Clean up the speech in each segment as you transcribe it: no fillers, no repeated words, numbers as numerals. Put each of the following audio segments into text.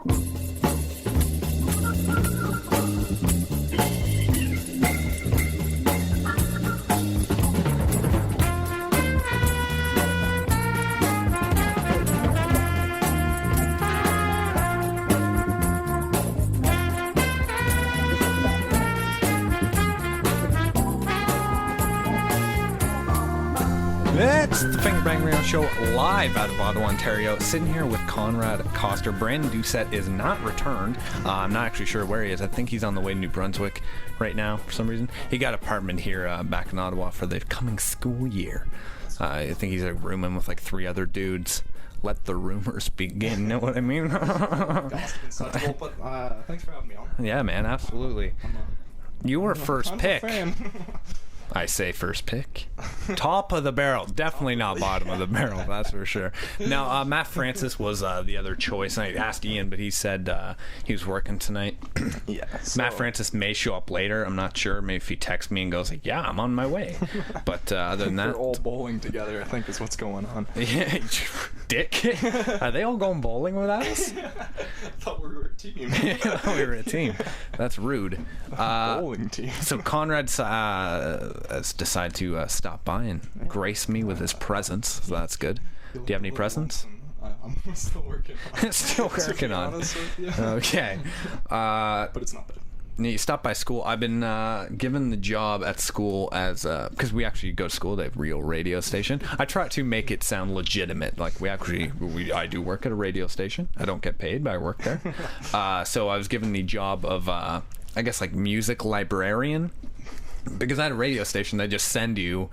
It's the Fingerbang Radio Show live out of Ottawa, Ontario. Sitting here with Conrad, Koster. Brandon Doucette is not returned. I'm not actually sure where he is. I think he's on the way to New Brunswick right now for some reason. He got an apartment here back in Ottawa for the coming school year. I think he's rooming with like 3 other dudes. Let the rumors begin. Know what I mean? Thanks for having me on. Yeah, man, absolutely. You were first pick. I say first pick. Top of the barrel. Definitely not bottom of the barrel, that's for sure. Now, Matt Francis was the other choice. I asked Ian, but he said he was working tonight. Yeah. So Matt Francis may show up later. I'm not sure. Maybe if he texts me and goes like, yeah, I'm on my way. But other than that... We're all bowling together, I think is what's going on. Yeah, dick. Are they all going bowling without us? I thought we were a team. I thought we were a team. That's rude. Bowling team. So Conrad has decided to stop by and grace me with his presence, so that's good. Do you have any presents? I'm still working on it. Still working on it. Okay. But it's not bad. You stopped by school. I've been given the job at school as because we actually go to school. They have a real radio station. I try to make it sound legitimate. Like I do work at a radio station. I don't get paid, but I work there. So I was given the job of I guess like music librarian, because at a radio station they just send you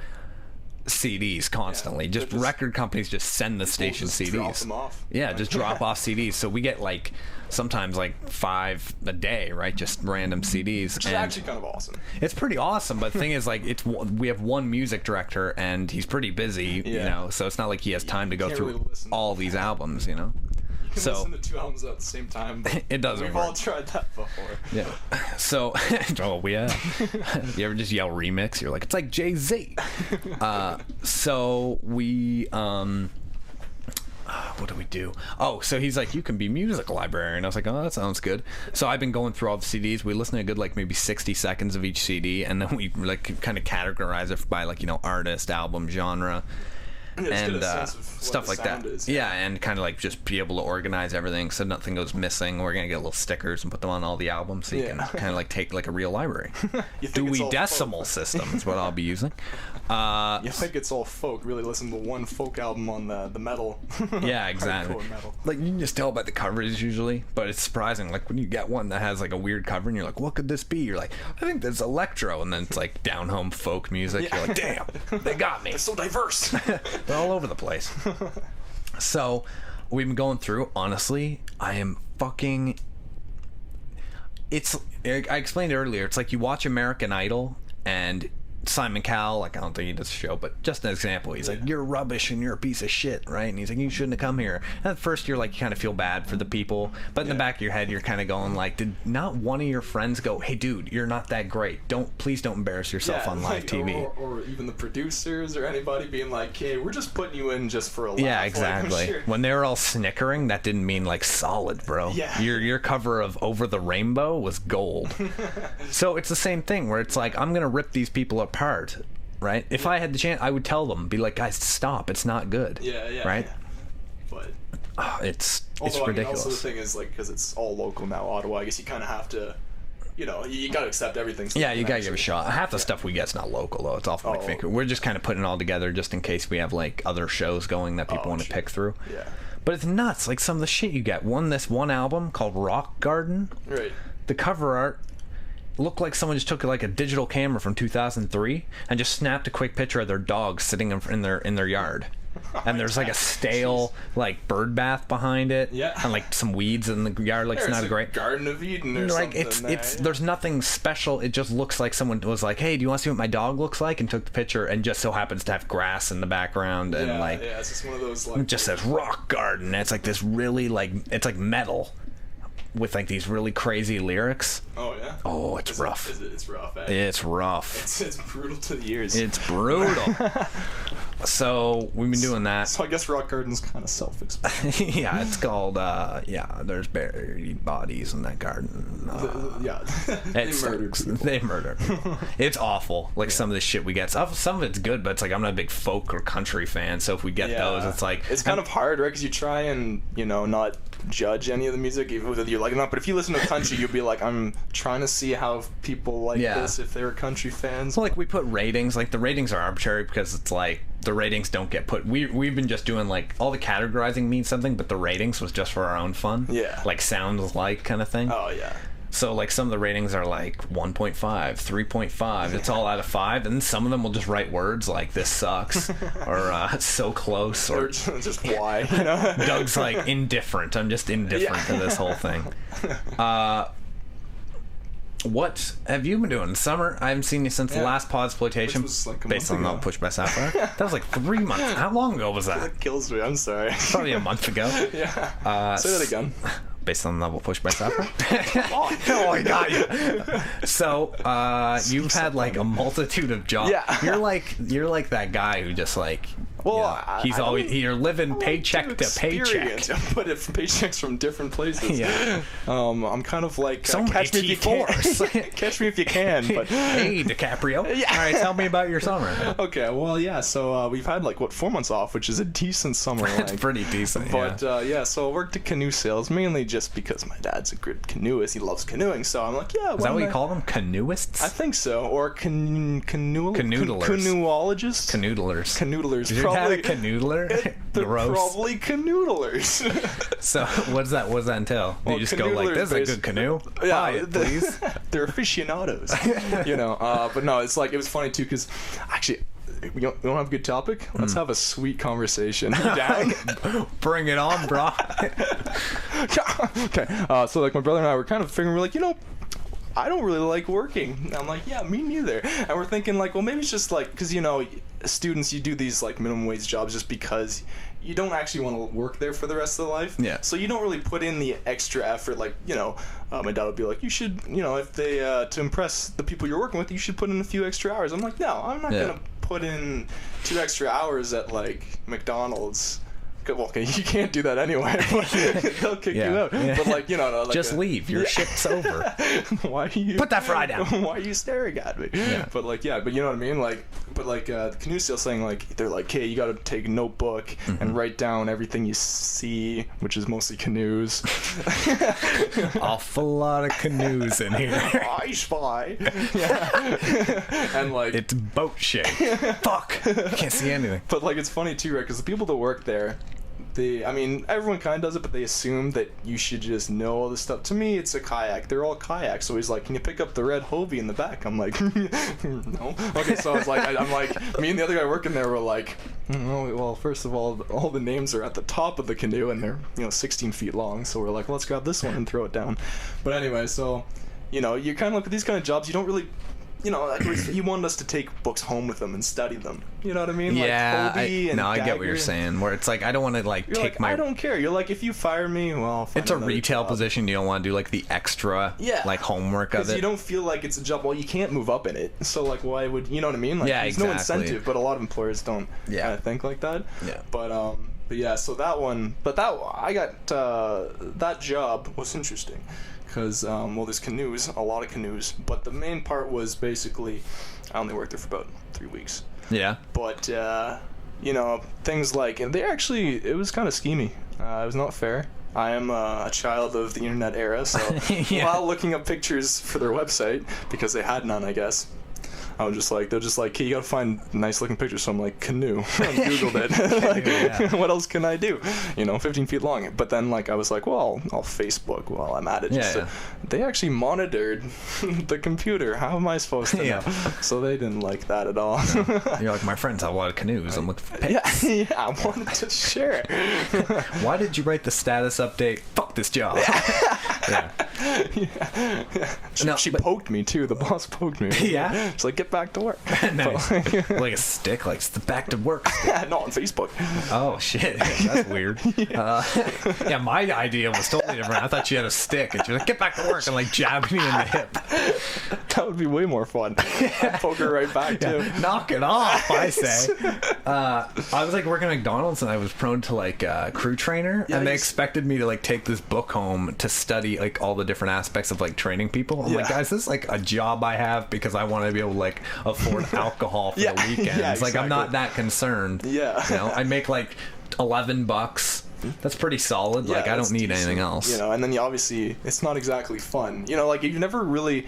CDs constantly. Just record companies just send the station CDs. Drop them off. Yeah, just drop off CDs. So we get like sometimes like 5 a day, right? Just random CDs. Which is actually kind of awesome. It's pretty awesome, but the thing is, like, we have one music director and he's pretty busy, you know. So it's not like he has time to go through really all these albums, you know. You can listen to 2 albums at the same time. But it doesn't we've work. all tried that before. Yeah. So, you ever just yell remix? You're like, it's like Jay-Z. So we, what do we do? Oh, so he's like, you can be music librarian. I was like, oh, that sounds good. So I've been going through all the CDs. We listen to a good, like, maybe 60 seconds of each CD, and then we, like, kind of categorize it by, like, you know, artist, album, genre. And stuff like that. Yeah, and kind of like just be able to organize everything so nothing goes missing. We're gonna get little stickers and put them on all the albums so you can kind of like take like a real library. Dewey Decimal System is what I'll be using. You think it's all folk? Really listen to one folk album on the metal. Yeah, exactly. Metal. Like you can just tell by the covers usually, but it's surprising. Like when you get one that has like a weird cover and you're like, what could this be? You're like, I think that's electro, and then it's like down home folk music. You're like, damn, they got me. It's so diverse. They're all over the place. So we've been going through. Honestly, I am fucking. I explained earlier. It's like you watch American Idol and Simon Cowell, like I don't think he does a show, but just an example, he's like, you're rubbish and you're a piece of shit, right? And he's like, you shouldn't have come here. And at first you're like, you kind of feel bad for the people, but in the back of your head you're kind of going like, did not one of your friends go, hey dude, you're not that great, please don't embarrass yourself on live TV, or even the producers or anybody being like, hey, we're just putting you in just for a laugh. Yeah, exactly. Like, sure. When they were all snickering, that didn't mean like solid, bro. Yeah. Your cover of Over the Rainbow was gold. So it's the same thing where it's like, I'm gonna rip these people apart, right? If I had the chance, I would tell them, be like, guys, stop, it's not good. Yeah. Right? Yeah. But it's ridiculous. ridiculous. Also the thing is, like, because it's all local now, Ottawa, I guess you kind of have to, you know, you got to accept everything. So you gotta give a shot. Half the stuff we get's not local though. It's all from like We're just kind of putting it all together just in case we have like other shows going that people want to pick through. Yeah. But it's nuts, like some of the shit you get. This one album called Rock Garden. Right. The cover art looked like someone just took like a digital camera from 2003 and just snapped a quick picture of their dog sitting in their yard. And there's like a stale like bird bath behind it, and like some weeds in the yard. Like it's not great. Garden of Eden or like something. It's there's nothing special. It just looks like someone was like, hey, do you want to see what my dog looks like? And took the picture, and just so happens to have grass in the background, and it's just one of those like. It just says Rock Garden. And it's like this really like it's like metal. with like these really crazy lyrics. Oh yeah. Oh, it's rough. It's rough. It's rough. It's brutal to the ears. It's brutal. So we've been doing that. So I guess Rock Garden's kind of self-explanatory. Yeah, it's called. There's buried bodies in that garden. They murdered people. They murdered people. It's awful. Like some of the shit we get. Some of it's good, but it's like I'm not a big folk or country fan. So if we get those, it's like it's kind of hard, right? Because you try and not judge any of the music, even whether you like it or not. But if you listen to country, you'll be like, I'm trying to see how people like this if they're country fans. So like we put ratings. Like the ratings are arbitrary because it's like the ratings don't get put. We've been just doing like all the categorizing means something, but the ratings was just for our own fun. Yeah. Like sounds like kind of thing. Oh yeah. So like some of the ratings are like 1.5, 3.5. It's all out of 5, and some of them will just write words like "this sucks" or "so close" or just why. Doug's like indifferent. I'm just indifferent to this whole thing. What have you been doing? Summer? I haven't seen you since the last Podsploitation. Like based on the Push by Sapphire. That was like 3 months. How long ago was that? That kills me. I'm sorry. Probably a month ago. Yeah. Say that again. Based on the novel Push by Sapphire. Oh, I got you. So, you've had like a multitude of jobs. Yeah. You're like that guy who just like. Well, you're living paycheck to paycheck. But if paychecks from different places. Yeah. I'm kind of like catch me if you can. Catch me if you can. But hey, DiCaprio. Yeah. All right, tell me about your summer. Okay. Well, yeah. So we've had 4 months off, which is a decent summer. It's pretty decent. But so I worked at canoe sales mainly just because my dad's a good canoeist. He loves canoeing. So I'm like, yeah. Is that what you call them? Canoeists? I think so. Or canoodlers. Canoeologists. Canoodlers. Canoodlers. Had a canoodler? They're Gross. probably canoodlers. So what does that entail? You just go like, this is a good canoe? Yeah, buy it, please. They're aficionados. But no, it's like, it was funny too, because actually, we don't have a good topic? Let's have a sweet conversation. Down? Bring it on, bro. Okay, so like my brother and I were kind of figuring, we're like, I don't really like working. And I'm like, yeah, me neither. And we're thinking like, well, maybe it's just like, because students, you do these like minimum wage jobs just because you don't actually want to work there for the rest of the life. Yeah. So you don't really put in the extra effort. Like, my dad would be like, you should, if they, to impress the people you're working with, you should put in a few extra hours. I'm like, no, I'm not going to put in 2 extra hours at like McDonald's. Well, okay, you can't do that anyway. They'll kick you out. Yeah. But like, just leave. Your shift's over. Why are you put that fry down? Why are you staring at me? Yeah. But you know what I mean? The canoe sales saying they're like, hey, you got to take a notebook and write down everything you see, which is mostly canoes. Awful lot of canoes in here. I spy. Yeah. And it's boat shape. Fuck. Can't see anything. But it's funny too, right? Because the people that work there. Everyone kind of does it, but they assume that you should just know all this stuff. To me, it's a kayak. They're all kayaks. So he's like, can you pick up the red Hobie in the back? I'm like, no. Okay, so I was like, I'm like, me and the other guy working there were like, well, first of all the names are at the top of the canoe, and they're, 16 feet long. So we're like, let's grab this one and throw it down. But anyway, so, you kind of look at these kind of jobs, you don't really... he wanted us to take books home with them and study them. You know what I mean? Yeah, like I get what you're saying. Where it's like, I don't want to take my... I don't care. You're like, if you fire me, well, it's a retail position. You don't want to do the extra homework of it. Because you don't feel like it's a job. Well, you can't move up in it. So why would you know what I mean? There's no incentive. But a lot of employers don't kind of think like that. Yeah. But yeah. So that one. But I got that job was interesting. Because, there's canoes, a lot of canoes, but the main part was basically, I only worked there for about 3 weeks. Yeah. But, things like, and it was kind of schemy. It was not fair. I am a child of the internet era, so while looking up pictures for their website, because they had none, I guess, they're just like, hey, you gotta find nice looking pictures. So I'm like, canoe. I Googled it. What else can I do? 15 feet long. But then I was like, well, I'll Facebook while I'm at it. They actually monitored the computer. How am I supposed to know? So they didn't like that at all. You're like, my friends have a lot of canoes. I'm looking for pics. Yeah, I wanted to share. Why did you write the status update? Fuck this job. Yeah. She poked me too. The boss poked me. Yeah. She's like, get back to work. Nice. Like a stick, like back to work. Not on Facebook. Oh shit, that's weird. Yeah, my idea was totally different. I thought she had a stick and she was like, get back to work, and like jabbed me in the hip. That would be way more fun. I'd poke her right back too. Knock it off, I say. I was like working at McDonald's and I was prone to like crew trainer, and they expected me to like take this book home to study like all the different aspects of like training people. I'm like, guys, this is like a job I have because I want to be able to like afford alcohol for the weekends. Exactly. Like I'm not that concerned. Yeah. You know, I make like $11. That's pretty solid. Like I don't need anything else. You know, and then you obviously it's not exactly fun. You know, like you've never really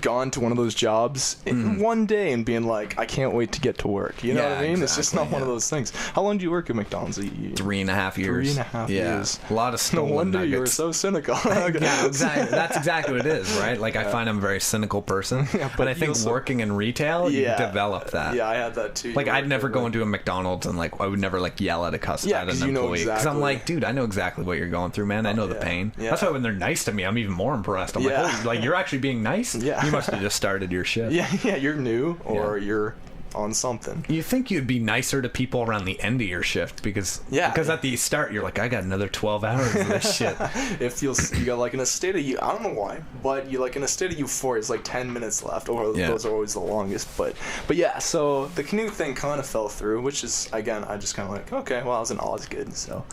gone to one of those jobs in one day and being like, I can't wait to get to work. You know what I mean? It's just not one of those things. How long do you work at McDonald's? 3.5 years. 3.5 years. A lot of stolen No wonder nuggets. you were so cynical. Yeah, exactly. That's exactly what it is, right? Like I find I'm a very cynical person, but I think working in working you develop that. Yeah, I had that too. Like I'd never go into a McDonald's and like I would never like yell at a customer, at an employee, because I'm like, dude, I know exactly what you're going through, man. I know the pain. That's why when they're nice to me, I'm even more impressed. I'm like, holy, like you're actually being nice. Yeah. You must have just started your shift. Yeah, you're new or you're on something. You think you'd be nicer to people around the end of your shift because at the start you're like, I got another 12 hours of this shit. It feels you got like in a state of I don't know why, but you like in a state of euphoria. It's like 10 minutes left, or those are always the longest. But yeah, so the canoe thing kind of fell through, which is again I just kind of like, okay, well I was in Osgood, so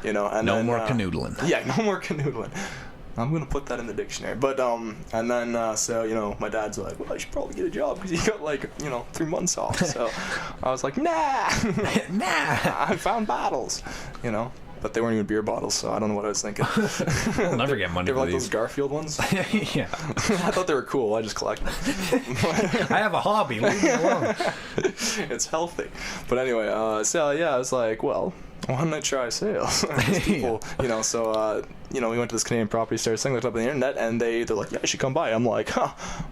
you know, and no more canoodling. Yeah, no more canoodling. I'm gonna put that in the dictionary. But and then so you know, my dad's like, well, I should probably get a job because you got like 3 months off. So I was like, nah. I found bottles, you know. But they weren't even beer bottles, so I don't know what I was thinking. I'll never get money they were for like these. those Garfield ones. Yeah. I thought they were cool. I just collect them. I have a hobby. Leave me alone. It's healthy. But anyway, so yeah, I was like, well, why don't I try sales? People, so we went to this Canadian property, started selling it up on the internet, and they're like, yeah, you should come by. I'm like,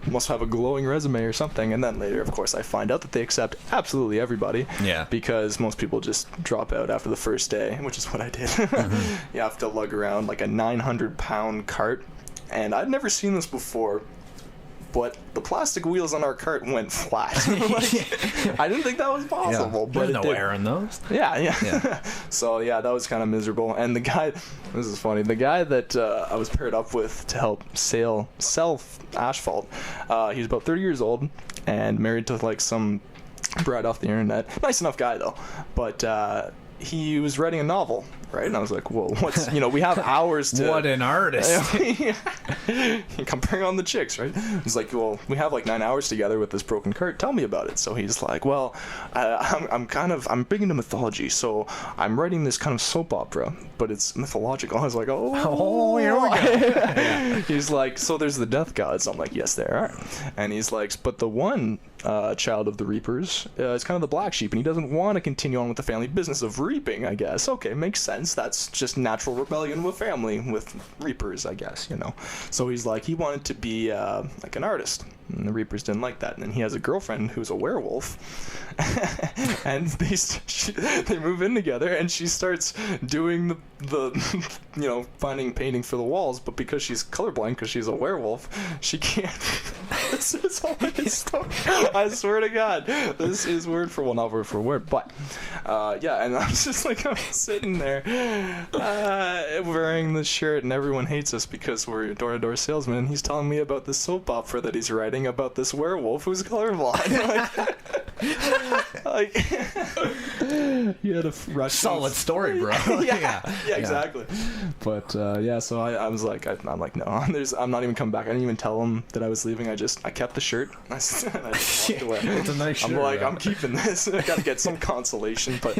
must have a glowing resume or something. And then later, of course, I find out that they accept absolutely everybody. Yeah. Because most people just drop out after the first day, which is what I did. Mm-hmm. You have to lug around like a 900-pound cart, and I'd never seen this before. But the plastic wheels on our cart went flat. I didn't think that was possible. Yeah. But there's no air in those. Yeah. So yeah, that was kind of miserable. And the guy, this is funny, the guy that I was paired up with to help sell asphalt, he's about 30 years old and married to like some brat off the internet. Nice enough guy though, but he was writing a novel, right? And I was like, whoa, what's, we have hours to... What an artist. Come bring on the chicks, right? He's like, well, we have like 9 hours together with this broken cart. Tell me about it. So he's like, well, I'm big into mythology, so I'm writing this kind of soap opera, but it's mythological. I was like, oh, here we go. He's like, so there's the death gods. I'm like, yes, there are. And he's like, but the one child of the Reapers is kind of the black sheep, and he doesn't want to continue on with the family business of reaping, I guess. Okay, makes sense. That's just natural rebellion with family, with Reapers, I guess, So he's like, he wanted to be like an artist, and the Reapers didn't like that. And then he has a girlfriend who's a werewolf, and they move in together, and she starts doing the finding painting for the walls, but because she's colorblind, because she's a werewolf, she can't. This is all his story. I swear to God, this is word for not word for word, but and I'm just like, I'm sitting there wearing this shirt, and everyone hates us because we're door-to-door salesmen. He's telling me about this soap opera that he's writing about this werewolf who's colorblind. Like you had a rush. Solid story, bro. yeah, exactly. But so I was like, I'm like, no, I'm not even coming back. I didn't even tell him that I was leaving. I kept the shirt. I just walked away. It's a nice shirt. I'm like, I'm keeping this. I gotta get some consolation. But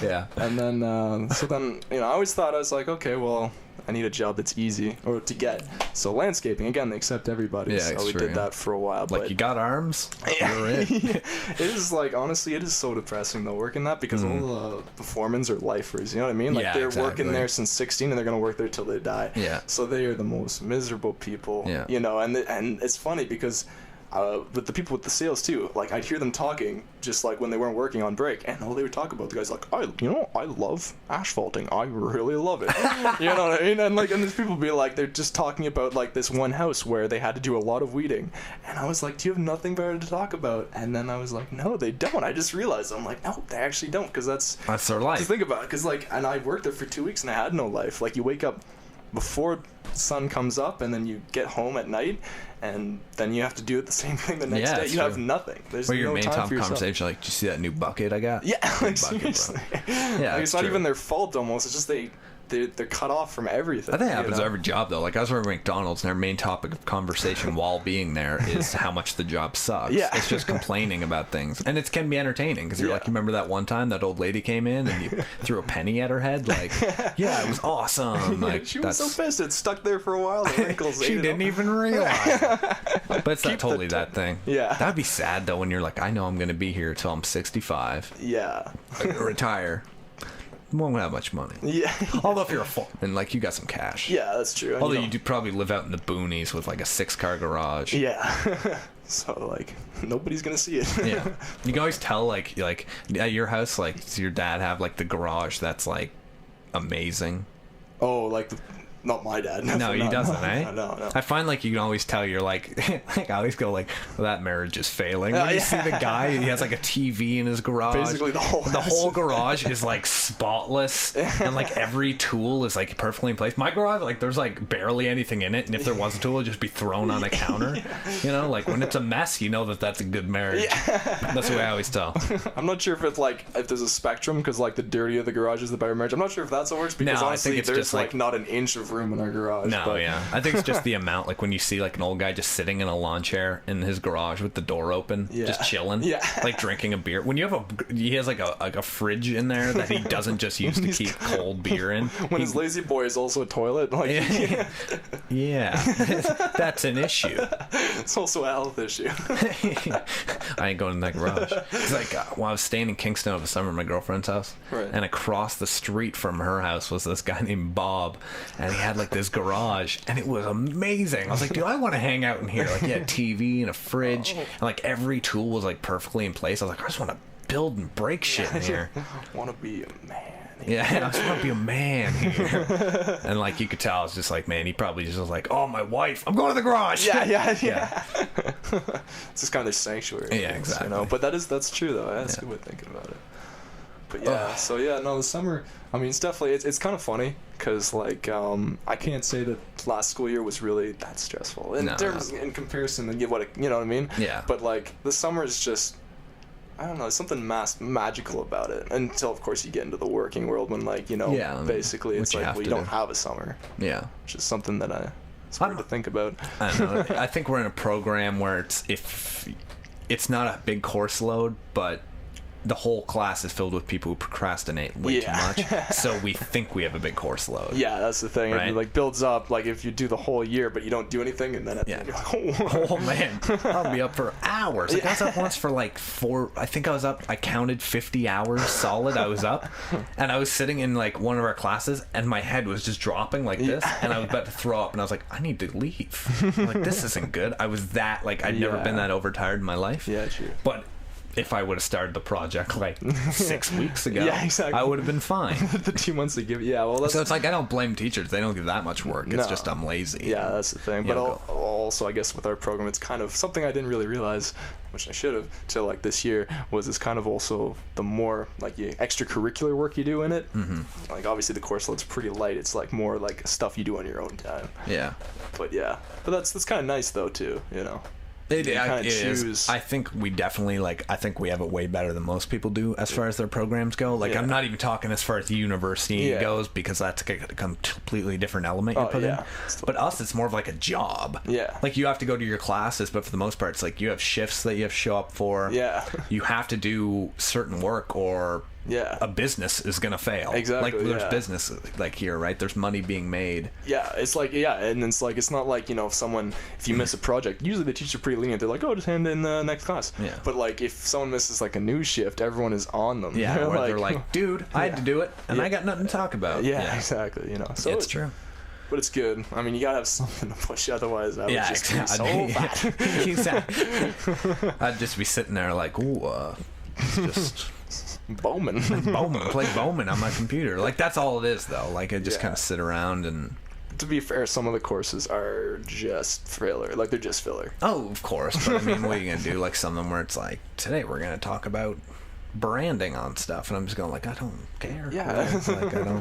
yeah. And then I always thought, I was like, okay, well, I need a job that's easy or to get. So landscaping, again, they accept everybody. So we did that for a while. Like, you got arms? You're in. It is like, honestly, it is so depressing though working that, because all the foremans are lifers. You know what I mean? Like they're working there since 16 and they're gonna work there till they die. Yeah. So they are the most miserable people. Yeah. And it's funny because with the people with the sales too, like I'd hear them talking just like when they weren't working on break, and all they would talk about, the guy's like, I love asphalting, I really love it. You know what I mean? And these people be like, they're just talking about like this one house where they had to do a lot of weeding, and I was like, do you have nothing better to talk about? And then I was like, no, they don't. I just realized, I'm like, no, they actually don't, because that's their life. To think about it, because and I worked there for 2 weeks and I had no life. Like, you wake up before the sun comes up, and then you get home at night, and then you have to do it the same thing the next day. You have nothing. There's no your main time for yourself. Conversation, like, did you see that new bucket I got? Yeah, like, bucket, seriously. Yeah, it's not even their fault almost. It's just they're cut off from everything. I think it happens to every job, though. Like, I was working at McDonald's, and our main topic of conversation while being there is how much the job sucks. Yeah. It's just complaining about things. And it can be entertaining, because you're like, you remember that one time that old lady came in and you threw a penny at her head? Like, yeah, it was awesome. Like, she was so pissed. It stuck there for a while. The wrinkles she didn't even realize. But it's not totally that thing. Yeah. That'd be sad, though, when you're like, I know I'm going to be here till I'm 65. Yeah. Retire. Won't have much money. Yeah. Although if you're a full and like you got some cash. Yeah, that's true. Although you do probably live out in the boonies with like a 6-car garage. Yeah. So like nobody's gonna see it. Yeah. You can always tell like at your house, like, does your dad have like the garage that's like amazing? Oh, like not my dad. No, he doesn't, eh? No. I find like you can always tell you're like I always go like, well, that marriage is failing. When you see the guy, he has like a TV in his garage. Basically the whole garage is like spotless, and like every tool is like perfectly in place. My garage, like, there's like barely anything in it, and if there was a tool, it'd just be thrown on a counter. You know, like when it's a mess, you know that's a good marriage. That's the way I always tell. I'm not sure if there's a spectrum, because like the dirtier the garage is, the better marriage. I'm not sure if that's how it works, because honestly, I think it's there's just like not an inch of room in our garage. No, but yeah. I think it's just the amount, like when you see like an old guy just sitting in a lawn chair in his garage with the door open, just chilling, like drinking a beer. When you have he has like a fridge in there that he doesn't just use to keep cold beer in. When his lazy boy is also a toilet. Like, yeah. That's an issue. It's also a health issue. I ain't going in that garage. It's like when I was staying in Kingston over the summer at my girlfriend's house, and across the street from her house was this guy named Bob, and he had like this garage, and it was amazing. I was like, dude, I want to hang out in here. Like, he had TV and a fridge, and like every tool was like perfectly in place. I was like, I just want to build and break shit in here. I want to be a man. Yeah, I just want to be a man here. And like you could tell, it's just like, man, he probably just was like, oh, my wife, I'm going to the garage. Yeah. It's just kind of their sanctuary. Yeah, exactly. You know? But that's true though. That's a good way of thinking about it. But yeah, so yeah, no, the summer, I mean, it's definitely, it's kind of funny, because like I can't say that last school year was really that stressful in comparison to what you know what I mean. Yeah. But like the summer is just, I don't know, there's something magical about it, until of course you get into the working world, when like, you know, basically it's like, well, you don't have a summer. Yeah. Which is something that it's hard to think about. I don't know. I think we're in a program where it's not a big course load, but the whole class is filled with people who procrastinate way too much, so we think we have a big course load. Yeah, that's the thing. Right? It like builds up, like if you do the whole year but you don't do anything, and then at the end you're like, oh man, I'll be up for hours. Like, I was up once for like I counted 50 hours solid. I was up, and I was sitting in like one of our classes, and my head was just dropping like this, and I was about to throw up, and I was like, I need to leave. Like, this isn't good. I was that, like, I'd never been that overtired in my life. Yeah, true. But if I would have started the project like 6 weeks ago, I would have been fine. The 2 months they give, so it's like, I don't blame teachers. They don't give that much work. It's just I'm lazy. Yeah, that's the thing. But also, I guess with our program, it's kind of something I didn't really realize, which I should have, till like this year, was it's kind of also the more like extracurricular work you do in it. Mm-hmm. Like obviously the course load's pretty light. It's like more like stuff you do on your own time. Yeah. But that's kind of nice though too, you know. It is. I think we definitely I think we have it way better than most people do as far as their programs go. Like, I'm not even talking as far as the university goes, because that's a completely different element you put in. But us, it's more of like a job. Yeah. Like, you have to go to your classes, but for the most part, it's like you have shifts that you have to show up for. Yeah. You have to do certain work, or a business is gonna fail. Exactly. Like, there's business like here, right? There's money being made. Yeah, it's like and it's like, it's not like, you know, if you miss a project, usually the teachers are pretty lenient. They're like, oh, just hand in the next class. Yeah. But like, if someone misses like a news shift, everyone is on them. Yeah. They're like, dude, I had to do it, and I got nothing to talk about. Yeah, exactly. You know, so it's true. But it's good. I mean, you gotta have something to push, otherwise I would just be so fat. Exactly. I'd just be sitting there like, ooh, just Bowman. play Bowman on my computer. Like, that's all it is, though. Like, I just kind of sit around and... To be fair, some of the courses are just filler. Like, they're just filler. Oh, of course. But, I mean, what are you going to do? Like, some of them where it's like, today we're going to talk about branding on stuff. And I'm just going like, I don't care. Yeah. Like, I don't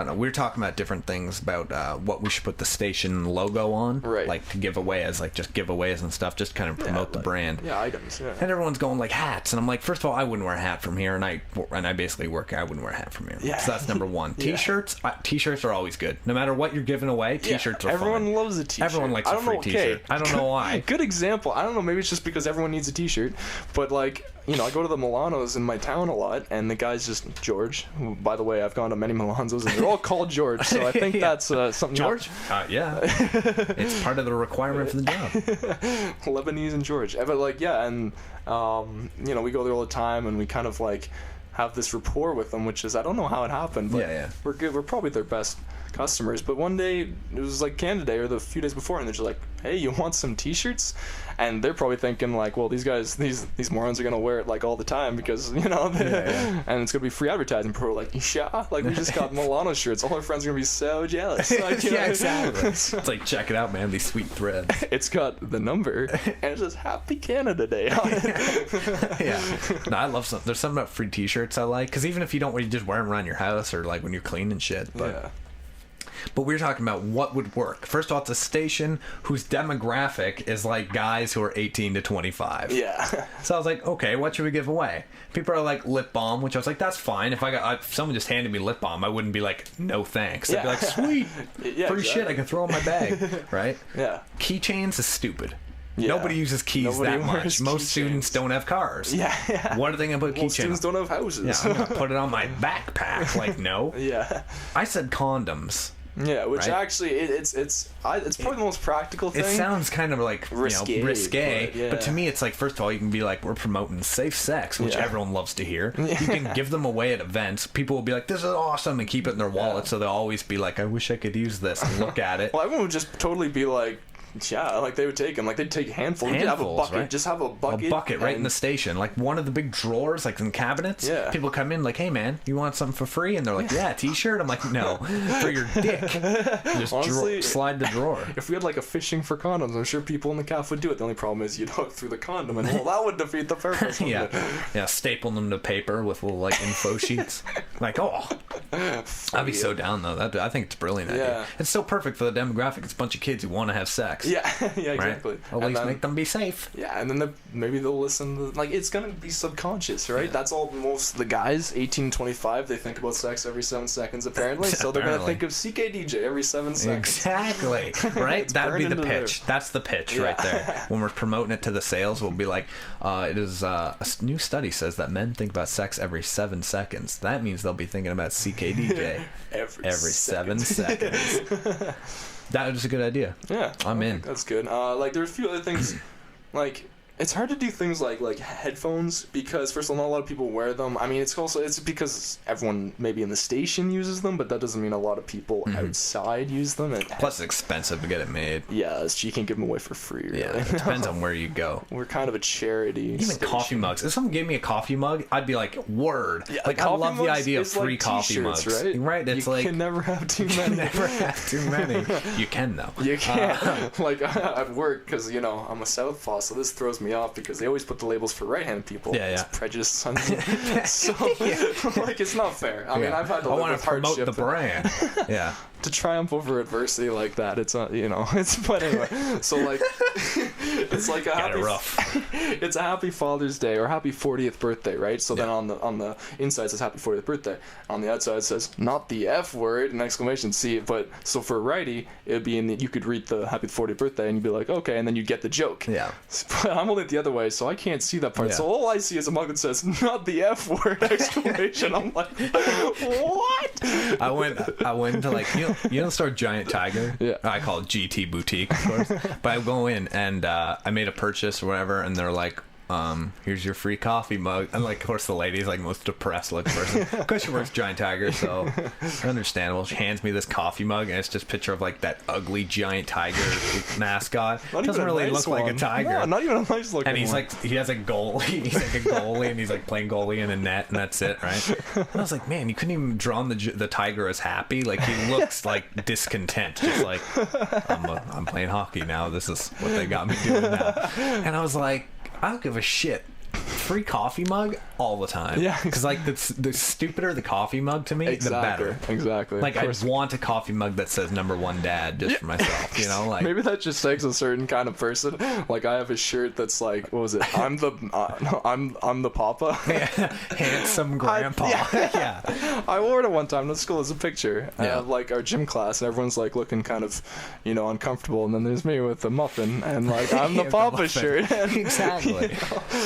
know. We were talking about different things about what we should put the station logo on, right? Like to give away as like just giveaways and stuff, just kind of promote the brand. Yeah, items. Yeah. And everyone's going like hats, and I'm like, first of all, I wouldn't wear a hat from here, and I basically work. I wouldn't wear a hat from here. Yeah. So that's number one. T-shirts, T-shirts are always good, no matter what you're giving away. T-shirts are everyone fun. loves a T-shirt. Everyone likes a free T-shirt. I don't know why. Good example. I don't know. Maybe it's just because everyone needs a T-shirt, but like. You know, I go to the Milanos in my town a lot, and the guy's just George. Who, by the way, I've gone to many Milanzos, and they're all called George. So I think that's something. George? Yeah. It's part of the requirement for the job. Lebanese and George. But like, yeah, and you know, we go there all the time, and we kind of like have this rapport with them, which is I don't know how it happened, but we're good. We're probably their best customers. But one day it was like Canada Day or the few days before, and they're just like, hey, you want some T-shirts? And they're probably thinking like, well, these guys, these morons are gonna wear it like all the time because you know, and it's gonna be free advertising. People are like, yeah, like we just got Milano shirts. All our friends are gonna be so jealous. Like, yeah, exactly. It's like, check it out, man. These sweet threads. It's got the number and it says Happy Canada Day on it. Yeah. No, I love there's something about free T-shirts I like, because even if you don't, you just wear them around your house or like when you're cleaning shit. But we were talking about what would work. First of all, it's a station whose demographic is like guys who are 18 to 25. Yeah. So I was like, okay, what should we give away? People are like lip balm, which I was like, that's fine. If someone just handed me lip balm, I wouldn't be like, no thanks. I'd be like, sweet, free shit I can throw in my bag, right? Yeah. Keychains is stupid. Yeah. Nobody uses keys that much. Most students don't have cars. Yeah. What are they going to put keychains on? Students don't have houses. Yeah, I'm going to put it on my backpack. Like, no. Yeah. I said condoms. Yeah, which right? Actually it's probably the most practical thing. It sounds kind of like risque, but to me it's like, first of all, you can be like, we're promoting safe sex, which everyone loves to hear. You can give them away at events. People will be like, this is awesome, and keep it in their wallet, so they'll always be like, I wish I could use this, and look at it. Well, everyone would just totally be like, yeah, like they would take them. Like they'd take handfuls. Have a bucket. Right? Just have a bucket. A bucket right in the station. Like one of the big drawers, like in cabinets. Yeah. People come in like, hey man, you want something for free? And they're like, yeah, T-shirt? I'm like, no, for your dick. Just honestly, slide the drawer. If we had like a fishing for condoms, I'm sure people in the calf would do it. The only problem is you'd hook through the condom, and well, that would defeat the purpose. Yeah, staple them to paper with little like info sheets. Like, I'd be so down though. I think it's a brilliant idea. It's so perfect for the demographic. It's a bunch of kids who want to have sex. Yeah, exactly. At least make them be safe. Yeah, and then maybe they'll listen to, like, it's gonna be subconscious, right? That's all most of the guys, 18 to 25, they think about sex every 7 seconds apparently. So they're gonna think of CKDJ every 7 seconds. Exactly. Right? That would be the pitch. That's the pitch right there. When we're promoting it to the sales, we'll be like, it is a new study says that men think about sex every 7 seconds. That means they'll be thinking about CKDJ every 7 seconds. That was a good idea. Yeah, I'm in. That's good. Like there's a few other things, like it's hard to do things like headphones because first of all, not a lot of people wear them. I mean, it's because everyone maybe in the station uses them, but that doesn't mean a lot of people outside use them. And plus, it's expensive to get it made. Yeah, so you can give them away for free. Really. Yeah, it depends on where you go. We're kind of a charity. Even station. Coffee mugs. If someone gave me a coffee mug, I'd be like, word. Yeah, like I love the idea of free coffee mugs. Right? It's you like can never have too many. Never have too many. You can though. You can. Like at work, because I'm a southpaw, so this throws me off because they always put the labels for right-handed people. Yeah. It's prejudiced sons. So like it's not fair. I mean, I've had to live with promote hardship. The brand. Yeah. To triumph over adversity like that, it's not, it's, but anyway, so like, it's like it's a happy Father's Day or happy 40th birthday, right? So then on the inside it says happy 40th birthday. On the outside it says not the F word, an exclamation. See, but so for a righty, it'd be you could read the happy 40th birthday and you'd be like, okay, and then you'd get the joke. Yeah. But I'm holding it the other way, so I can't see that part. Yeah. So all I see is a mug that says not the F word, exclamation. I'm like, what? I went to like, you know the store Giant Tiger? Yeah. I call it GT Boutique, of course. But I go in and I made a purchase or whatever, and they're like, here's your free coffee mug. And like, of course, the lady's like most depressed looking person. Of course, she works Giant Tiger, so understandable. She hands me this coffee mug, and it's just a picture of like that ugly Giant Tiger mascot. Doesn't really look like a tiger. No, not even a nice looking. And he's one. like, he has a goalie. He's like a goalie, and he's like playing goalie in a net, and that's it, right? And I was like, man, you couldn't even draw the tiger as happy. Like, he looks like discontent, just like, I'm playing hockey now. This is what they got me doing now. And I was like, I don't give a shit. Free coffee mug all the time. Yeah, because like the stupider the coffee mug to me, the better. Exactly. Like, I want a coffee mug that says #1 dad just for myself. You know, like, maybe that just takes a certain kind of person. Like, I have a shirt that's like, what was it? I'm the papa. Yeah. Handsome grandpa. Yeah. I wore it one time to school as a picture of like our gym class, and everyone's like looking kind of, uncomfortable, and then there's me with the muffin, and like I'm the papa shirt. Exactly.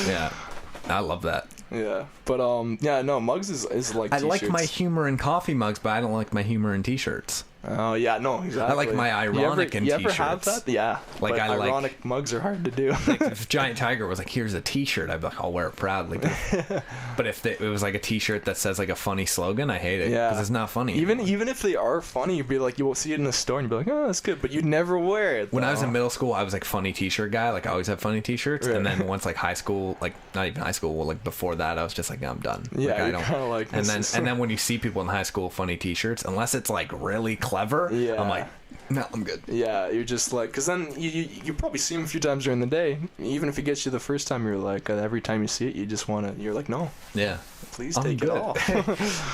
Yeah. I love that. Yeah, but mugs is like I t-shirts. like my humor in coffee mugs, but I don't like my humor in t-shirts. Oh yeah, no, exactly. I like my ironic in t-shirts. You ever have that? Yeah. Like, but I ironic mugs are hard to do. Like, if Giant Tiger was like, here's a t-shirt, I'd be like, I'll wear it proudly. But if it was like a t-shirt that says like a funny slogan, I hate it. Yeah. Because it's not funny. Even if they are funny, you'd be like, you will see it in the store and you'd be like, oh, that's good, but you'd never wear it. When I was in middle school, I was like funny t-shirt guy. Like, I always had funny t-shirts. Right. And then once like high school, like not even high school, well, like before that, I was just like, I'm done. Yeah, like, I you're don't. kind of like. And then when you see people in high school funny t-shirts, unless it's like really clever, I'm like, no, I'm good. Yeah, you're just like, because then you probably see him a few times during the day. Even if he gets you the first time, you're like, every time you see it, you just want to, you're like, no. Yeah. Please take it off.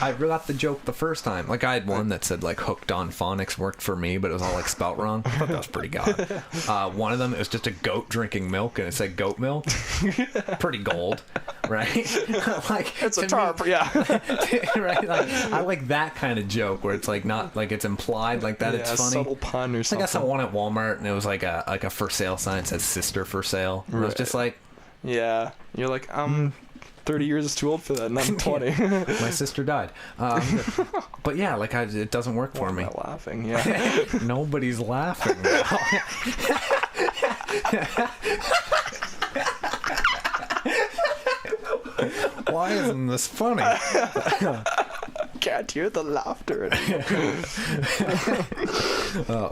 I got the joke the first time. Like, I had one that said like hooked on phonics worked for me, but it was all like spelt wrong. I thought that was pretty good. One of them, it was just a goat drinking milk, and it said goat milk. Pretty gold, right? Like, it's a tarp, yeah. Right? Like, I like that kind of joke where it's like not like it's implied like that. It's funny. Subtle pun or something. I saw one at Walmart, and it was like a for sale sign that says sister for sale. And it was just like, yeah, you're like, 30 years is too old for that, and I'm 20. My sister died. But yeah, like, it doesn't work for me. Not laughing, yeah. Nobody's laughing now. Why isn't this funny? Can't hear the laughter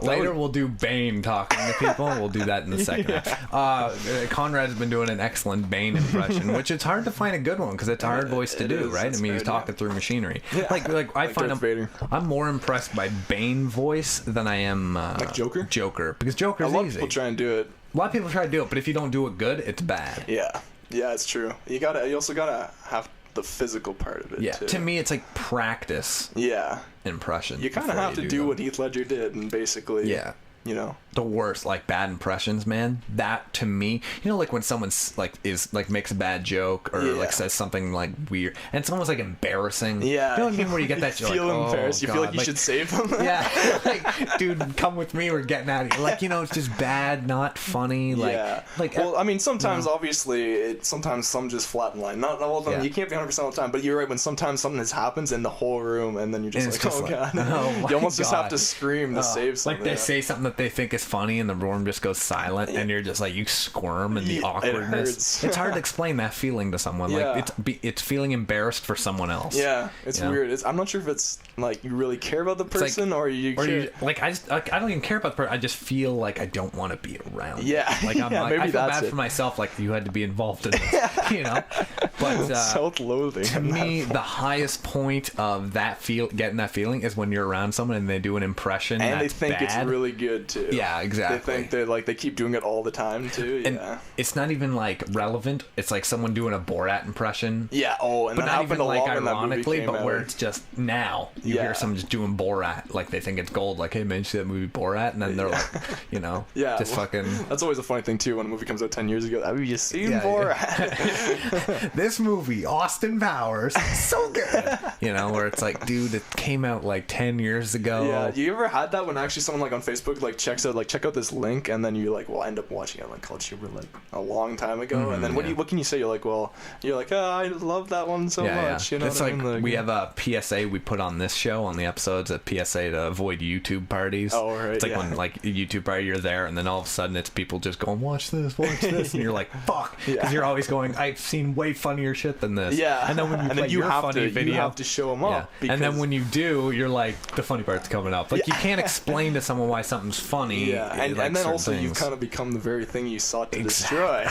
later we'll do Bane talking to people. We'll do that in the second half. Conrad's been doing an excellent Bane impression, which it's hard to find a good one because it's a hard voice to do, right? I mean, he's talking through machinery. Yeah. Like I find I'm more impressed by Bane voice than I am like Joker, because Joker's easy. A lot of people try and do it. A lot of people try to do it, but if you don't do it good, it's bad. Yeah, it's true. You also gotta have the physical part of it. Yeah, too. To me, it's like practice. Yeah, impression. You kind of have to do what Heath Ledger did, and basically, the worst, like, bad impressions, man. That, to me, like when someone's like makes a bad joke or like says something like weird, and someone's like embarrassing. Yeah, you know what I mean? Where you get that, you feel like, embarrassed. You feel like you should save them. Yeah, like, dude, come with me. We're getting out of here. Like, it's just bad, not funny. Like, well, I mean, sometimes obviously, sometimes some just flat in line. Not all of them. Yeah. You can't be 100% all the time. But you're right. When sometimes something happens in the whole room, and then you're just like, god, you almost just have to scream to save something. Like, they say something that they think is funny, and the room just goes silent, and you're just like, you squirm in the awkwardness. It's hard to explain that feeling to someone. Like, it's feeling embarrassed for someone else. Yeah, it's weird. I'm not sure if it's like you really care about the person, or you I don't even care about the person. I just feel like I don't want to be around. Yeah, like I feel bad for myself. Like, you had to be involved in this, But self-loathing. To me, the highest point of getting that feeling is when you're around someone and they do an impression and that's they think bad. It's really good too. Yeah, exactly. They think they keep doing it all the time too. And it's not even like relevant. It's like someone doing a Borat impression. Yeah. Oh, and but that not happened even like a lot ironically, but where out. it's just now you hear someone just doing Borat, like they think it's gold. Like, hey man, you see that movie Borat? And then they're like, just fucking. That's always a funny thing too when a movie comes out 10 years ago. Have you seen Borat? Yeah. This movie, Austin Powers, so good. Where it's like, dude, it came out like 10 years ago. Yeah. You ever had that when actually someone like on Facebook like check out this link, and then you like will end up watching it like College Humor like a long time ago, and then what can you say? You're like, oh, I love that one so much. You know, it's what I mean? Like, we have a PSA we put on this show on the episodes, a PSA to avoid YouTube parties. Oh, right. It's like when like a YouTube party, you're there, and then all of a sudden it's people just going, watch this, and you're like, fuck, because you're always going, I've seen way funnier shit than this. Yeah. And then when you play your funny video, you have to show them up. And then when you do, you're like, the funny part's coming up. Like you can't explain to someone why something's funny. Yeah, and then also you kind of become the very thing you sought to destroy.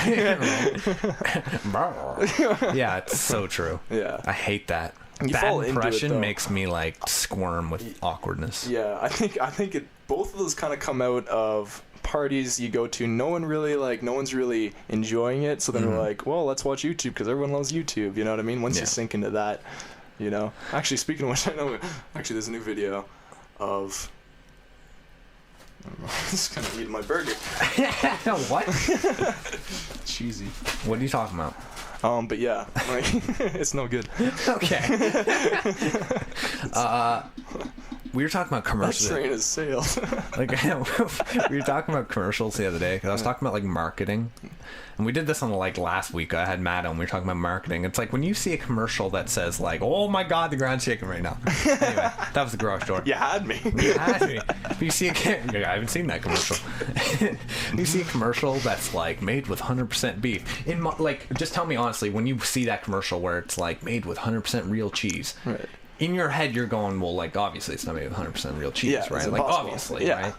Yeah, it's so true. Yeah, I hate that. You that fall impression into it, makes me like squirm with awkwardness. Yeah, I think both of those kind of come out of parties you go to. No one's really enjoying it, so then we're like, well, let's watch YouTube because everyone loves YouTube. You know what I mean? Once you sink into that, you know. Actually, speaking of which, I know there's a new video of. I'm just kind of eating my burger. What? Cheesy. What are you talking about? But yeah, like, it's no good. Okay. We were talking about commercials. That train has sailed. Like we were talking about commercials the other day because I was talking about like marketing, and we did this on like last week. I had Matt on. We were talking about marketing. It's like when you see a commercial that says like, "Oh my God, the ground's shaking right now." Anyway, that was the garage door. You had me. You had me. But you see I haven't seen that commercial. You see a commercial that's like made with 100% beef. Just tell me honestly, when you see that commercial where it's like made with 100% real cheese. Right. In your head, you're going, well, like, obviously it's not made with 100% real cheese, right? Like, obviously, right?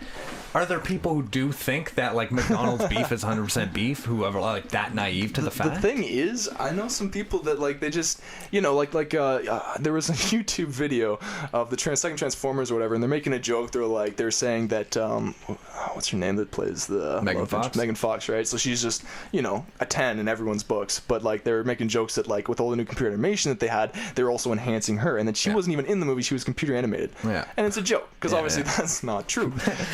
Are there people who do think that, like, McDonald's beef is 100% beef, who are, like, that naive to the fact? The thing is, I know some people that, like, they just, you know, there was a YouTube video of the second Transformers or whatever, and they're making a joke. They're saying that, what's her name that plays the... Megan Fox? Megan Fox, right? So she's just, you know, a 10 in everyone's books, but, like, they're making jokes that, like, with all the new computer animation that they had, they're also enhancing her, and then she wasn't even in the movie, she was computer animated. Yeah. And it's a joke, because obviously that's not true.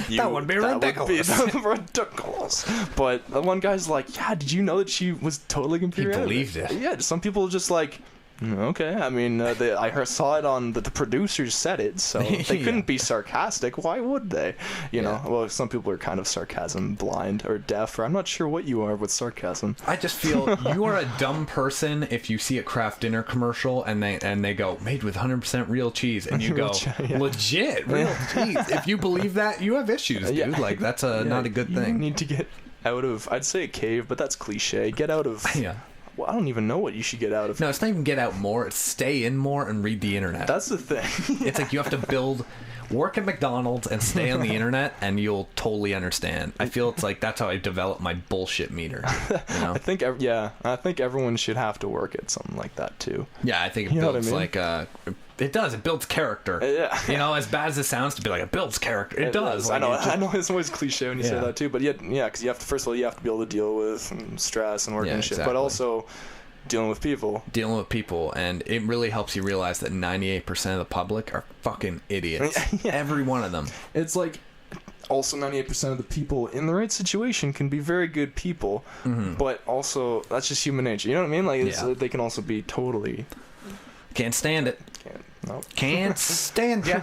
That would be ridiculous. That would be ridiculous. But the one guy's like, yeah, did you know that she was totally computer animated? He believed it. Yeah, some people just like, okay. I mean, I saw it on the producers said it, so they couldn't be sarcastic. Why would they? You know, well, some people are kind of sarcasm blind or deaf, or I'm not sure what you are with sarcasm. I just feel you are a dumb person if you see a Kraft dinner commercial and they go made with 100% real cheese, and you go legit real cheese. If you believe that, you have issues, dude. Like that's not a good thing. You need to get out of, I'd say a cave, but that's cliche. Get out of. Yeah. Well, I don't even know what you should get out of. No, it's not even get out more. It's stay in more and read the internet. That's the thing. It's like you have to work at McDonald's and stay on the internet, and you'll totally understand. I feel it's like that's how I develop my bullshit meter. You know? I think everyone should have to work at something like that too. Yeah, I think it builds it does. It builds character. Yeah. You know, as bad as it sounds to be like, it builds character. It does. Like, I know it's always cliche when you say that too, but because you have to, first of all, you have to be able to deal with stress and work and shit, exactly. But also dealing with people, and it really helps you realize that 98% of the public are fucking idiots. Every one of them. It's like, also 98% of the people in the right situation can be very good people, but also that's just human nature. You know what I mean? Like they can also be totally... Can't stand it. Can't stand ya.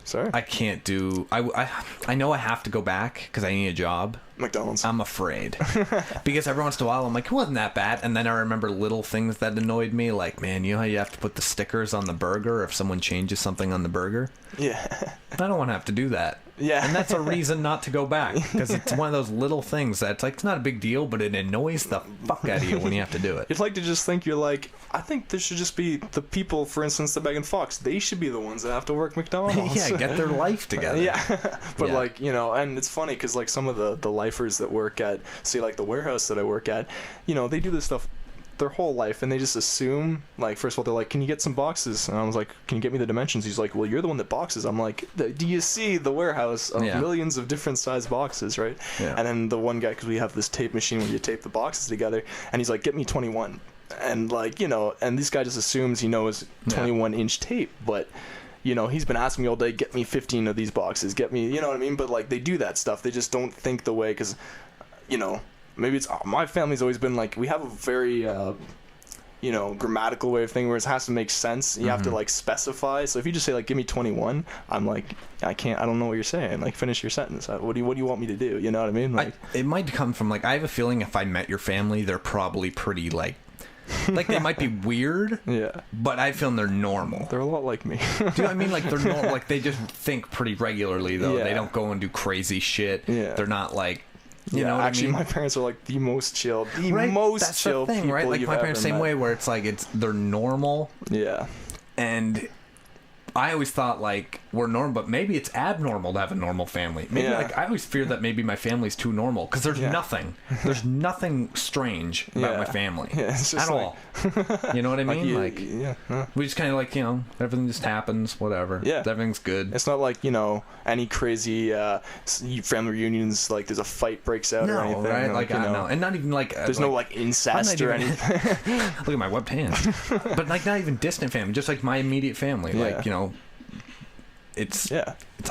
Sorry? I can't do... I know I have to go back because I need a job. McDonald's. I'm afraid. Because every once in a while I'm like, it wasn't that bad. And then I remember little things that annoyed me. Like, man, you know how you have to put the stickers on the burger if someone changes something on the burger? Yeah. I don't want to have to do that. Yeah. And that's a reason not to go back. Because it's one of those little things that's like, it's not a big deal, but it annoys the fuck out of you when you have to do it. You'd like to just think you're like, I think there should just be the people, for instance, the Megan Fox, they should be the ones that have to work McDonald's. Yeah, get their life together. Yeah. But like, you know, and it's funny because like some of the lifers that work at, say like the warehouse that I work at, you know, they do this stuff their whole life and they just assume, like, first of all, they're like, can you get some boxes? And I was like, can you get me the dimensions? He's like, well, you're the one that boxes. I'm like, do you see the warehouse of millions of different size boxes, right? Yeah. And then the one guy, because we have this tape machine where you tape the boxes together, and he's like, get me 21. And like, you know, and this guy just assumes he knows 21 inch tape, but you know, he's been asking me all day, get me 15 of these boxes, get me, you know what I mean? But like, they do that stuff. They just don't think the way, because, you know, maybe it's, my family's always been like, we have a very, grammatical way of thinking where it has to make sense. You have to like specify. So if you just say like give me 21, I'm like I don't know what you're saying. Like finish your sentence. What do you want me to do? You know what I mean? Like it might come from like I have a feeling if I met your family, they're probably pretty like they might be weird. Yeah. But I feel they're normal. They're a lot like me. Do you know what I mean? Like they're normal. Like they just think pretty regularly though. Yeah. They don't go and do crazy shit. Yeah. They're not like. You know what actually, I mean? My parents are like the most chill, most chill thing, people right? Like you've my parents, same met. way, where it's like they're normal. Yeah. And I always thought like we're normal, but maybe it's abnormal to have a normal family. Maybe like I always fear that maybe my family's too normal because there's nothing strange about my family it's just at all. You know what I mean? We just kind of like everything just happens, whatever. Yeah, everything's good. It's not like any crazy family reunions like there's a fight breaks out or anything. Right? Like I don't know, and not even like there's no like incest or anything. Look at my webbed hand. But like not even distant family, just like my immediate family. Like it's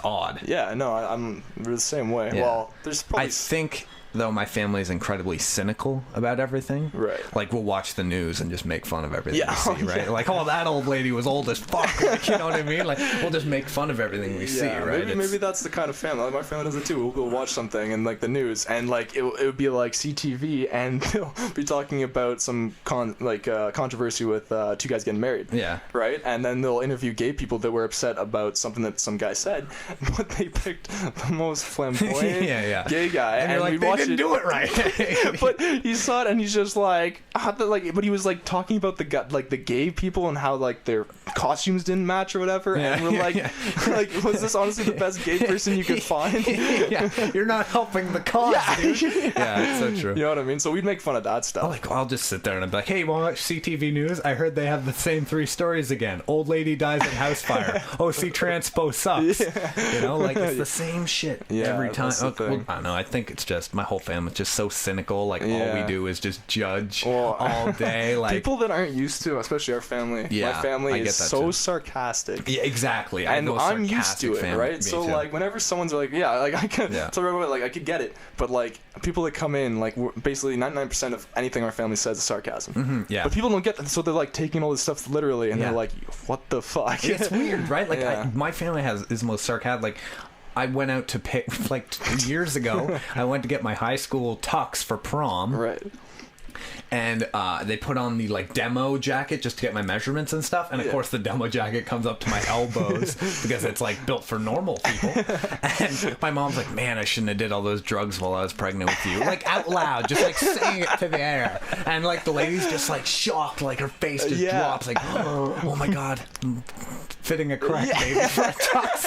odd. Yeah, no, I'm the same way. Yeah. Well, there's probably... I think, though, my family is incredibly cynical about everything. Right. Like, we'll watch the news and just make fun of everything we see, right? Like, that old lady was old as fuck. Like, you know what I mean? Like, we'll just make fun of everything we see, right? Maybe that's the kind of family. Like, my family does it, too. We'll go watch something and, like, the news, and, like, it would be, like, CTV, and they'll be talking about some, controversy with two guys getting married. Yeah. Right? And then they'll interview gay people that were upset about something that some guy said, but they picked the most flamboyant gay guy, and we watched didn't do it right. But he saw it and he's just like, but he was like talking about the gay people and how like their costumes didn't match or whatever, and we're like, was this honestly the best gay person you could find? You're not helping the cause, dude. Yeah, it's so true. You know what I mean? So we'd make fun of that stuff. I'll just sit there and I'd be like, hey, watch CTV News. I heard they have the same 3 stories again. Old lady dies in house fire. OC Transpo sucks. It's the same shit every time. I don't know. I think it's just my whole family's just so cynical. Like all we do is just judge all day. Like people that aren't used to, especially our family. My family is so sarcastic. Yeah, exactly. And I'm used to it, right? So like whenever someone's like, I can. So like I could get it, but like people that come in, like basically 99% of anything our family says is sarcasm. Mm-hmm, yeah. But people don't get that, so they're like taking all this stuff literally, and they're like, what the fuck? It's weird, right? Like my family is most sarcastic. Like I went out to pick, like years ago, I went to get my high school tux for prom. Right. And they put on the like demo jacket just to get my measurements and stuff, and of course the demo jacket comes up to my elbows because it's like built for normal people. And my mom's like, man, I shouldn't have did all those drugs while I was pregnant with you, like out loud, just like saying it to the air. And like the lady's just like shocked, like her face just drops, like oh my god, I'm fitting a correct baby for a tux.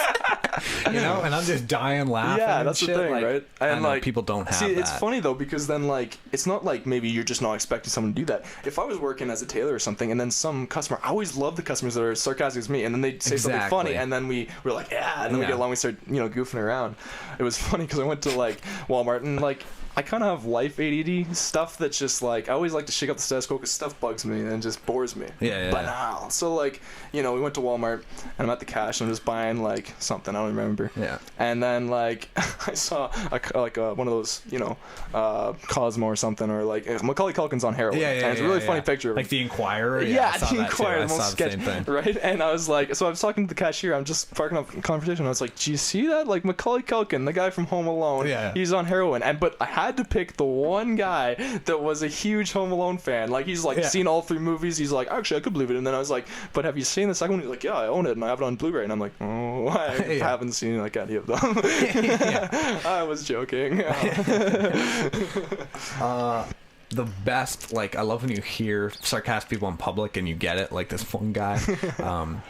And I'm just dying laughing. Yeah, that's the thing, like, right? And like people don't have that. It's funny though, because then like it's not like maybe you're just not expecting someone to do that. If I was working as a tailor or something, and then some customer, I always love the customers that are sarcastic as me, and then they say something funny, and then we're like, and then we get along, we start goofing around. It was funny because I went to like Walmart, and like I kind of have life ADD stuff that's just like I always like to shake up the status quo because stuff bugs me and just bores me. Banal. So like we went to Walmart and I'm at the cash and I'm just buying like something I don't remember. Yeah. And then like I saw one of those Cosmo or something, or like Macaulay Culkin's on heroin. And it's a really funny picture. Like the Inquirer. The Inquirer. The most sketch, right? And I was like, so I was talking to the cashier. I'm just sparking up a conversation. I was like, do you see that? Like Macaulay Culkin, the guy from Home Alone. Yeah. He's on heroin, but I had to pick the one guy that was a huge Home Alone fan. Like he's like seen all 3 movies. He's like, actually I could believe it. And then I was like, but have you seen the second one? He's like, yeah, I own it and I have it on Blu-ray. And I'm like, oh, I haven't seen like any of them. I was joking. The best, like, I love when you hear sarcastic people in public and you get it. Like this one guy,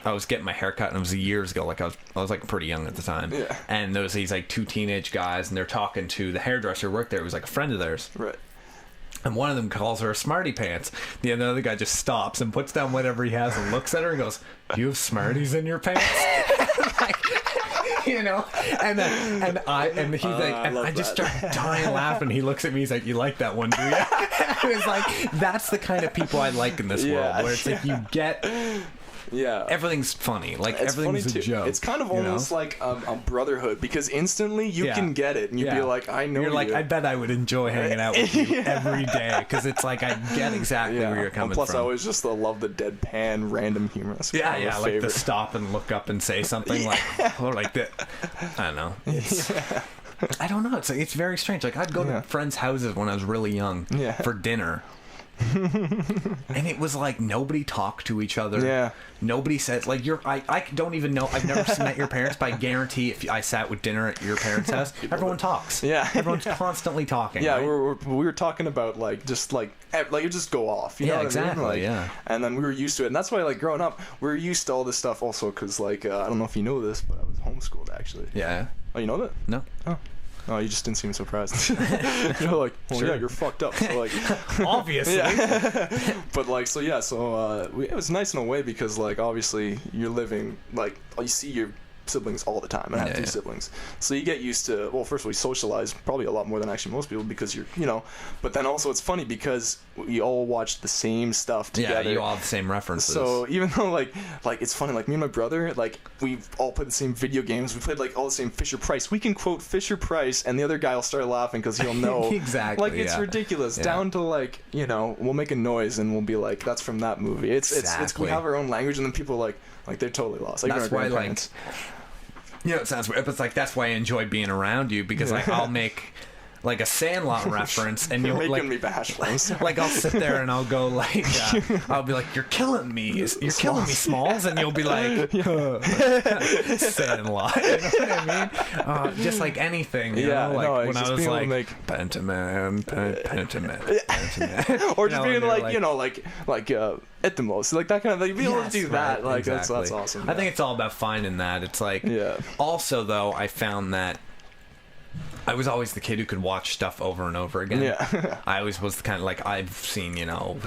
I was getting my haircut and it was years ago. Like I was like pretty young at the time. Yeah. And there was these like 2 teenage guys and they're talking to the hairdresser who worked there. It was like a friend of theirs. Right. And one of them calls her a smarty pants. The other guy just stops and puts down whatever he has and looks at her and goes, "You have Smarties in your pants?" And he's like, and I just start dying laughing. He looks at me, he's like, "You like that one, do you?" And it's like, that's the kind of people I like in this world, where it's like you get Yeah. everything's funny. Like It's everything's funny a too. joke. It's kind of almost like a brotherhood, because instantly you can get it and you'd be like, I know You're like, you. I bet I would enjoy hanging out with you every day, because it's like I get exactly where you're coming and plus from. I always just love the deadpan random humor. That's yeah, my like favorite. the stop and look up and say something like, or like that. I don't know. I don't know. It's very strange. Like I'd go to friends' houses when I was really young for dinner. And it was like nobody talked to each other. Yeah. Nobody said like I don't even know. I've never met your parents, but I guarantee if I sat with dinner at your parents' house, everyone talks. Yeah. Everyone's constantly talking. Yeah, right? we were talking about like you just go off. You know what exactly. I mean? Like, yeah. And then we were used to it, and that's why like growing up, we were used to all this stuff also, because like I don't know if you know this, but I was homeschooled actually. Yeah. Oh, you know that? No. Oh, you just didn't seem surprised. You're like, well, Sure. yeah, you're fucked up. So like, Obviously. But like, so it was nice in a way, because like obviously you're living like you see your siblings all the time, and I have 2 siblings, so you get used to, well, first of all, we socialize probably a lot more than actually most people, because you're, but then also it's funny because we all watch the same stuff together. Yeah, you all have the same references. So even though like it's funny, like me and my brother, like we've all played the same video games, we played like all the same Fisher Price, we can quote Fisher Price and the other guy will start laughing because he'll know. Exactly. Like it's ridiculous, down to like, we'll make a noise and we'll be like, that's from that movie. It's we have our own language, and then people like they're totally lost. Like that's why it sounds weird, but it's like that's why I enjoy being around you, because like I'll make like a Sandlot reference, and you're making like me bashful. like I'll sit there and I'll go like I'll be like, you're killing me, killing me, Smalls, and you'll be like Sandlot, you know what I mean? Just like anything, you know? Like when I was like Pentaman, or just being like at the most, like that kind of thing. Be able to do that, like exactly. That's awesome. I think it's all about finding that. It's like also though, I found that I was always the kid who could watch stuff over and over again. Yeah. I always was kind of like, I've seen,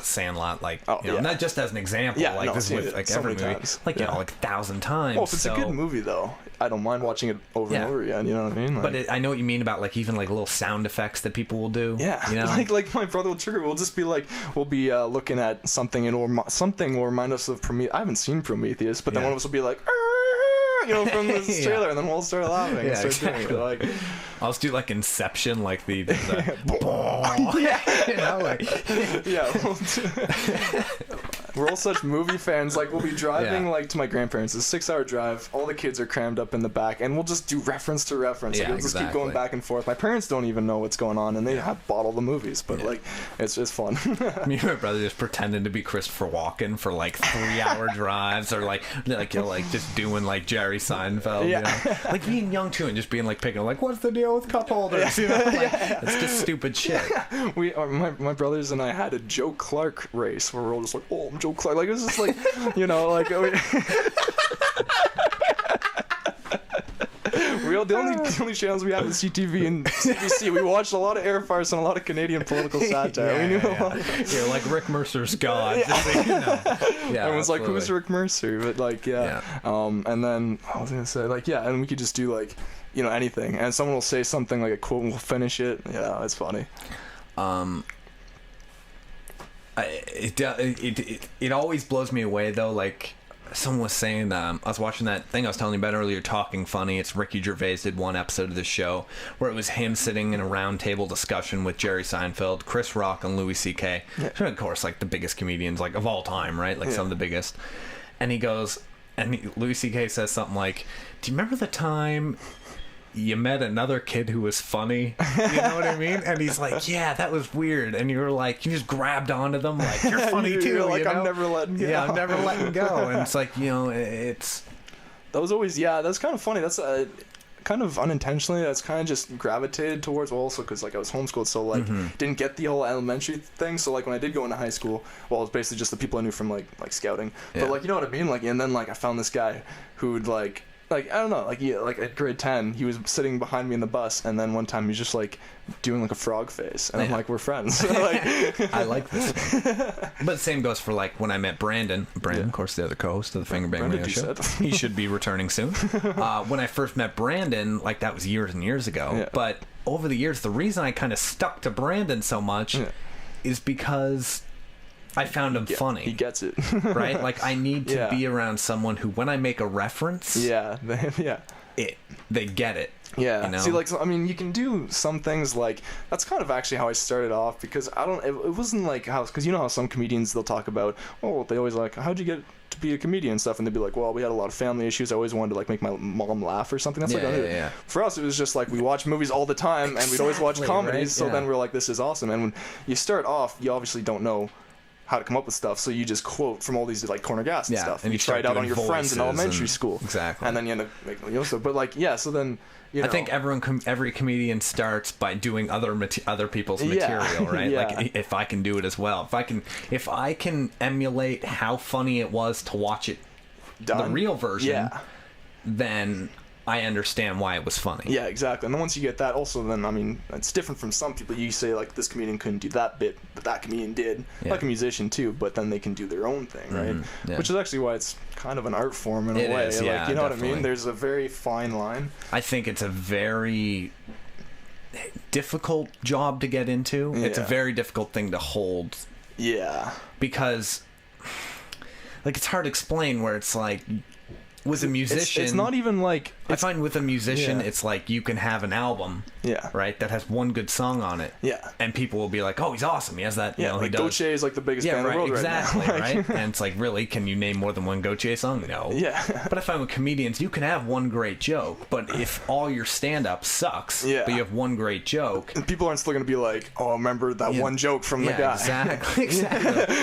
Sandlot, like, not just as an example, like this with like so every movie, times. like, like 1,000 times. Well, if it's a good movie though, I don't mind watching it over and over again, you know what I mean? Like, but I know what you mean about like even like little sound effects that people will do. Yeah. Like my brother will trigger, we'll just be like, we'll be looking at something and something will remind us of Prometheus. I haven't seen Prometheus, but then one of us will be like, from this trailer, and then we'll start laughing and start doing it. Like, I'll just do like Inception, like the we're all such movie fans. Like we'll be driving like to my grandparents. It's a 6-hour drive. All the kids are crammed up in the back, and we'll just do reference to reference. Like, we'll just keep going back and forth. My parents don't even know what's going on, and they have bought all the movies, but like it's just fun. Me and my brother just pretending to be Christopher Walken for like 3-hour drives, or like just doing like Jerry Seinfeld, like being young too, and just being like picking like, what's the deal with cup holders? It's just stupid shit. My brothers and I had a Joe Clark race where we're all just like, oh, I'm Joe Clark. Like it was just like, like the only channels we have is CTV and CBC. We watched a lot of Air Farce and a lot of Canadian political satire. We knew a lot. Like Rick Mercer's God. Everyone's like, who's Rick Mercer? But like, and then I was gonna say like, and we could just do like, anything, and someone will say something like a quote and we'll finish it. Yeah, it's funny. It always blows me away though, like someone was saying, I was watching that thing I was telling you about earlier, Talking Funny. It's Ricky Gervais did one episode of this show where it was him sitting in a round table discussion with Jerry Seinfeld, Chris Rock, and Louis C.K. Of course, like the biggest comedians like of all time, right? Like some of the biggest. And he goes, Louis C.K. says something like, do you remember the time you met another kid who was funny? You know what I mean? And he's like, yeah, that was weird. And you were like, you just grabbed onto them like, you're funny too. You're like, I'm never letting go. Yeah, I'm never letting go. And it's like, it's... That was always, that's kind of funny. That's kind of unintentionally, that's kind of just gravitated towards, also because like I was homeschooled, so like didn't get the whole elementary thing. So like when I did go into high school, well, it was basically just the people I knew from like scouting. But like, you know what I mean? Like, and then like I found this guy who'd like I don't know, like at grade 10, he was sitting behind me in the bus, and then one time he was just like doing like a frog face, and I'm like, we're friends. I like this. But the same goes for like when I met Brandon, of course, the other co-host of the Fingerbang Radio Show. He should be returning soon. When I first met Brandon, like that was years and years ago. But over the years, the reason I kind of stuck to Brandon so much is because I found him funny. He gets it. Right? Like, I need to be around someone who, when I make a reference, they get it. Yeah. You know? See, like, I mean, you can do some things like, that's kind of actually how I started off, because it wasn't like how, because you know how some comedians, they'll talk about, oh, they always like, how'd you get to be a comedian and stuff, and they'd be like, well, we had a lot of family issues, I always wanted to like make my mom laugh or something. That's For us, it was just like, we watch movies all the time, and we'd always watch comedies, right? So then we're like, this is awesome. And when you start off, you obviously don't know how to come up with stuff, so you just quote from all these like corner gas and stuff, and you try it out on your friends in elementary school, and then you end up making stuff. But like, so then I think every comedian starts by doing other people's material, right? Like, if I can do it as well, if I can emulate how funny it was to watch it, the real version, then I understand why it was funny. Yeah, exactly. And then once you get that, also, then, I mean, it's different from some people. You say, like, this comedian couldn't do that bit, but that comedian did. Like a musician, too, but then they can do their own thing, right? Yeah. Which is actually why it's kind of an art form in a way. Is, like, you know what I mean? There's a very fine line. I think it's a very difficult job to get into. Yeah. It's a very difficult thing to hold. Yeah. Because, like, it's hard to explain where it's like, with a musician, it's not even like, I find with a musician, it's like you can have an album, right, that has one good song on it, and people will be like, oh, he's awesome, he has that, you know, like, he does. Gautier is like the biggest band in the world exactly, right now. Right? And it's like, really, can you name more than one Gautier song? No. But I find with comedians, you can have one great joke, but if all your stand-up sucks, but you have one great joke, and people aren't still going to be like, oh, remember that one joke from the guy. Exactly.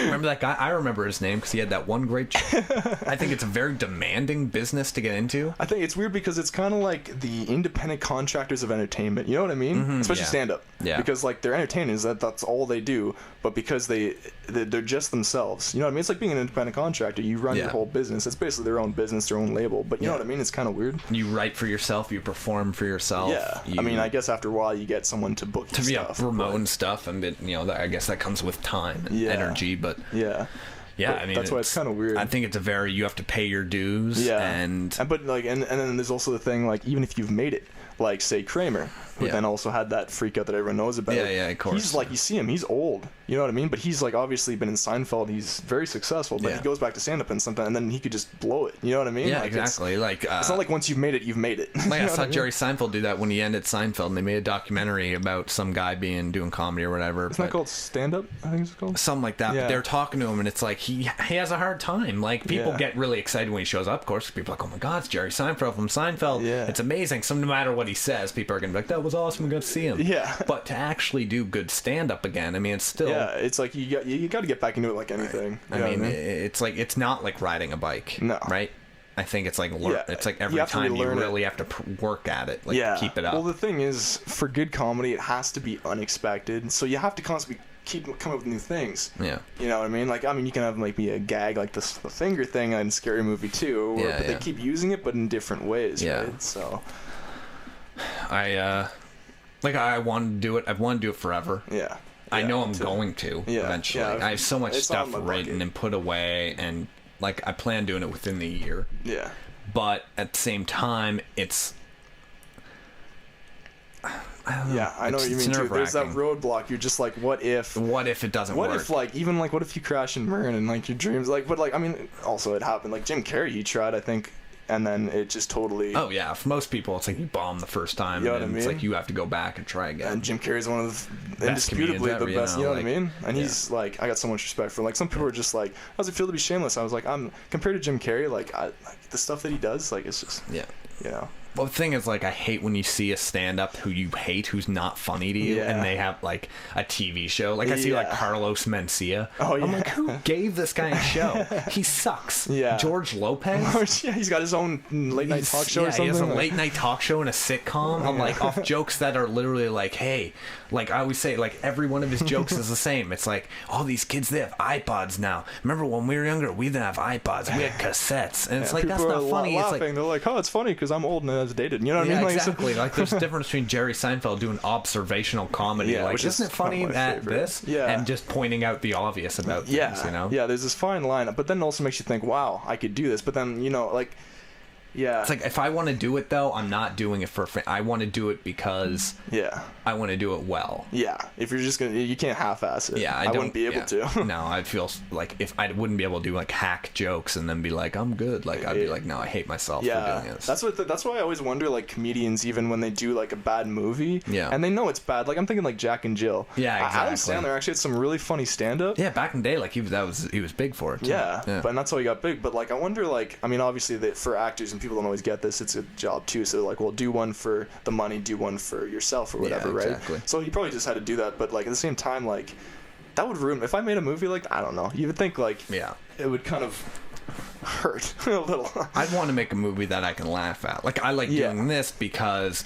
Remember that guy? I remember his name because he had that one great joke. I think it's a very demanding business to get into. I think it's weird because it's kind of like the independent contractors of entertainment, you know what I mean? Especially stand-up, because like they're entertainers, that's all they do, but because they're just themselves, you know what I mean? It's like being an independent contractor, you run your whole business, it's basically their own business, their own label, but you know what I mean? It's kind of weird. You write for yourself, you perform for yourself. I mean, I guess after a while you get someone to book your stuff, promote and stuff, and you know, I guess that comes with time and energy, but I mean, that's why it's kind of weird. I think it's you have to pay your dues. But like, and then there's also the thing, like, even if you've made it, like, say Kramer, who then also had that freak out that everyone knows about. Of course. He's like, you see him, he's old, you know what I mean? But he's like, obviously been in Seinfeld, he's very successful, but he goes back to stand-up and something, and then he could just blow it, you know what I mean? Yeah, like, exactly. It's not like once you've made it, you've made it. Like, I saw Jerry Seinfeld do that when he ended Seinfeld, and they made a documentary about some guy doing comedy or whatever. Isn't that called stand-up, I think it's called? Something like that. But they're talking to him, and it's like, he has a hard time. Like, people get really excited when he shows up, of course. People are like, oh my god, it's Jerry Seinfeld from Seinfeld. It's amazing. So no matter what he says, people are going to be like, that was awesome, we got to see him. But to actually do good stand-up again, I mean, it's still... it's like, you got to get back into it like anything. I mean, it's like, it's not like riding a bike. No. Right? I think it's like it's like every time you really have to work at it, like keep it up. Well, the thing is, for good comedy, it has to be unexpected, so you have to constantly keep coming up with new things. You know what I mean? Like, I mean, you can have like be a gag like the finger thing in Scary Movie 2, but they keep using it, but in different ways, right? So I want to do it. I've wanted to do it forever. I know I'm going to eventually. I have so much stuff written and put away, and like, I plan doing it within the year. But at the same time, it's... I don't know. I know what you mean too. There's that roadblock. You're just like, what if it doesn't work? What if, like, even like, what if you crash and burn and like your dreams, like, but like, I mean, also it happened. Like Jim Carrey, he tried, I think, and then it just totally... Oh yeah, for most people, it's like you bomb the first time, you know what I mean? It's like you have to go back and try again. And Jim Carrey's one of the indisputably the best, you know what I mean? And he's like, I got so much respect for, like, some people are just like, how does it feel to be shameless? I was like, compared to Jim Carrey, like the stuff that he does, like, it's just, you know. Well, the thing is, like, I hate when you see a stand-up who you hate, who's not funny to you, and they have, like, a TV show. Like, I see, like, Carlos Mencia. I'm like, who gave this guy a show? He sucks. George Lopez? He's got his own late-night talk show or something. He has a late-night talk show and a sitcom. I'm like, off jokes that are literally like, hey, like, I always say, like, every one of his jokes is the same. It's like, all these kids, they have iPods now. Remember when we were younger, we didn't have iPods. We had cassettes. And it's like, that's not funny. It's like, they're like, oh, it's funny because I'm old and I was dated. You know what I mean? Like, exactly. Like, there's a difference between Jerry Seinfeld doing observational comedy, like, which isn't it funny at this, and just pointing out the obvious about things, you know? Yeah, there's this fine line, but then it also makes you think, wow, I could do this. But then, you know, like, Yeah. It's like, if I want to do it, though, I'm not doing it for I want to do it because I want to do it well. Yeah. If you're just going to... You can't half-ass it. Yeah, I wouldn't be able to. No, I'd feel like if I wouldn't be able to do, like, hack jokes and then be like, I'm good. Like, I'd be like, no, I hate myself for doing this. That's why I always wonder, like, comedians, even when they do, like, a bad movie, and they know it's bad. Like, I'm thinking, like, Jack and Jill. Yeah, exactly. Adam Sandler actually had some really funny stand-up. Yeah, back in the day, like, he was big for it, too. Yeah, but that's how he got big. But, like, I wonder, like, I mean, obviously, for actors, and people don't always get this, it's a job too, so like, well, do one for the money, do one for yourself or whatever, exactly. Right? So he probably just had to do that, but like at the same time, like that would ruin, if I made a movie like, I don't know, you would think like it would kind of hurt a little. I'd want to make a movie that I can laugh at. Like, I like doing this because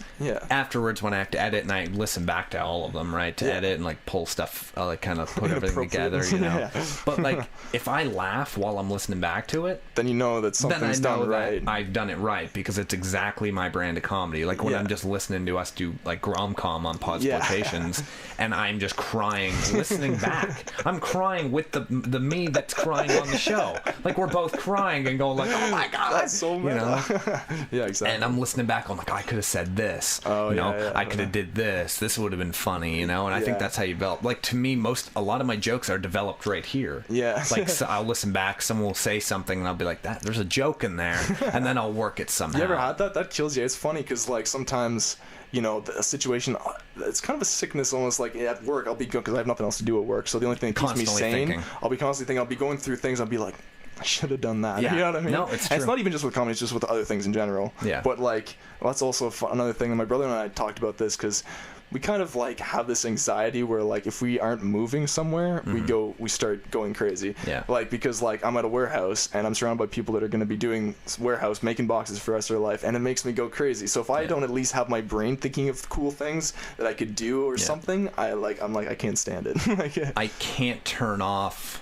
afterwards when I have to edit and I listen back to all of them, right, to edit and like pull stuff, like kind of put everything together, you know. But like, if I laugh while I'm listening back to it, then you know that something's done right. I've done it right because it's exactly my brand of comedy. Like when I'm just listening to us do like rom-com on Pause Quotations and I'm just crying listening back. I'm crying with the me that's crying on the show. Like we're both crying and going like, oh my god, that's so meta. You know? Yeah, exactly. And I'm listening back, I'm like, I could have said this. Oh, you know, I could have did this. This would have been funny, you know. And I think that's how you develop. Like to me, a lot of my jokes are developed right here. Yeah. Like so I'll listen back, someone will say something, and I'll be like, there's a joke in there, and then I'll work it somehow. You ever had that? That kills you. It's funny because like sometimes, you know, a situation, it's kind of a sickness almost, like at work I'll be good because I have nothing else to do at work, so the only thing that keeps me sane, I'll be constantly thinking, I'll be going through things, I'll be like, I should have done that. Yeah. You know what I mean? No, it's true. And it's not even just with comedy, it's just with other things in general. Yeah. But like, well, that's also another thing, and my brother and I talked about this because we kind of like have this anxiety where like if we aren't moving somewhere, we start going crazy. Yeah. Like because like I'm at a warehouse and I'm surrounded by people that are going to be doing warehouse, making boxes for the rest of their life, and it makes me go crazy. So if I don't at least have my brain thinking of cool things that I could do or something, I'm like I can't stand it. Like, I can't turn off.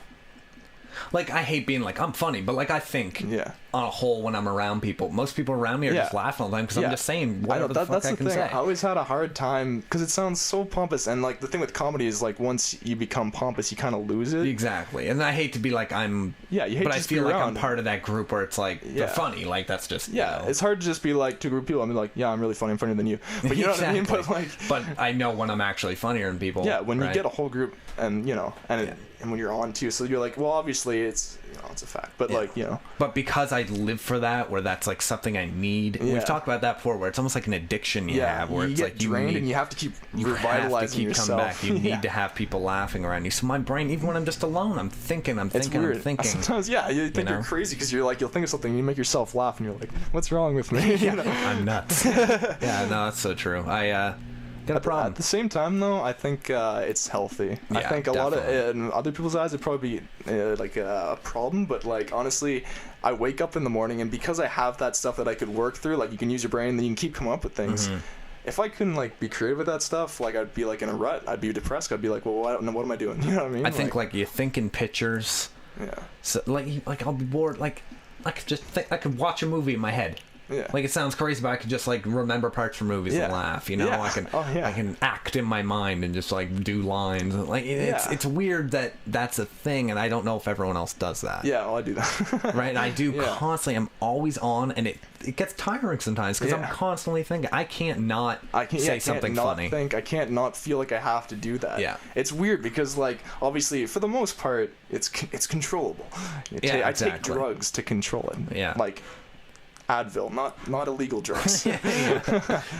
Like, I hate being like, I'm funny, but like, I think on a whole, when I'm around people, most people around me are just laughing all the time because I'm just saying whatever the fuck I can say. I always had a hard time because it sounds so pompous, and like the thing with comedy is like once you become pompous, you kind of lose it. Exactly, and I hate to be like I'm. Yeah, you hate. But to I feel like I'm part of that group where it's like they're funny. Like that's just you know. It's hard to just be like to a group of people. I'm like, yeah, I'm really funny. I'm funnier than you. But you know what I mean? But like, but I know when I'm actually funnier than people. Yeah, when you get a whole group, and you know, and when you're on too, so you're like, well, obviously it's it's a fact, but like, you know. But because I live for that, where that's like something I need. We've talked about that before, where it's almost like an addiction you have, where it's like drained you need, and you have to keep revitalizing yourself. Coming back. You need to have people laughing around you. So my brain, even when I'm just alone, I'm thinking. It's weird. Sometimes, you think you're crazy because you're like, you'll think of something and you make yourself laugh, and you're like, what's wrong with me? You know? I'm nuts. Yeah, no, that's so true. Got a problem. At the same time, though, I think it's healthy. I think a lot of, in other people's eyes, it'd probably be like a problem, but like honestly, I wake up in the morning, and because I have that stuff that I could work through, like you can use your brain, then you can keep coming up with things. If I couldn't like be creative with that stuff, like I'd be like in a rut. I'd be depressed. I'd be like, well, I don't know, what am I doing? You know what I mean? I think like you think in pictures. Yeah. So like I'll be bored. Like I could just think, I could watch a movie in my head. Yeah. Like it sounds crazy, but I could just like remember parts from movies and laugh. You know, I can act in my mind and just like do lines. Like it's weird that that's a thing, and I don't know if everyone else does that. Yeah, well, I do that. Right, I do constantly. I'm always on, and it gets tiring sometimes because I'm constantly thinking. I can't say something funny. I can't not feel like I have to do that. Yeah, it's weird because like obviously for the most part it's controllable. I take drugs to control it. Yeah, like Advil, not illegal drugs.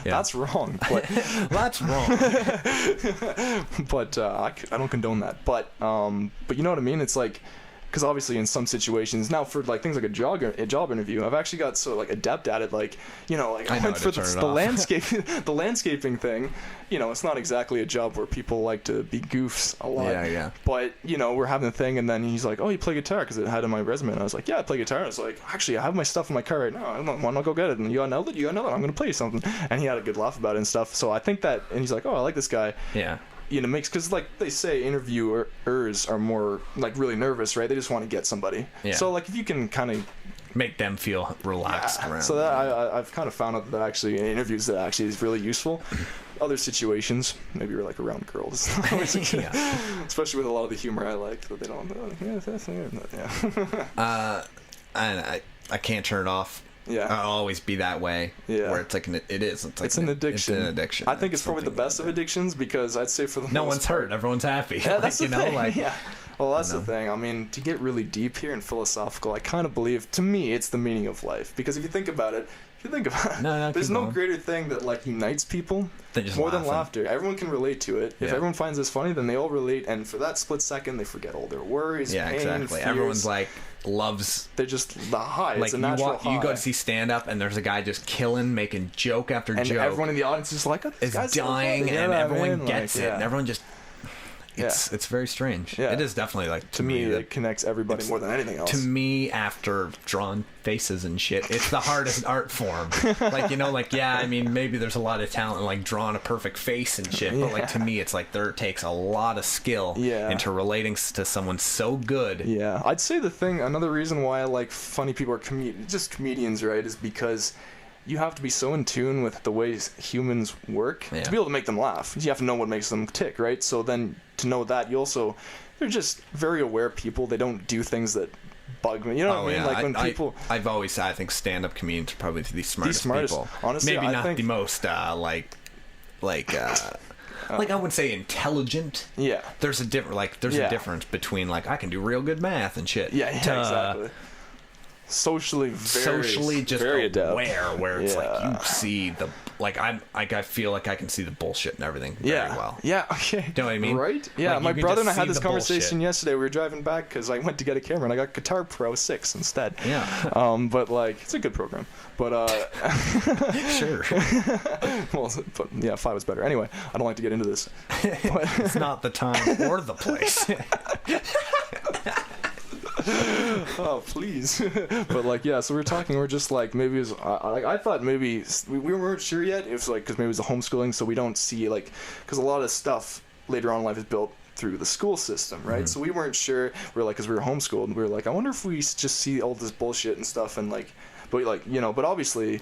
That's wrong. But that's wrong. But I don't condone that. But you know what I mean? It's like, because obviously in some situations now for like things like a job interview, I've actually got so like adept at it. Like, you know, like I went for the landscaping thing. You know, it's not exactly a job where people like to be goofs a lot. Yeah. But you know, we're having a thing, and then he's like, "Oh, you play guitar?" Because it had in my resume, and I was like, "Yeah, I play guitar." And I was like, "Actually, I have my stuff in my car right now. I want to go get it." And you got an outlet? You got another? I'm gonna play you something. And he had a good laugh about it and stuff. So I think that, and he's like, "Oh, I like this guy." Yeah. You know, makes, because like they say, interviewers are more like really nervous, right? They just want to get somebody. Yeah. So like if you can kind of make them feel relaxed around. So that I've kind of found out that actually in interviews that actually is really useful. Other situations, maybe you're like around girls, especially with a lot of the humor I like that they don't. And I can't turn it off. Yeah. I'll always be that way. Yeah. Where it's like it's an addiction. It's an addiction. I think it's probably the best of addictions because I'd say for the no most one's part, hurt, everyone's happy. Yeah, that's the thing. like yeah. Well, that's the thing. I mean, to get really deep here and philosophical, I kind of believe, to me, it's the meaning of life. Because if you think about it, there's no greater thing that like unites people more than laughter. Everyone can relate to it. If everyone finds this funny, then they all relate, and for that split second, they forget all their worries. Yeah, pain, exactly. fears. Everyone's like loves. They're just the high. Like it's a natural high. You go to see stand up, and there's a guy just killing, making joke after and joke. Everyone in the audience is like, is dying, and everyone gets it, and everyone just. It's very strange. Yeah. It is definitely like to me it connects everybody more than anything else. To me, after drawing faces and shit, it's the hardest art form. Like I mean, maybe there's a lot of talent in like drawing a perfect face and shit, but like to me, it's like there takes a lot of skill into relating to someone so good. Yeah, I'd say another reason why I like funny people or just comedians, right, is because you have to be so in tune with the ways humans work to be able to make them laugh. You have to know what makes them tick, right? So then to know that, they're just very aware people. They don't do things that bug me. You know what I mean? Like when people... I've always said I think stand-up comedians are probably the smartest people. Honestly, maybe not the most, like I wouldn't say intelligent. Yeah. There's a difference between like I can do real good math and shit. Yeah, exactly. Socially just very aware, where it's like you see the I feel like I can see the bullshit and everything very well. Yeah, okay. Do you know what I mean? Right? Yeah, like, my brother and I had this conversation bullshit. yesterday. We were driving back because I went to get a camera and I got Guitar Pro 6 instead. Yeah. But like it's a good program. But sure. Well, but yeah, 5 was better. Anyway, I don't like to get into this. But it's not the time or the place. Oh, please. But like, yeah, so we're talking, we're just like, maybe it was, I thought maybe, we weren't sure yet, it was like, because maybe it was the homeschooling, so we don't see, like, because a lot of stuff later on in life is built through the school system, right? Mm-hmm. So we weren't sure, we were like, because we were homeschooled, and we were like, I wonder if we just see all this bullshit and stuff, and like, but like, but obviously,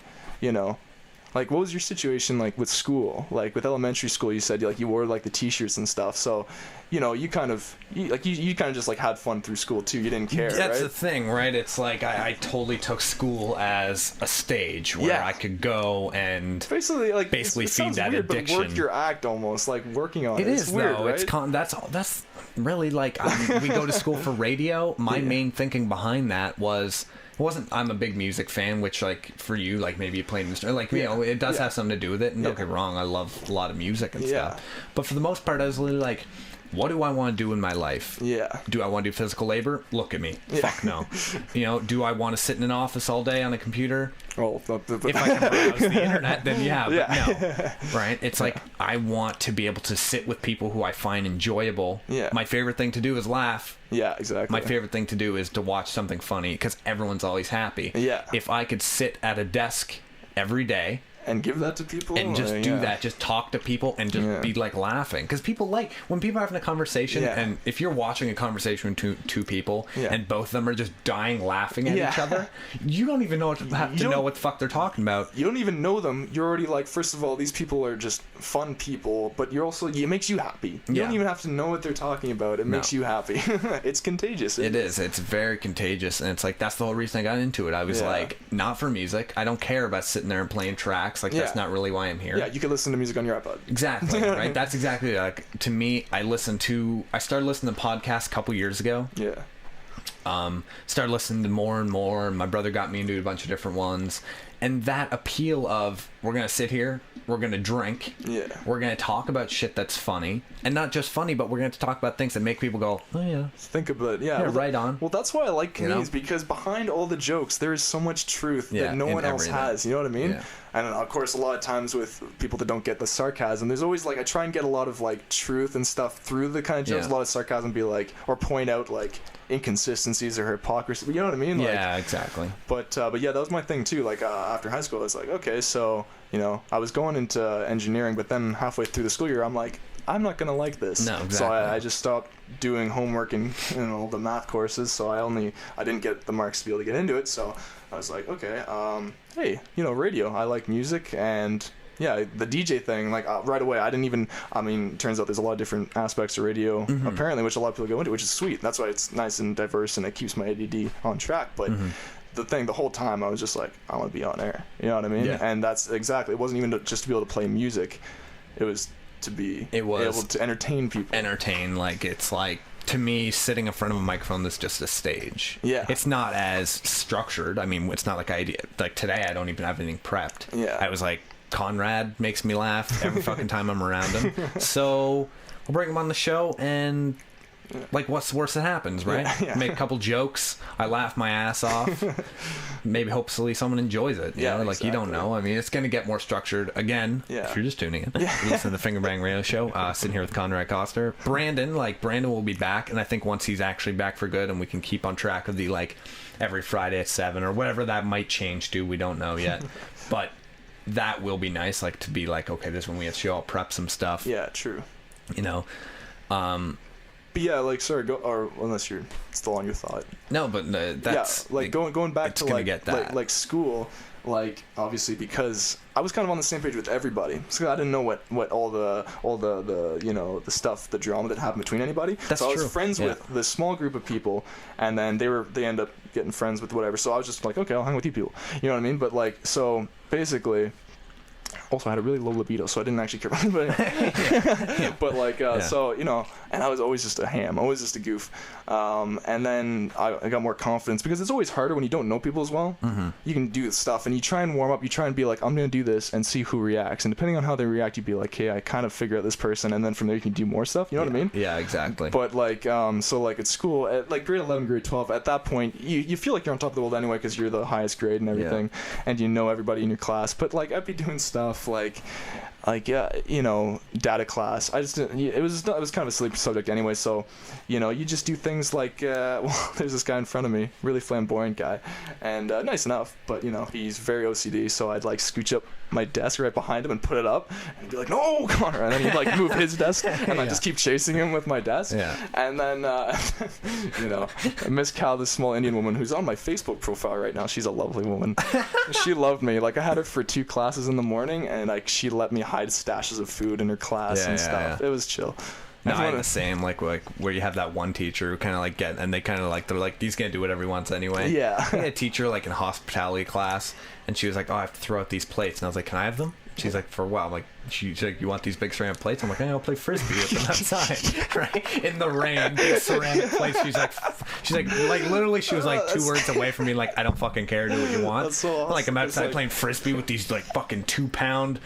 like, what was your situation like with school? Like with elementary school, you said like you wore like the T-shirts and stuff. So, you kind of just like had fun through school too. You didn't care. That's right? the thing, right? It's like I totally took school as a stage where I could go and basically feed that weird, addiction. But work your act almost like working on it. It is weird, though. Right? That's really like we go to school for radio. My main thinking behind that was. I'm a big music fan, which like for you, like maybe you play an instrument, like it does have something to do with it. And don't get me wrong, I love a lot of music and stuff. But for the most part, I was really like, what do I want to do in my life? Yeah. Do I want to do physical labor? Look at me. Fuck no. Do I want to sit in an office all day on a computer? Well, if I can browse the internet, then but no. Right? It's like I want to be able to sit with people who I find enjoyable. Yeah. My favorite thing to do is laugh. Yeah, exactly. My favorite thing to do is to watch something funny because everyone's always happy. Yeah. If I could sit at a desk every day and give that to people and just do that, just talk to people and just be like laughing, because people like when people are having a conversation, and if you're watching a conversation with two people and both of them are just dying laughing at each other, you don't even know what the fuck they're talking about. You don't even know them. You're already like, first of all, these people are just fun people, but you're also, it makes you happy. You don't even have to know what they're talking about. It makes you happy. It's contagious. It is. It's very contagious, and it's like that's the whole reason I got into it. I was like, not for music. I don't care about sitting there and playing tracks. Like that's not really why I'm here. Yeah, you can listen to music on your iPod. Exactly, right? That's exactly it. Like, to me, I started listening to podcasts a couple years ago. Yeah. Started listening to more and more, and my brother got me into a bunch of different ones. And that appeal of, we're going to sit here, we're going to drink, we're going to talk about shit that's funny, and not just funny, but we're going to talk about things that make people go, oh yeah, think about it. Yeah, right on. Well, that's why I like comedians, because behind all the jokes, there is so much truth that no one else has. You know what I mean? Yeah. And of course, a lot of times with people that don't get the sarcasm, there's always like, I try and get a lot of like truth and stuff through the kind of jokes, a lot of sarcasm, be like, or point out like inconsistencies or hypocrisy. You know what I mean? Like, yeah, exactly. But yeah, that was my thing too. Like after high school, I was like, okay, so I was going into engineering, but then halfway through the school year, I'm like, I'm not gonna like this. No, exactly. So I just stopped doing homework and the math courses. So I didn't get the marks to be able to get into it. So I was like, okay, hey, radio. I like music, and yeah, the DJ thing, like right away, turns out there's a lot of different aspects of radio, apparently, which a lot of people go into, which is sweet. That's why it's nice and diverse, and it keeps my ADD on track. But the thing, the whole time I was just like, I want to be on air. You know what I mean? Yeah. And that's exactly, it wasn't even just to be able to play music. It was to be able to entertain people. Like, it's like, to me, sitting in front of a microphone is just a stage. Yeah. It's not as structured. I mean, it's not like like today I don't even have anything prepped. Yeah. I was like, Conrad makes me laugh every fucking time I'm around him. So we'll bring him on the show and... like, what's the worst that happens, right? Yeah. Make a couple jokes. I laugh my ass off. Maybe, hopefully, someone enjoys it. You know? Like, exactly. you don't know. I mean, it's going to get more structured. Again, if you're just tuning in, you listen to the Fingerbang Radio Show. Sitting here with Conrad Koster. Brandon will be back. And I think once he's actually back for good and we can keep on track of the, like, every Friday at 7 or whatever that might change to, we don't know yet. But that will be nice, like, to be like, okay, this is when we have to show, I'll prep some stuff. Yeah, true. You know? But yeah, like, sorry, go, or unless you're still on your thought. No, but that's... Yeah, like, going back to, like, get that. like school, like, obviously, because I was kind of on the same page with everybody. So I didn't know what all the you know, the stuff, the drama that happened between anybody. That's so I true. was friends with this small group of people, and then they end up getting friends with whatever. So I was just like, okay, I'll hang with you people. You know what I mean? But, like, so, basically... Also, I had a really low libido, so I didn't actually care about anybody. But, like, so, you know, and I was always just a ham, always just a goof. And then I got more confidence, because it's always harder when you don't know people as well. Mm-hmm. You can do stuff, and you try and warm up, you try and be like, I'm going to do this, and see who reacts. And depending on how they react, you'd be like, hey, I kind of figure out this person, and then from there you can do more stuff. You know what I mean? Yeah, exactly. But, like, so, like, at school, at, like, grade 11, grade 12, at that point, you feel like you're on top of the world anyway, because you're the highest grade and everything, and you know everybody in your class. But, like, I'd be doing stuff like you know, data class. I just didn't, it was kind of a sleepy subject anyway, so, you know, you just do things like, well, there's this guy in front of me, really flamboyant guy, and nice enough, but, you know, he's very OCD, so I'd, like, scooch up my desk right behind him and put it up, and be like, no, Connor, and then he'd, like, move his desk, and I just keep chasing him with my desk, and then, you know, Miss Cal, this small Indian woman who's on my Facebook profile right now, she's a lovely woman. She loved me. Like, I had her for 2 classes in the morning, and, like, she let me hide stashes of food in her class and stuff. It was chill. No, I had the same, like where you have that one teacher who kind of like and they kind of like, they're like, he's gonna do whatever he wants anyway. Yeah. I had a teacher like in hospitality class, and she was like, oh, I have to throw out these plates, and I was like, can I have them? She's like, for a while, like, she's like, you want these big ceramic plates? I'm like, I'll play frisbee with them outside, right? In the rain, big ceramic plates. She's like, literally, she was like 2 words away from me, like, I don't fucking care, do what you want. That's so awesome. Like, I'm outside playing frisbee with these, like, fucking 2-pound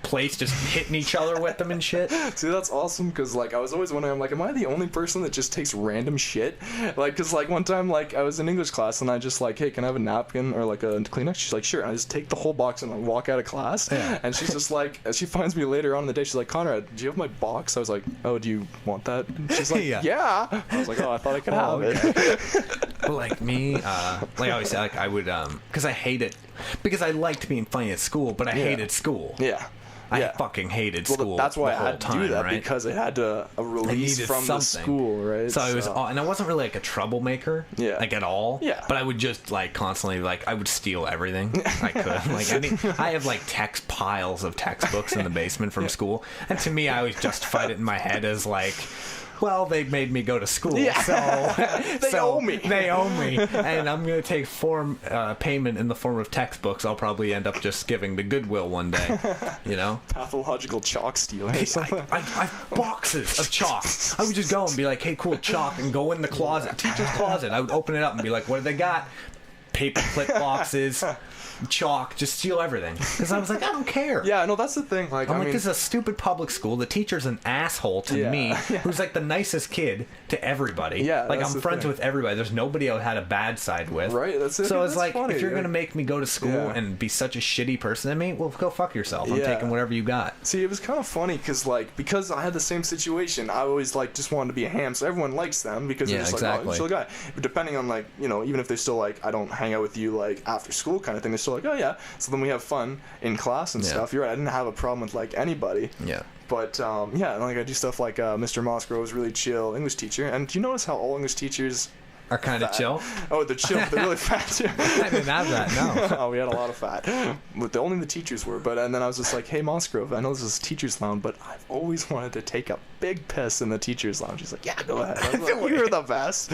plates, just hitting each other with them and shit. See, that's awesome, because, like, I was always wondering, I'm like, am I the only person that just takes random shit? Like, because, like, one time, like, I was in English class, and I just, like, hey, can I have a napkin or, like, a Kleenex? She's like, sure. And I just take the whole box and I walk out of class. Yeah. And she's just like, she finds me later on in the day, she's like, Conrad, do you have my box? I was like, oh, do you want that? And she's like, yeah. I was like, oh, I thought I could have it. But like me, like I always say, like I would, because I hate it, because I liked being funny at school, but I hated school. Yeah. I fucking hated school. Well, that's why I had to do that, right? because I had a release from the school, right? So I was, and I wasn't really like a troublemaker, like at all. Yeah. But I would just like constantly, like I would steal everything I could. Like I have like piles of textbooks in the basement from school, and to me, I always justified it in my head as like, well, they made me go to school, so they owe me. They owe me, and I'm gonna take payment in the form of textbooks. I'll probably end up just giving to Goodwill one day, you know. Pathological chalk stealing. I boxes of chalk. I would just go and be like, hey, cool, chalk, and go in the closet, teacher's closet. I would open it up and be like, what do they got? Paper clip boxes. Chalk, just steal everything, because I was like, I don't care. Yeah, no, that's the thing. Like, I'm like, this is a stupid public school. The teacher's an asshole to me, who's like the nicest kid to everybody. Yeah, like I'm friends with everybody. There's nobody I had a bad side with. Right. That's it. So it's like, funny, if you're gonna make me go to school and be such a shitty person to me, well, go fuck yourself. I'm taking whatever you got. See, it was kind of funny because I had the same situation. I always like just wanted to be a ham, so everyone likes them because they're just like, oh, chill guy. But depending on like, you know, even if they're still like, I don't hang out with you like after school kind of thing, they're still like, oh yeah. So then we have fun in class and stuff. You're right. I didn't have a problem with like anybody. Yeah. But like I do stuff like Mr. Mosgrove's really chill English teacher. And do you notice how all English teachers Are kind of chill. Oh, they're chill, but they're really fat too. I didn't have that. No. Oh, we had a lot of fat. But only the teachers were. And then I was just like, hey, Mossgrove, I know this is teachers' lounge, but I've always wanted to take a big piss in the teachers' lounge. He's like, yeah, go ahead. I was like, you're the best.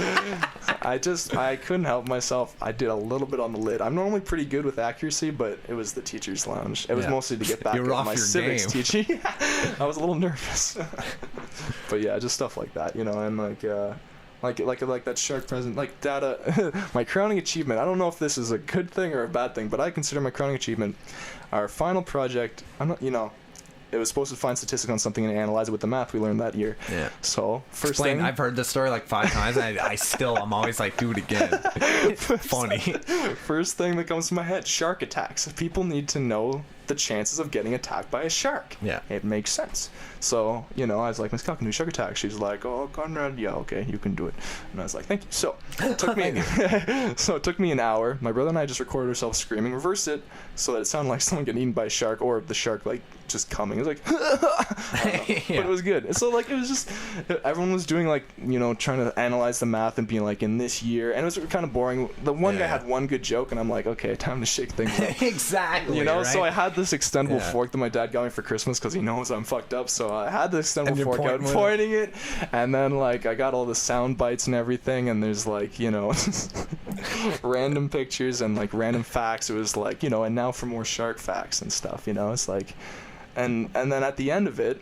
I couldn't help myself. I did a little bit on the lid. I'm normally pretty good with accuracy, but it was the teachers' lounge. It was mostly to get back at my civics teaching. I was a little nervous. But yeah, just stuff like that, and like that shark present, like data. My crowning achievement, I don't know if this is a good thing or a bad thing, but I consider my crowning achievement our final project. I'm not, it was supposed to find statistics on something and analyze it with the math we learned that year. Yeah. So first thing, I've heard this story like 5 times. And I'm always like, do it again. It's funny. First thing that comes to my head: shark attacks. People need to know the chances of getting attacked by a shark. Yeah. It makes sense. So, I was like, Miss Cock can do shark attack. She's like, oh, Conrad, yeah, okay, you can do it. And I was like, thank you. So it took me an hour. My brother and I just recorded ourselves screaming, reversed it so that it sounded like someone getting eaten by a shark, or the shark like just coming. It was like, but it was good. So like, it was just, everyone was doing like, trying to analyze the math and being like, in this year, and it was kind of boring. The one guy had one good joke, and I'm like, okay, time to shake things up. Exactly. Right? So I had this extendable fork that my dad got me for Christmas because he knows I'm fucked up. So I had the extendable fork out, pointing it, and then like I got all the sound bites and everything, and there's like random pictures and like random facts. It was like and now for more shark facts and stuff. It's like, and then at the end of it,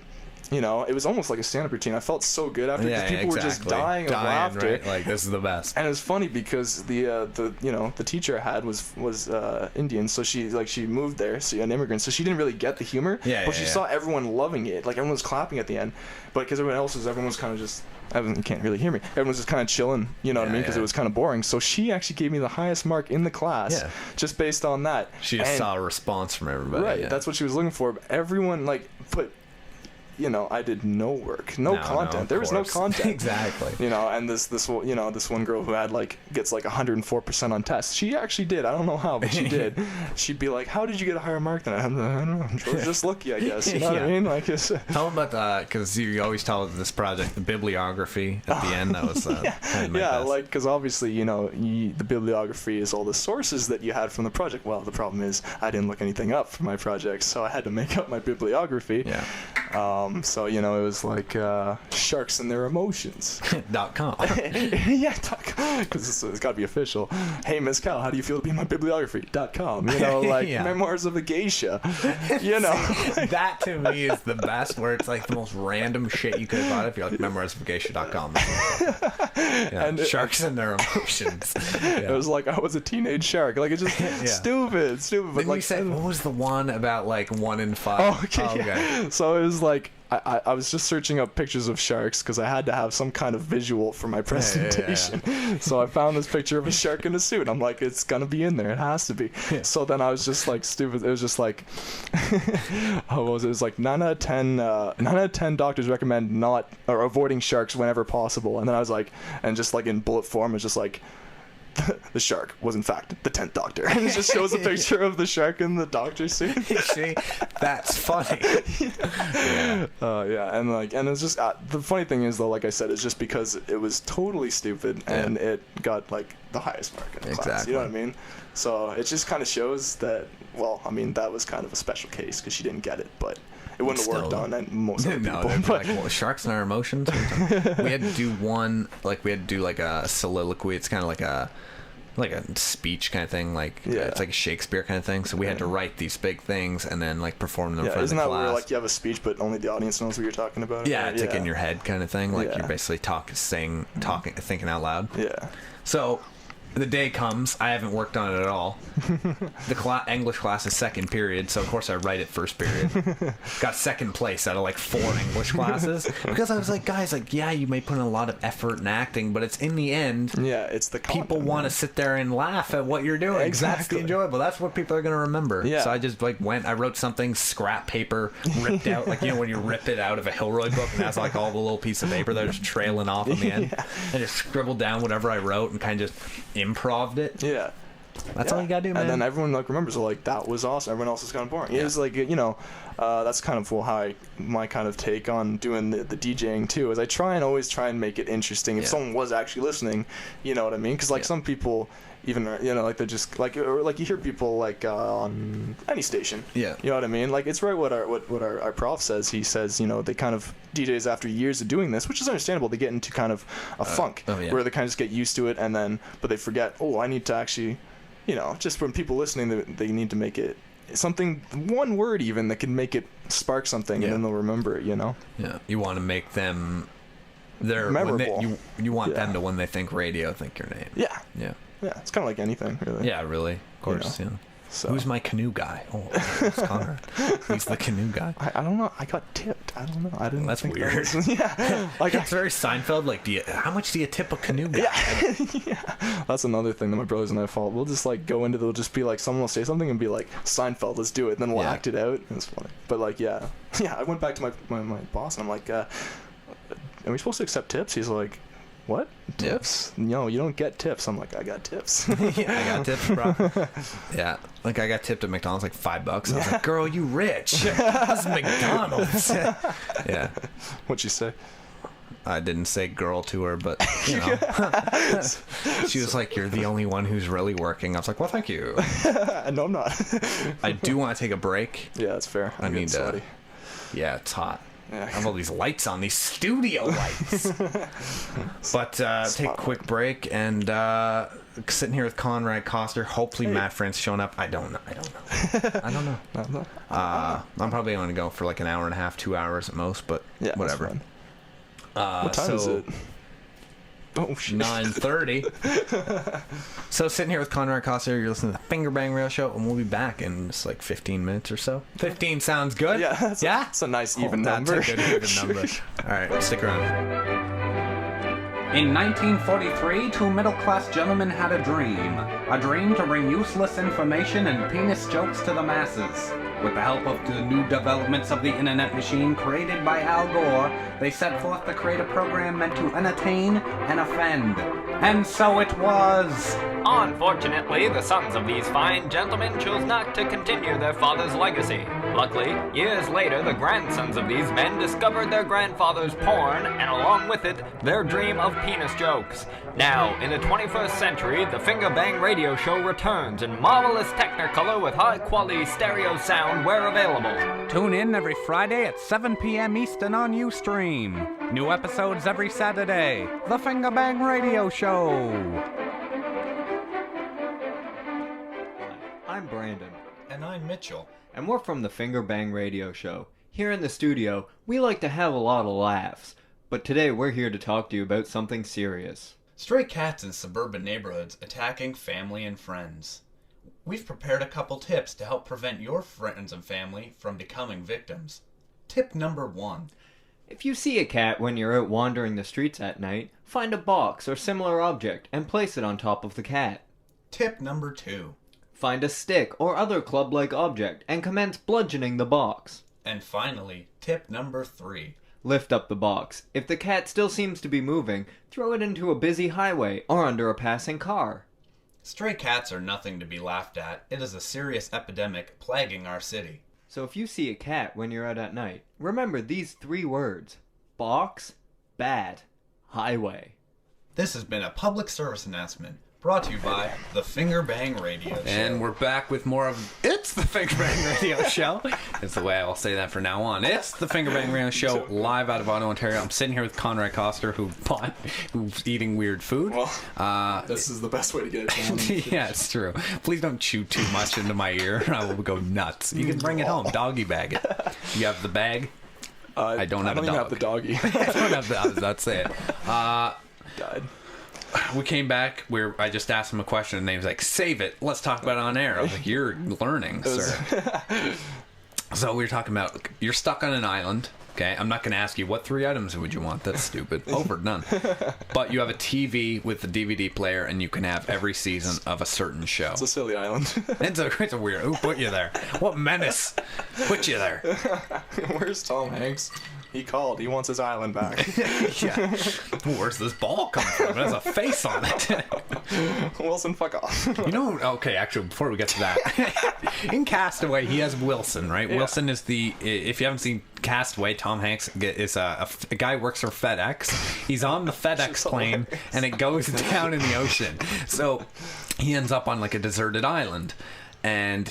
it was almost like a stand-up routine. I felt so good after because people were just dying of laughter. Right? Like, this is the best. And it was funny because the teacher I had was Indian, so she moved there, so an immigrant, so she didn't really get the humor. But she saw everyone loving it, like everyone was clapping at the end. But because everyone was kind of just, everyone can't really hear me. Everyone was just kind of chilling, what I mean? Because it was kind of boring. So she actually gave me the highest mark in the class, just based on that. She just saw a response from everybody. Right, that's what she was looking for. Everyone but. I did no work, no content. There was no content. Exactly. And this one girl who gets like 104% on tests. She actually did. I don't know how, but she did. She'd be like, "How did you get a higher mark than I?" I don't know. Just lucky, I guess. You know what I mean? Like, tell them about because you always tell this project the bibliography at the end. That was like because obviously the bibliography is all the sources that you had from the project. Well, the problem is I didn't look anything up for my project, so I had to make up my bibliography. Yeah. So it was like sharks and their emotions. .com. Yeah, because it's got to be official. Hey, Miss Cal, how do you feel to be in my bibliography? .com. Memoirs of a geisha. That to me is the best, where it's like the most random shit you could have thought of. You're like, memoirs of a geisha.com. And sharks and their emotions. It was like I was a teenage shark. Like, it's just stupid. But didn't you say, what was the one about like 1 in 5? Oh, okay. So it was like, I was just searching up pictures of sharks because I had to have some kind of visual for my presentation. So I found this picture of a shark in a suit. I'm like, it's gonna be in there. It has to be. So then I was just like stupid. It was just like, what was it? It was like 9 out of 10 doctors recommend not or avoiding sharks whenever possible. And then I was like, and just like in bullet form, it was just like, the shark was in fact the 10th doctor, and it just shows a picture of the shark in the doctor suit. See, that's funny. And it's just the funny thing is though, like I said, it's just because it was totally stupid and it got like the highest mark in the class. You know what I mean? So it just kind of shows that. Well, I mean, that was kind of a special case because she didn't get it, but it wouldn't have worked on most of the people. But like, sharks and our emotions. We had to do one, like we had to do like a soliloquy. It's kind of like a speech kind of thing, like it's like a Shakespeare kind of thing. So we had to write these big things and then like perform them in front of the class. Isn't that where like you have a speech but only the audience knows what you're talking about? Yeah, it's like in your head kind of thing. Like you're basically talking, thinking out loud. Yeah. So the day comes. I haven't worked on it at all. The English class is second period, so of course I write it first period. Got second place out of like 4 English classes because I was like, guys, like, yeah, you may put in a lot of effort in acting, but it's in the end, it's the content, people want to sit there and laugh at what you're doing. Exactly. That's the enjoyable. That's what people are going to remember. Yeah. So I just like I wrote something, scrap paper ripped out, like when you rip it out of a Hilroy book and that's like all the little piece of paper that's trailing off in the end. I just scribbled down whatever I wrote and kind of just improv'd it. Yeah. That's all you gotta do, man. And then everyone like remembers, like, that was awesome. Everyone else is kind of boring. Yeah. It's like, you know, that's kind of my kind of take on doing the DJing too. Is I always try and make it interesting. If someone was actually listening, you know what I mean? Because like some people, even, you know, like they're just like, or like you hear people like on any station. Yeah. You know what I mean? Like it's right what our prof says. He says, you know, they kind of DJs after years of doing this, which is understandable. They get into kind of a funk where they kind of just get used to it, and then but they forget. Oh, I need to actually, you know, just from people listening, they need to make it something, one word even that can make it spark something, and then they'll remember it. You know. Yeah. You want to make them. They're memorable. You want them to, when they think radio, think your name. Yeah. Yeah. Yeah, it's kind of like anything, really. Yeah, really. Of course, you know. So. Who's my canoe guy? Oh, it's Conrad. He's the canoe guy. I don't know. I got tipped. I don't know. I didn't. That's think weird. That was, yeah. Like it's very Seinfeld. Like, how much do you tip a canoe guy? Yeah. That's another thing that my brothers and I fault. We'll just like go into. They'll just be like, someone will say something and be like, Seinfeld, let's do it. And then we'll act it out. It's funny. But like, yeah. I went back to my boss and I'm like, are we supposed to accept tips? He's like, what? Tips? No, you don't get tips. I'm like, I got tips. Yeah, I got tips, bro. Yeah, like I got tipped at McDonald's like $5. I was like, girl, you rich. This is McDonald's. Yeah. What'd she say? I didn't say girl to her, but, you know. She was like, you're the only one who's really working. I was like, well, thank you. No, I'm not. I do want to take a break. Yeah, that's fair. I need to. Yeah, it's hot. I have all these lights on, these studio lights. But take a quick break and sitting here with Conrad, Koster. Hopefully Matt Friend's showing up. I don't know. I'm probably going to go for like an hour and a half, 2 hours at most, but whatever. What time is it? Oh, shit. 9:30. So sitting here with Conrad, Koster, you're listening to the Fingerbang Radio Show, and we'll be back in just like 15 minutes or so. 15 sounds good? Yeah. That's a nice even number. That's a good even number. All right, stick around. In 1943, two middle-class gentlemen had a dream to bring useless information and penis jokes to the masses. With the help of the new developments of the internet machine created by Al Gore, they set forth to create a program meant to entertain and offend. And so it was. Unfortunately, the sons of these fine gentlemen chose not to continue their father's legacy. Luckily, years later, the grandsons of these men discovered their grandfather's porn, and along with it, their dream of penis jokes. Now, in the 21st century, the Fingerbang Radio Show returns in marvelous Technicolor with high-quality stereo sound where available. Tune in every Friday at 7 p.m. Eastern on uStream. New episodes every Saturday. The Fingerbang Radio Show. I'm Brandon. And I'm Mitchell. And we're from the Fingerbang Radio Show. Here in the studio, we like to have a lot of laughs. But today we're here to talk to you about something serious. Stray cats in suburban neighborhoods attacking family and friends. We've prepared a couple tips to help prevent your friends and family from becoming victims. Tip number 1. If you see a cat when you're out wandering the streets at night, find a box or similar object and place it on top of the cat. Tip number 2. Find a stick or other club-like object and commence bludgeoning the box. And finally, tip number 3. Lift up the box. If the cat still seems to be moving, throw it into a busy highway or under a passing car. Stray cats are nothing to be laughed at. It is a serious epidemic plaguing our city. So if you see a cat when you're out at night, remember these 3 words. Box, bat, highway. This has been a public service announcement brought to you by the Fingerbang Radio Show. And we're back with more of It's the Fingerbang Radio Show. It's the way I'll say that from now on. It's the Fingerbang Radio Show, live out of Ottawa, Ontario. I'm sitting here with Conrad Koster, who's eating weird food. Well, this is the best way to get it down. Yeah, it's true. Please don't chew too much into my ear. I will go nuts. You can bring it home. Doggy bag it. You have the bag? I don't have a dog. I don't have the doggy. I don't have the... That's it. Died. We came back where I just asked him a question and he was like, save it, let's talk about it on air. I was like, you're learning, sir. So we were talking about, you're stuck on an island, okay? I'm not going to ask you, what 3 items would you want? That's stupid. Over, done. But you have a TV with a DVD player and you can have every season of a certain show. It's a silly island. It's a weird, who put you there? What menace put you there? Where's Tom Hanks? He called. He wants his island back. Yeah. Where's this ball come from? It has a face on it. Wilson, fuck off. You know, okay, actually, before we get to that, in Castaway, he has Wilson, right? Yeah. Wilson is if you haven't seen Castaway, Tom Hanks is a guy who works for FedEx. He's on the FedEx plane, and it goes down in the ocean. So he ends up on like a deserted island, and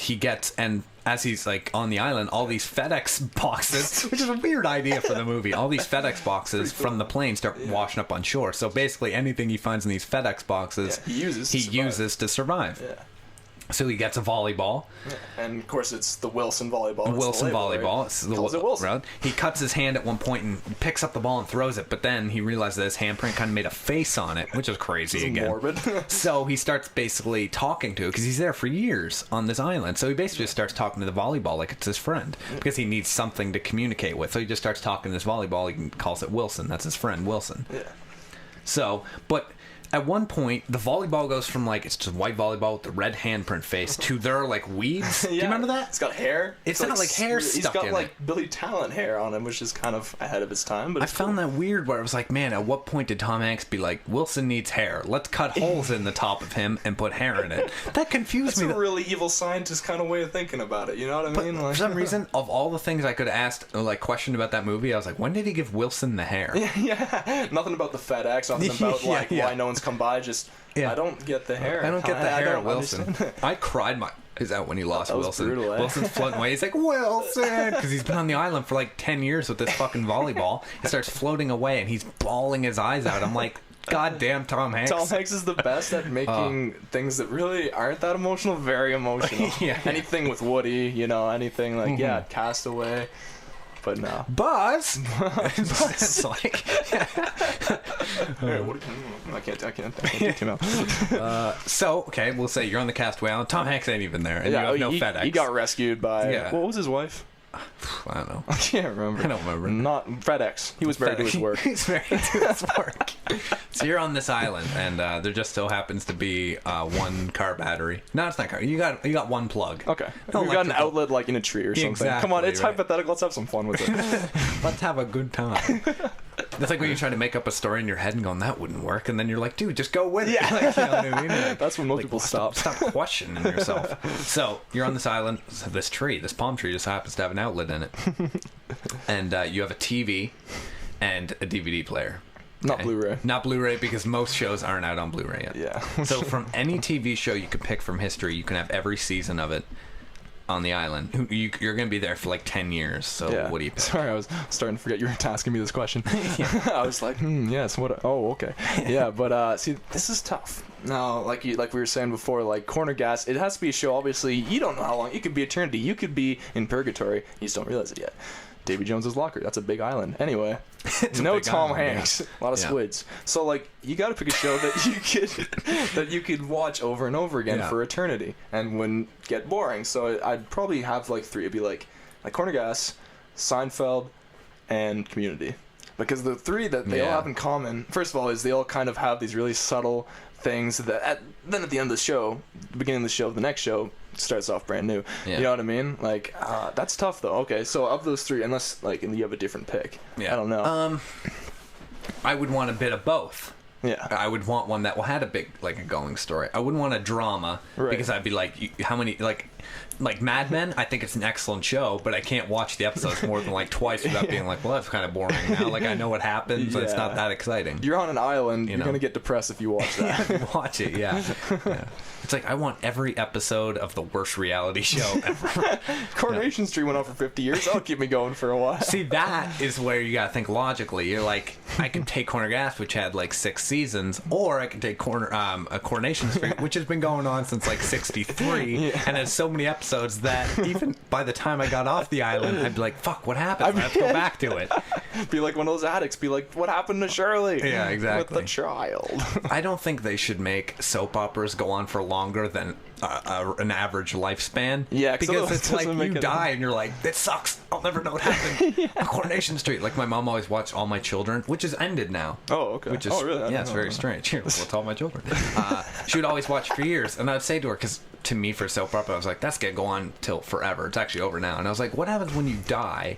as he's like on the island, all these FedEx boxes, which is a weird idea for the movie, all these FedEx boxes from the plane start washing up on shore. So basically anything he finds in these FedEx boxes, he uses to survive. Yeah. So he gets a volleyball. Yeah. And of course it's the Wilson volleyball. Wilson volleyball. Right? It's the Calls it Wilson. Right? He cuts his hand at one point and picks up the ball and throws it, but then he realizes that his handprint kind of made a face on it, which is crazy again. Morbid. So he starts basically talking to it because he's there for years on this island. So he basically just starts talking to the volleyball like it's his friend because he needs something to communicate with. So he just starts talking to this volleyball. He calls it Wilson. That's his friend, Wilson. Yeah. So, but at one point, the volleyball goes from like it's just white volleyball with the red handprint face to their like weeds. Do you remember that? It's got hair. It's got like hair He's stuck got in like it. Billy Talent hair on him, which is kind of ahead of its time. But I found that weird where I was like, man, at what point did Tom Hanks be like, Wilson needs hair. Let's cut holes in the top of him and put hair in it. That confused That's me. a really evil scientist kind of way of thinking about it. You know what I mean? For some reason, of all the things I could have asked or like questioned about that movie, I was like, when did he give Wilson the hair? Yeah. Nothing about the FedEx. Nothing about like why no one's come by. Just I don't get the hair. I don't get the hair, don't Wilson. I cried my eyes out when he lost That was Wilson. brutal, eh? Wilson's floating away. He's like, Wilson! Because he's been on the island for like 10 years with this fucking volleyball. He starts floating away and he's bawling his eyes out. I'm like, goddamn Tom Hanks. Tom Hanks is the best at making things that really aren't that emotional very emotional. Yeah. Anything with Woody, you know, anything like, Castaway. But no. Buzz! It's like... Hey, what do you, I can't do too much. So, okay, we'll say you're on the Castaway Island. Tom Hanks ain't even there, and you have no FedEx. He got rescued by, what was his wife? I don't know. I can't remember. I don't remember. Not FedEx. He was married to his work. He's married to his work. So you're on this island, and there just so happens to be one car battery. No, it's not car. You got one plug. Okay. We've got an outlet like in a tree or something. Exactly, Come on, it's right. hypothetical. Let's have some fun with it. Let's have a good time. It's like when you're trying to make up a story in your head and going, that wouldn't work, and then you're like, dude, just go with it. Like, you know what I mean? Like, that's when most people stop. Stop questioning yourself. So you're on this island. This palm tree, just happens to have an outlet in it, and you have a TV and a DVD player. Not Blu-ray. Not Blu-ray, because most shows aren't out on Blu-ray yet. Yeah. So from any TV show you could pick from history, you can have every season of it on the island. You're going to be there for like 10 years, so what do you pick? Sorry, I was starting to forget you were asking me this question. I was like, yes, what? Oh, okay. Yeah, but see, this is tough. Now, like we were saying before, like Corner Gas, it has to be a show, obviously, you don't know how long. It could be eternity. You could be in purgatory. You just don't realize it yet. Davy Jones's Locker, that's a big island. Anyway, no Tom Hanks, a lot of squids. So like, you got to pick a show that you could watch over and over again for eternity, and wouldn't get boring. So I'd probably have like three. It'd be like Corner Gas, Seinfeld, and Community, because the three that they all have in common, first of all, is they all kind of have these really subtle things that then at the end of the show, the beginning of the show, the next show starts off brand new. You know what I mean? Like, that's tough though. Okay, so of those three, unless like you have a different pick, I don't know. I would want a bit of both. Yeah, I would want one that had a big, like, a going story. I wouldn't want a drama, because I'd be like, how many, like Mad Men, I think it's an excellent show, but I can't watch the episodes more than like twice without being like, well, that's kind of boring now. Like, I know what happens, but it's not that exciting. You're on an island, you're gonna get depressed if you watch that. Watch it, yeah. It's like, I want every episode of the worst reality show ever. Coronation Street went on for 50 years. That'll keep me going for a while. See, that is where you gotta think logically. You're like, I can take Corner Gas, which had like 6 seasons, or I can take Coronation Street, which has been going on since like 63, and has so many episodes that even by the time I got off the island, I'd be like, fuck, what happened? I have to go back to it. Be like one of those addicts. Be like, what happened to Shirley? Yeah, exactly. With the child. I don't think they should make soap operas go on for longer than an average lifespan. Yeah, because it's like you die and you're like, it sucks. I'll never know what happened. Coronation Street. Like, my mom always watched All My Children, which is ended now. Oh, okay. Which is, really? It's very strange. Here, what's All My Children? She would always watch for years, and I'd say to her, because to me, for soap opera, I was like, that's gonna go on till forever. It's actually over now. And I was like, what happens when you die?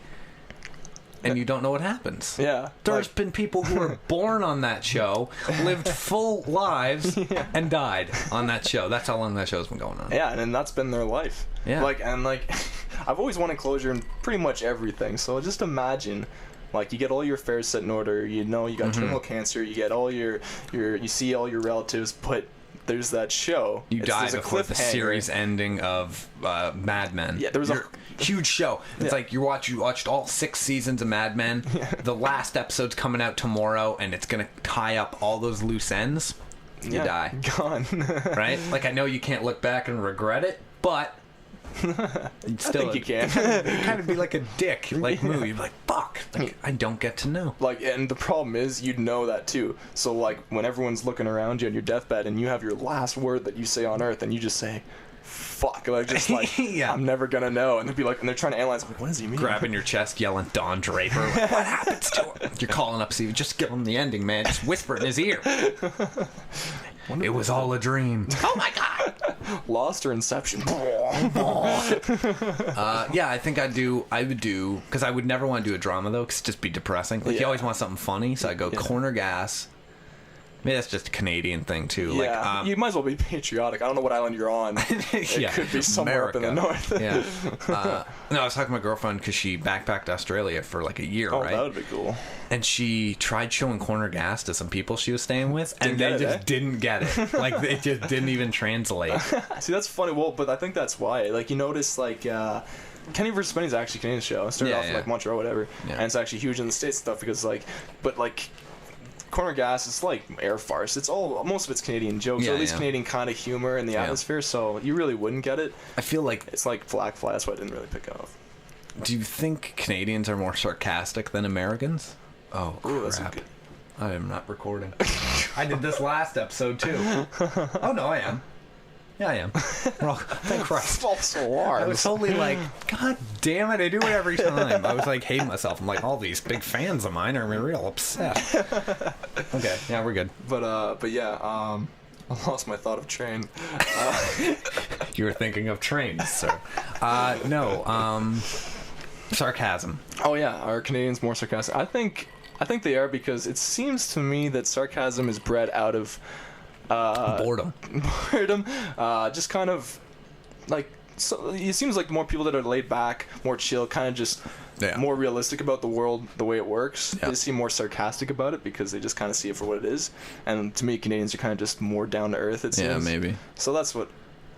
and you don't know what happens. Yeah. There's been people who were born on that show, lived full lives, and died on that show. That's how long that show's been going on. Yeah, and that's been their life. Yeah. I've always wanted closure in pretty much everything. So just imagine, like, you get all your affairs set in order. You know, you got terminal cancer. You get all you see all your relatives, but there's that show. You die before the series ending of Mad Men. Yeah, there was a huge show. It's like you watched all 6 seasons of Mad Men. The last episode's coming out tomorrow, and it's gonna tie up all those loose ends. You die. Gone. Right? Like, I know you can't look back and regret it, but still, I think you can. You kind of be like a dick, like movie. You're like, fuck, like, I don't get to know. Like, and the problem is, you'd know that too. So, like, when everyone's looking around you on your deathbed, and you have your last word that you say on Earth, and you just say, "Fuck," like, just like, I'm never gonna know. And they'd be like, and they're trying to analyze, like, what does he mean? Grabbing your chest, yelling Don Draper. Like, what happens to him? You're calling up Steve. Just give him the ending, man. Just whisper in his ear. It was all a dream. Oh my god. Lost or Inception? Yeah, I think I would do, because I would never want to do a drama though, because it'd just be depressing. Like, you always want something funny, so I go corner gas. Maybe that's just a Canadian thing too. Yeah, like, you might as well be patriotic. I don't know what island you're on. It could be somewhere America. up in the north. Yeah. No, I was talking to my girlfriend because she backpacked to Australia for like a year, right? Oh, that would be cool. And she tried showing corner gas to some people she was staying with, and they just didn't get it. Like, they just didn't even translate. See, that's funny. Well, but I think that's why. Like, you notice, like, Kenny vs. Benny is actually a Canadian show. It started off in, like, Montreal or whatever. Yeah. And it's actually huge in the States and stuff because, like, but, like, corner gas is like air farce. It's all, most of it's Canadian jokes, or at least Canadian kind of humor in the atmosphere, so you really wouldn't get it. I feel like it's like Black Fly, that's why I didn't really pick it up. Do you think Canadians are more sarcastic than Americans? Oh, crap. Ooh, that's good. I am not recording. I did this last episode too. Oh no, I am. Yeah, I am. Well, thank Christ. False alarm. I was totally like, God damn it, I do it every time. I was like hating myself. I'm like, all these big fans of mine are real upset. Okay, yeah, we're good. But yeah, I lost my thought of train. You were thinking of trains, sir. No, sarcasm. Oh yeah, are Canadians more sarcastic? I think they are, because it seems to me that sarcasm is bred out of boredom. Just kind of like, so it seems like more people that are laid back, more chill, kind of just more realistic about the world, the way it works. They seem more sarcastic about it because they just kind of see it for what it is. And to me, Canadians are kind of just more down to earth, it seems. Yeah, maybe. So that's what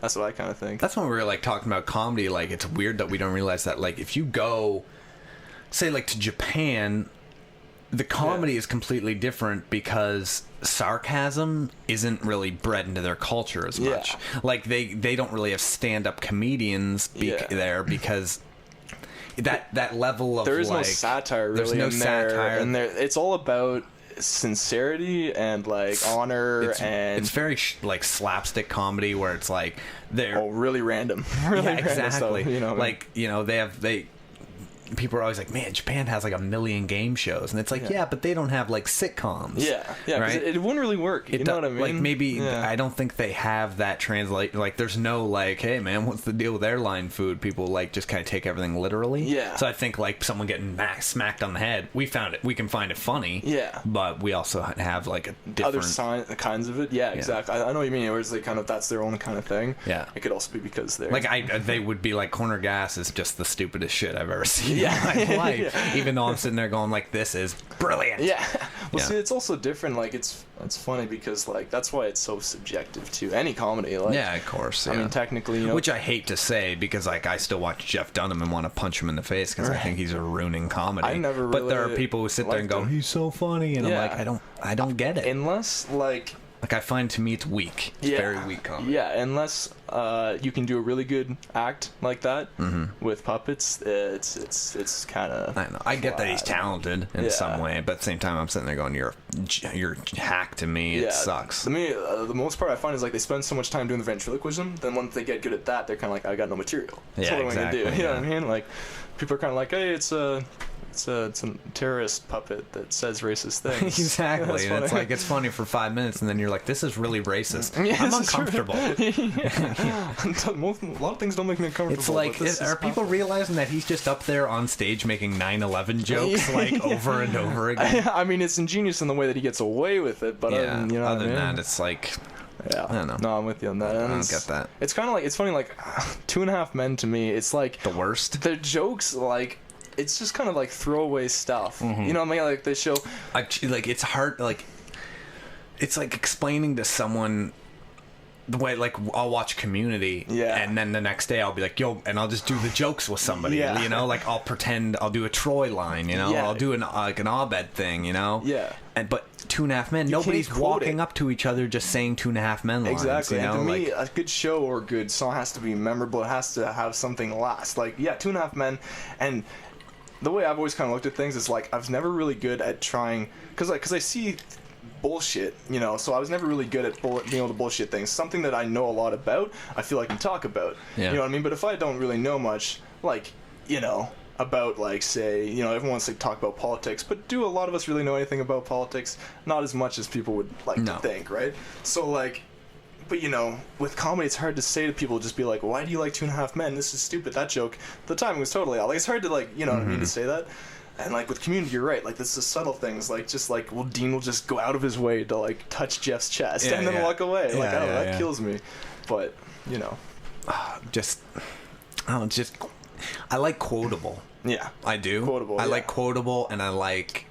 I kind of think. That's when we were like talking about comedy. Like, it's weird that we don't realize that, like, if you go, say, like, to Japan, the comedy is completely different because sarcasm isn't really bred into their culture as much. Like, they don't really have stand-up comedians there because that level of, there is like, no satire really. There's no satire, and it's all about sincerity and, like, honor, and it's very like slapstick comedy where it's like they're really random. Really random exactly stuff, you know, like, you know, people are always like, man, Japan has like 1 million game shows, and it's like, but they don't have like sitcoms. Right? It wouldn't really work. You know what I mean? Like, maybe I don't think they have that translate. Like, there's no like, hey man, what's the deal with airline food? People like just kind of take everything literally. Yeah. So I think like someone getting smacked on the head, we can find it funny. Yeah. But we also have like a different other kinds of it. Yeah, exactly. I know what you mean. Whereas they kind of, that's their own kind of thing. Yeah. It could also be because they're like, they would be like, corner gas is just the stupidest shit I've ever seen. My life, even though I'm sitting there going like, this is brilliant. See, it's also different. Like, it's funny because, like, that's why it's so subjective to any comedy. Like, of course. I mean, technically, you know, which I hate to say because, like, I still watch Jeff Dunham and want to punch him in the face because I think he's ruining comedy. I never but there are people who sit there and go, he's so funny, and I'm like, I don't get it. Unless, like I find, to me, it's weak. It's very weak comedy. Yeah, unless you can do a really good act like that with puppets, it's kind of. I know. I get that he's talented in some way, but at the same time, I'm sitting there going, "You're hack to me. It sucks." To me, the most part I find is like they spend so much time doing the ventriloquism. Then once they get good at that, they're kind of like, "I got no material." That's what I'm gonna do. You know what I mean? Like, people are kind of like, "Hey, it's it's a terrorist puppet that says racist things. Exactly. And it's like, it's funny for 5 minutes, and then you're like, this is really racist. I'm uncomfortable. A lot of things don't make me uncomfortable. It's like, are people realizing that he's just up there on stage making 9/11 jokes like over and over again? I mean, it's ingenious in the way that he gets away with it, but yeah, other than that, it's like, yeah, I don't know. No, I'm with you on that. I don't get that. It's kind of like, it's funny, like, 2.5 Men to me, it's like the worst. The jokes, like, it's just kind of like throwaway stuff. Mm-hmm. You know what I mean? Like, they show, like, it's hard, like, it's like explaining to someone the way, like, I'll watch Community, and then the next day I'll be like, yo, and I'll just do the jokes with somebody, you know, like, I'll pretend I'll do a Troy line, you know, I'll do an Abed thing, you know, but 2.5 Men, nobody's walking up to each other just saying 2.5 Men lines, exactly. you know? And to like, me, a good show or a good song has to be memorable. It has to have something last. Like, 2.5 Men, and the way I've always kind of looked at things is like, I was never really good at trying, because I see bullshit, you know, so I was never really good at being able to bullshit things. Something that I know a lot about, I feel I can talk about. You know what I mean? But if I don't really know much, like, you know, about, like, say, you know, everyone wants to talk about politics, but do a lot of us really know anything about politics? Not as much as people would like to think, right? So, like, but, you know, with comedy, it's hard to say to people, just be like, why do you like 2.5 Men? This is stupid. That joke, the timing was totally out. Like, it's hard to, like, you know what I mean, to say that. And, like, with Community, you're right. Like, this is subtle things. Like, just, like, well, Dean will just go out of his way to, like, touch Jeff's chest and then walk away. Like, I don't know, that kills me. But, you know. I like quotable. Yeah. I do. Quotable, I like quotable, and I like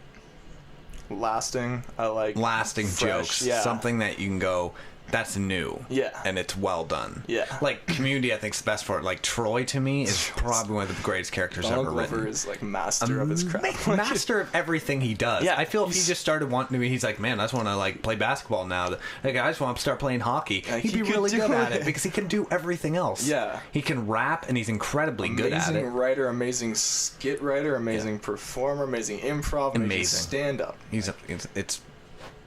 lasting. I like lasting fresh, jokes. Something that you can go, that's new. Yeah. And it's well done. Yeah. Like, Community, I think, is best for it. Like, Troy, to me, is probably one of the greatest characters Donald ever Glover written. is, like, master of his craft. Master of everything he does. Yeah, I feel if he just started wanting to be, he's like, man, I just want to, like, play basketball now. Like, I just want to start playing hockey. He'd be really good at it because he can do everything else. Yeah. He can rap, and he's incredibly good at it. Amazing writer, amazing skit writer, amazing performer, amazing improv, amazing stand-up. It's...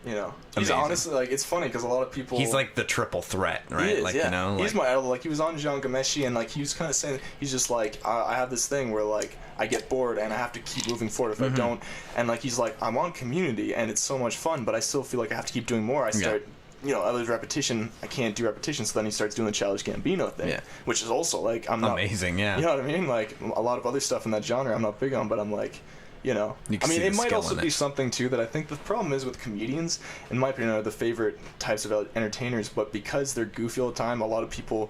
You know, he's honestly, like, it's funny because a lot of people... He's like the triple threat, right? He is, like, yeah. you know, he's my idol. Like, he was on Jean Gameshi, and, like, he was kind of saying, he's just like, I have this thing where, like, I get bored, and I have to keep moving forward if I don't. And, like, he's like, I'm on Community, and it's so much fun, but I still feel like I have to keep doing more. I start... You know, other repetition, I can't do repetition, so then he starts doing the Childish Gambino thing, which is also, like, I'm not... Amazing, yeah. You know what I mean? Like, a lot of other stuff in that genre I'm not big on, but I'm like... You know, I mean, it might also be something, too, that I think the problem is with comedians, in my opinion, are the favorite types of entertainers, but because they're goofy all the time, a lot of people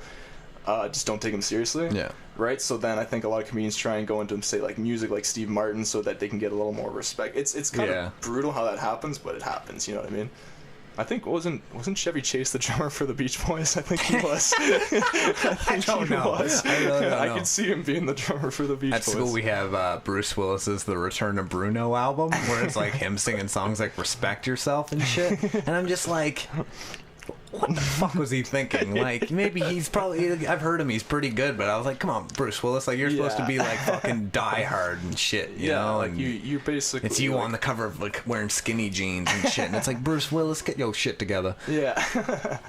just don't take them seriously. Yeah. Right? So then I think a lot of comedians try and go into, say, like, music like Steve Martin so that they can get a little more respect. It's kind of brutal how that happens, but it happens, you know what I mean? I think wasn't Chevy Chase the drummer for the Beach Boys? I think he was. I don't know. I could see him being the drummer for the Beach Boys. At school we have Bruce Willis's The Return of Bruno album, where it's like him singing songs like Respect Yourself and shit. And I'm just like, what the fuck was he thinking? Like, maybe he's probably... I've heard him, he's pretty good, but I was like, come on, Bruce Willis, like, you're supposed to be, like, fucking Die Hard and shit, you know? Like, and you basically... It's you on the cover of, like, wearing skinny jeans and shit, and it's like, Bruce Willis, get your shit together. Yeah.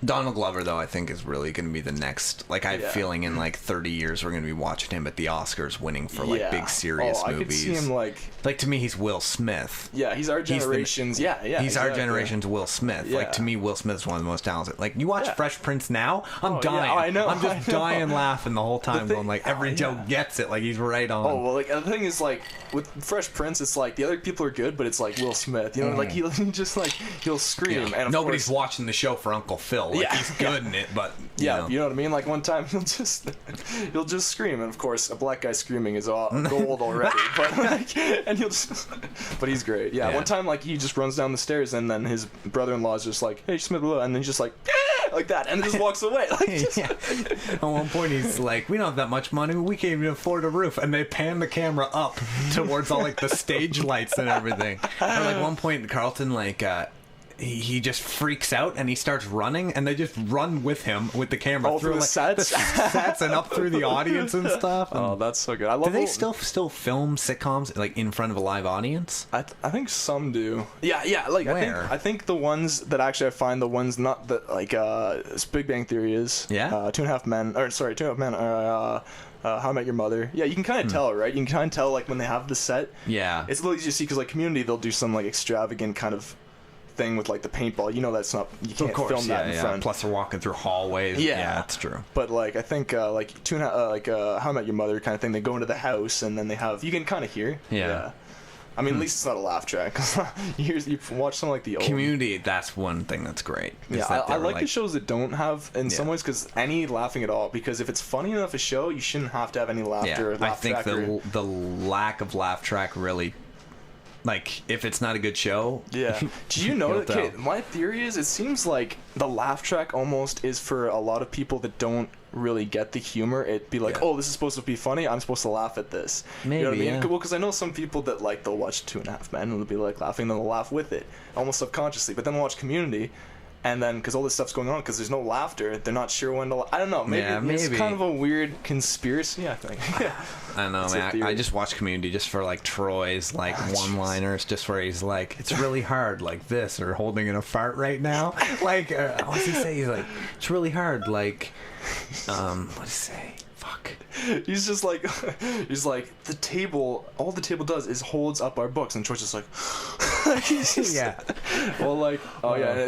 Donald Glover, though, I think is really going to be the next... Like, I have a feeling in, like, 30 years we're going to be watching him at the Oscars winning for, like, big, serious movies. I could see him, like... Like, to me, he's Will Smith. Yeah, he's our generation's... He's our generation's Will Smith. Like, to me, Will Smith is one of the most talented. Like, you watch Fresh Prince now, I'm dying. Yeah, I know. I'm just dying laughing the whole time, going, like, every joke gets it. Like, he's right on. Oh, well, like, the thing is, like, with Fresh Prince, it's like, the other people are good, but it's like Will Smith. You know, like, he just, like, he'll scream. And nobody's watching the show for Uncle Phil. Like, he's good in it, but... You know what I mean? Like, one time he'll just scream, and of course, a black guy screaming is all gold already. But, like, and he'll just... But he's great. Yeah, one time, like, he just runs down the stairs, and then his brother-in-law's just like, hey, Smith, and then he's just like... like that, and just walks away. Like, At one point, he's like, we don't have that much money, we can't even afford a roof, and they pan the camera up towards all, like, the stage lights and everything. Or, like, one point, Carlton, like, he just freaks out and he starts running, and they just run with him with the camera through the like, sets? the sets and up through the audience and stuff. Oh, that's so good. I love. Do they still film sitcoms like in front of a live audience? I think some do. Yeah. Like Where? I think the ones that actually I find the ones not that like Big Bang Theory is. Yeah. 2 and a Half Men are. How I Met Your Mother. Yeah, you can kind of tell, right? You can kind of tell like when they have the set. Yeah. It's a little easy to see because like Community, they'll do some like extravagant kind of thing with like the paintball. You know, that's not, you can't film that in front. Plus they're walking through hallways. Yeah, that's true. But like I think like How I Met Your Mother kind of thing. They go into the house and then they have, you can kind of hear. Yeah. I mean, at least it's not a laugh track. You watch some like the old Community. That's one thing that's great. Yeah, I like the shows that don't have in some ways because any laughing at all. Because if it's funny enough a show, you shouldn't have to have any laughter. Yeah, I think the lack of laugh track really, like, if it's not a good show. Yeah. Do you know that? Okay, my theory is it seems like the laugh track almost is for a lot of people that don't really get the humor. It'd be like, oh, this is supposed to be funny, I'm supposed to laugh at this. Maybe, you know what I mean? yeah. Well, because I know some people that like they'll watch 2 and a Half Men and they'll be like laughing, and then they'll laugh with it almost subconsciously, but then they'll watch Community and then because all this stuff's going on because there's no laughter, they're not sure when to I don't know, maybe it's kind of a weird conspiracy, I think. I don't know, man. I just watch Community just for like Troy's like one-liners, just where he's like, it's really hard like this, or holding in a fart right now. Like, what's he say? He's like, it's really hard like, what's he say? Fuck. He's just like, he's like, the table, all the table does is holds up our books, and Troy's just like, yeah. Well, like,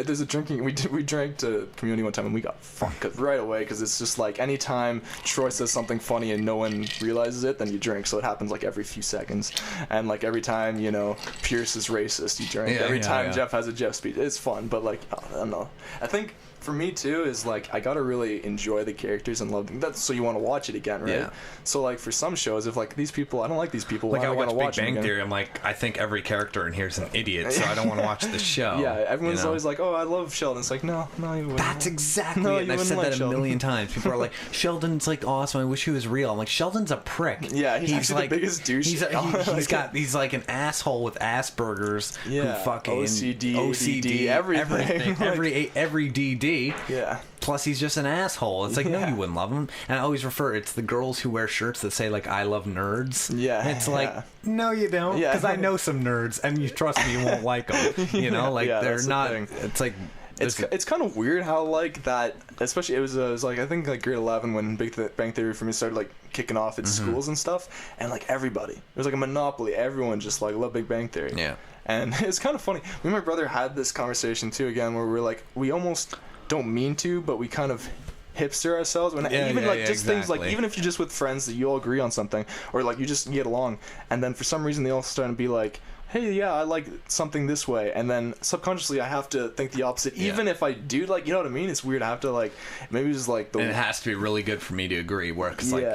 there's a drinking, we drank to Community one time and we got fucked right away because it's just like anytime Troy says something funny and no one realizes it, then you drink. So it happens like every few seconds, and like every time, you know, Pierce is racist, you drink. Every time Jeff has a Jeff speech, it's fun. But like, I don't know. I think for me too is like I gotta really enjoy the characters and love them. That's so you want to watch it again, right? Yeah. So like for some shows, if like these people, I don't like these people. Like why I am watch gonna watch Big Bang them Theory, I'm like, I think every character in here is an idiot, so I don't want to watch the show. Yeah, everyone's you know? always like, oh, I love Sheldon. It's like, no, you wouldn't. That's exactly No, it. And you I've said wouldn't that like a million Sheldon. times. People are like, Sheldon's like awesome. I wish he was real. I'm like, Sheldon's a prick. Yeah, he's actually like the biggest douche. He's like an asshole with Asperger's. Yeah, who fucking OCD, everything. every DD. Yeah. Plus, he's just an asshole. It's like, no, you wouldn't love him. And I always refer, it's the girls who wear shirts that say, like, I love nerds. Yeah. And it's like, no, you don't. Yeah. Because I know some nerds, and you trust me, you won't like them. You know, like, they're not. It's like. It's kind of weird how like that, especially it was like I think like grade 11 when Big Bang Theory for me started like kicking off at schools and stuff, and like everybody, it was like a monopoly, everyone just like loved Big Bang Theory. Yeah. And it's kind of funny, me and my brother had this conversation too again where we're like, we almost don't mean to, but we kind of hipster ourselves things like, even if you're just with friends that you all agree on something, or like you just get along, and then for some reason they all start to be like, hey, yeah, I like something this way, and then subconsciously I have to think the opposite, even if I do, like, you know what I mean? It's weird. I have to, like, maybe it's like and it has to be really good for me to agree, where, cause, like,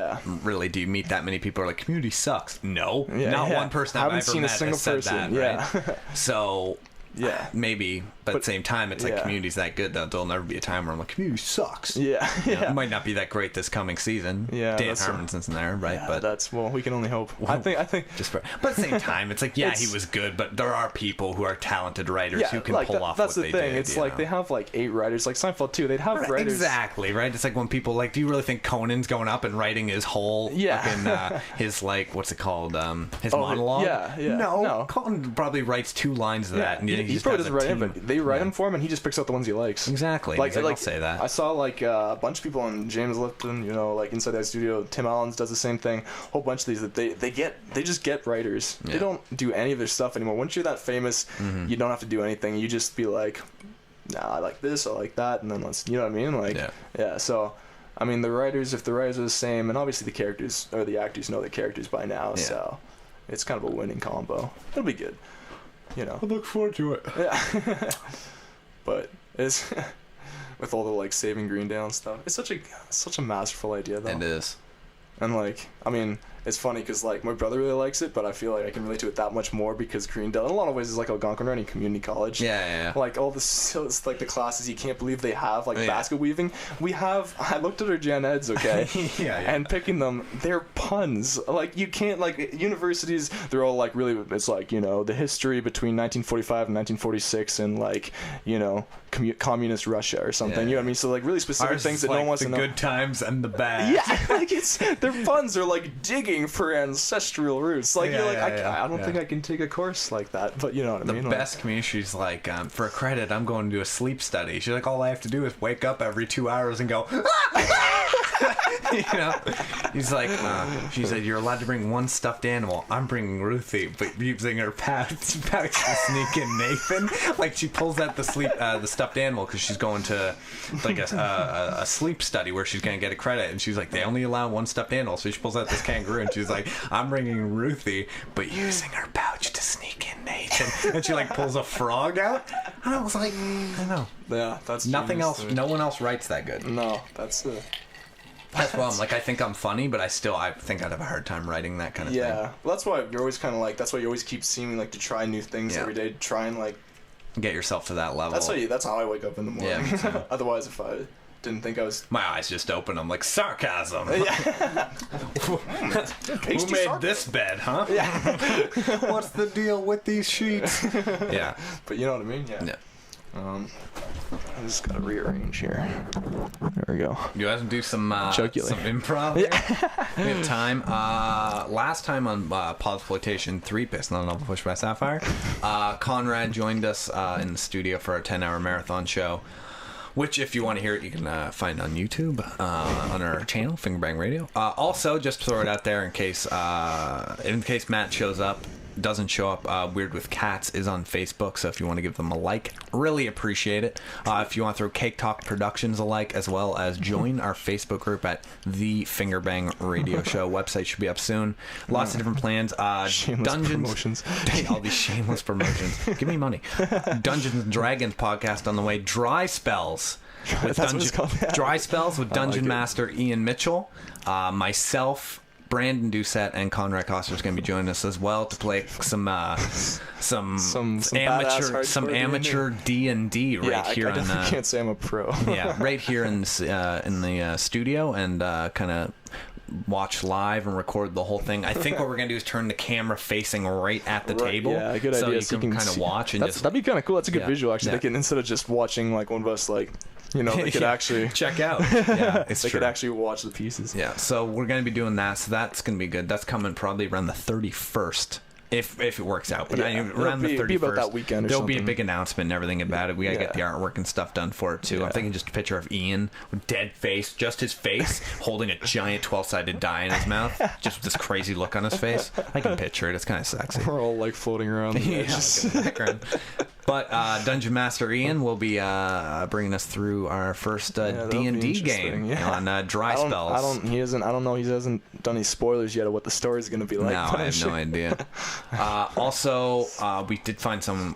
really, do you meet that many people who are like, Community sucks? No. Not one person I've ever seen met a single has said person. that, right? So... Yeah, maybe, but at the same time, it's like Community's that good that there'll never be a time where I'm like, Community sucks. Yeah, you know, it might not be that great this coming season. Yeah, Dan Harmon's in there, right? Yeah, but that's we can only hope. I think just but at the same time, it's like he was good, but there are people who are talented writers who can pull off that's what the they thing. did. It's like they have like 8 writers, like Seinfeld too. They'd have writers exactly right. It's like when people like, do you really think Conan's going up and writing his whole fucking his like what's it called his monologue? Yeah. No, Conan probably writes 2 lines of that, and he probably doesn't write it, but they write them for him, and he just picks out the ones he likes. Exactly. Like I'll say that. I saw like a bunch of people on James Lipton, you know, like Inside That Studio. Tim Allen's does the same thing. A whole bunch of these that they just get writers. They don't do any of their stuff anymore. Once you're that famous, you don't have to do anything. You just be like, nah, I like this, I like that, and then let's, you know what I mean? Like, yeah. So, I mean, if the writers are the same, and obviously the characters or the actors know the characters by now, so it's kind of a winning combo. It'll be good. You know, I look forward to it. Yeah. But it's with all the like saving Greendale and stuff. It's such a masterful idea though. It is. And like, I mean, it's funny because like my brother really likes it, but I feel like I can relate to it that much more because Greendale in a lot of ways is like Algonquin Community College. Yeah. Like all this, like the classes you can't believe they have, like basket weaving. I looked at our gen eds, okay, and picking them, they're puns. Like you can't, like universities, they're all like really, it's like, you know, the history between 1945 and 1946 and like, you know, communist Russia or something. You know what I mean? So like really specific things that no one wants to know. The good times and the bad. Yeah, like their puns are like digging for ancestral roots. Like you're like, I don't think I can take a course like that. But you know what I mean? The best community, she's like, for a credit, I'm going to do a sleep study. She's like, all I have to do is wake up every 2 hours and go. You know, he's like, she said, you're allowed to bring one stuffed animal. I'm bringing Ruthie, but using her pouch to sneak in Nathan. Like she pulls out the stuffed animal because she's going to like a sleep study where she's gonna get a credit, and she's like, they only allow one stuffed animal, so she pulls out this kangaroo, and she's like, I'm bringing Ruthie, but using her pouch to sneak in Nathan. And she like pulls a frog out, and I was like, I know. Yeah, that's nothing else. No one else writes that good. No, that's well, I'm like, I think I'm funny, but I think I'd have a hard time writing that kind of thing. Yeah, well, that's why you're always kind of like, that's why you always keep seeming like to try new things every day, to try and like get yourself to that level. That's how I wake up in the morning. Yeah, me too. Otherwise, if I didn't think I was, my eyes just open. I'm like, sarcasm. Yeah. Who made this bed, huh? Yeah. What's the deal with these sheets? Yeah. But you know what I mean? Yeah. I just gotta rearrange here. There we go. You guys do some improv? Yeah. We have time. Last time on Podsploitation 3, Pissed on a Novel Pushed by Sapphire, Conrad joined us in the studio for our 10-hour marathon show, which, if you want to hear it, you can find on YouTube on our channel, Fingerbang Radio. Also, just throw it out there in case Matt shows up. Doesn't show up. Weird with Cats is on Facebook, so if you want to give them a like, really appreciate it. If you want to throw Cake Talk Productions a like, as well as join our Facebook group at the Fingerbang Radio Show. Website should be up soon. Lots of different plans. Shameless Dungeons, all these shameless promotions. Give me money. Dungeons and Dragons podcast on the way. Dry Spells with Dungeon Master Ian Mitchell. Myself, Brandon Doucette, and Conrad Koster is going to be joining us as well to play some amateur D&D here. I can't say I'm a pro. Yeah, right here in the studio, and kind of watch live and record the whole thing. I think what we're going to do is turn the camera facing right at the table. Yeah, good idea. So you can kind of watch and that'd be kind of cool. That's a good visual, actually. They can, instead of just watching like one of us, like, you know, they could actually check out. Yeah, they could actually watch the pieces. Yeah, so we're going to be doing that. So that's going to be good. That's coming probably around the 31st. If it works out, but around the 31st, be about that weekend or there'll something. be a big announcement and everything about it. We gotta get the artwork and stuff done for it too. I'm thinking just a picture of Ian with dead face, just his face, holding a giant 12-sided die in his mouth, just with this crazy look on his face. I can picture it. It's kind of sexy. We're all like floating around the edges. In the background. But Dungeon Master Ian will be bringing us through our first D&D game on Dry Spells. I don't know. He hasn't done any spoilers yet of what the story's going to be like. No, I have no idea. Also, we did find some.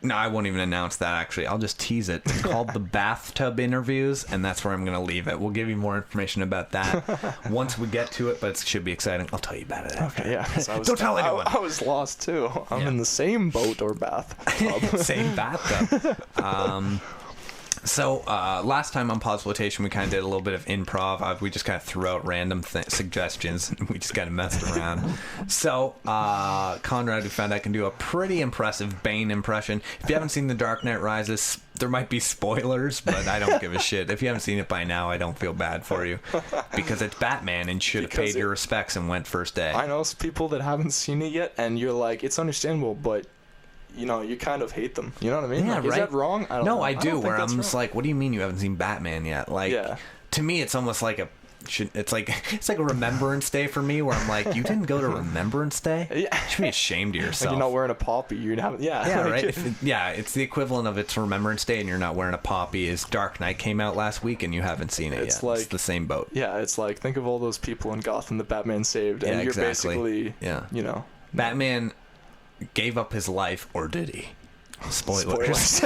No, I won't even announce that, actually. I'll just tease it. It's called the Bathtub Interviews, and that's where I'm going to leave it. We'll give you more information about that once we get to it, but it should be exciting. I'll tell you about it after. Okay, yeah. Don't tell anyone. I was lost, too. I'm in the same boat or bathtub. Same bathtub. So, last time on Podsploitation, we kind of did a little bit of improv. We just kind of threw out random suggestions, and we just kind of messed around. So, Conrad, we found out, can do a pretty impressive Bane impression. If you haven't seen The Dark Knight Rises, there might be spoilers, but I don't give a shit. If you haven't seen it by now, I don't feel bad for you. Because it's Batman, and you should have paid your respects and went first day. I know some people that haven't seen it yet, and you're like, it's understandable, but you know, you kind of hate them. You know what I mean? Yeah, like, right? Is that wrong? I don't know. I do. Where I'm just like, what do you mean you haven't seen Batman yet? Like, to me, it's almost like it's like a Remembrance Day for me, where I'm like, you didn't go to Remembrance Day? Yeah. You should be ashamed of yourself. Like you're not wearing a poppy. You haven't. Yeah, right. It's the equivalent of it's Remembrance Day, and you're not wearing a poppy. Is Dark Knight came out last week, and you haven't seen it yet. It's the same boat. Yeah, it's like, think of all those people in Gotham that Batman saved, and you're basically, you know, Batman gave up his life, or did he? Spoilers.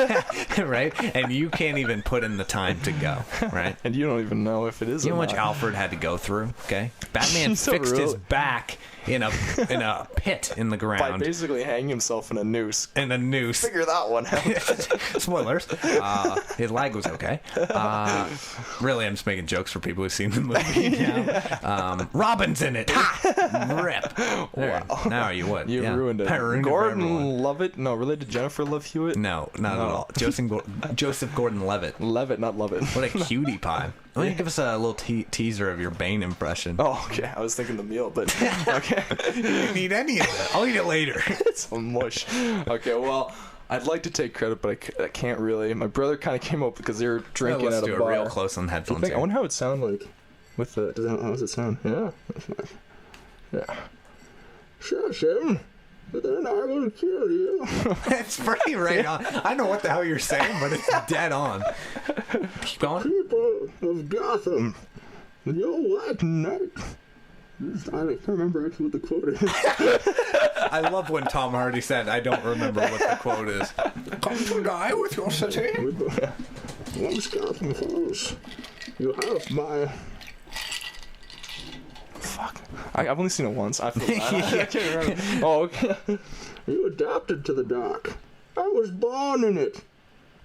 Right? And you can't even put in the time to go, right? And you don't even know if it is. You know or how much not. Alfred had to go through? Okay, Batman fixed his back in a pit in the by ground. basically hanging himself in a noose. In a noose. Figure that one out. Spoilers. His leg was okay. Really, I'm just making jokes for people who've seen the movie now. Robin's in it. Ha! Rip. There. Wow. Now you would. You Yeah. ruined it. I ruined it for everyone. Gordon Levitt? No, related to Jennifer Love Hewitt? No, not at all. Joseph Gordon-Levitt. Levitt, not Lovett. What a cutie pie. Why don't you give us a little teaser of your Bane impression? Oh, okay. I was thinking the meal, but okay. You don't need any of that. I'll eat it later. It's a mush. Okay, well, I'd like to take credit, but I can't really. My brother kind of came up because they were drinking Let's at do a it bar. real close on headphones. I wonder how it sounds like with the. How does it sound? Yeah. That's nice. Yeah. Sure, Jim. But then I will kill you. It's pretty right on. I know what the hell you're saying, but it's dead on. Keep going. People of Gotham, your white knight. I can't remember actually what the quote is. I love when Tom Hardy said, I don't remember what the quote is. Come to die with your city. Once Gotham falls, you have my... Fuck. I've only seen it once. I feel bad. I can't remember. Oh, okay. You adapted to the dark. I was born in it.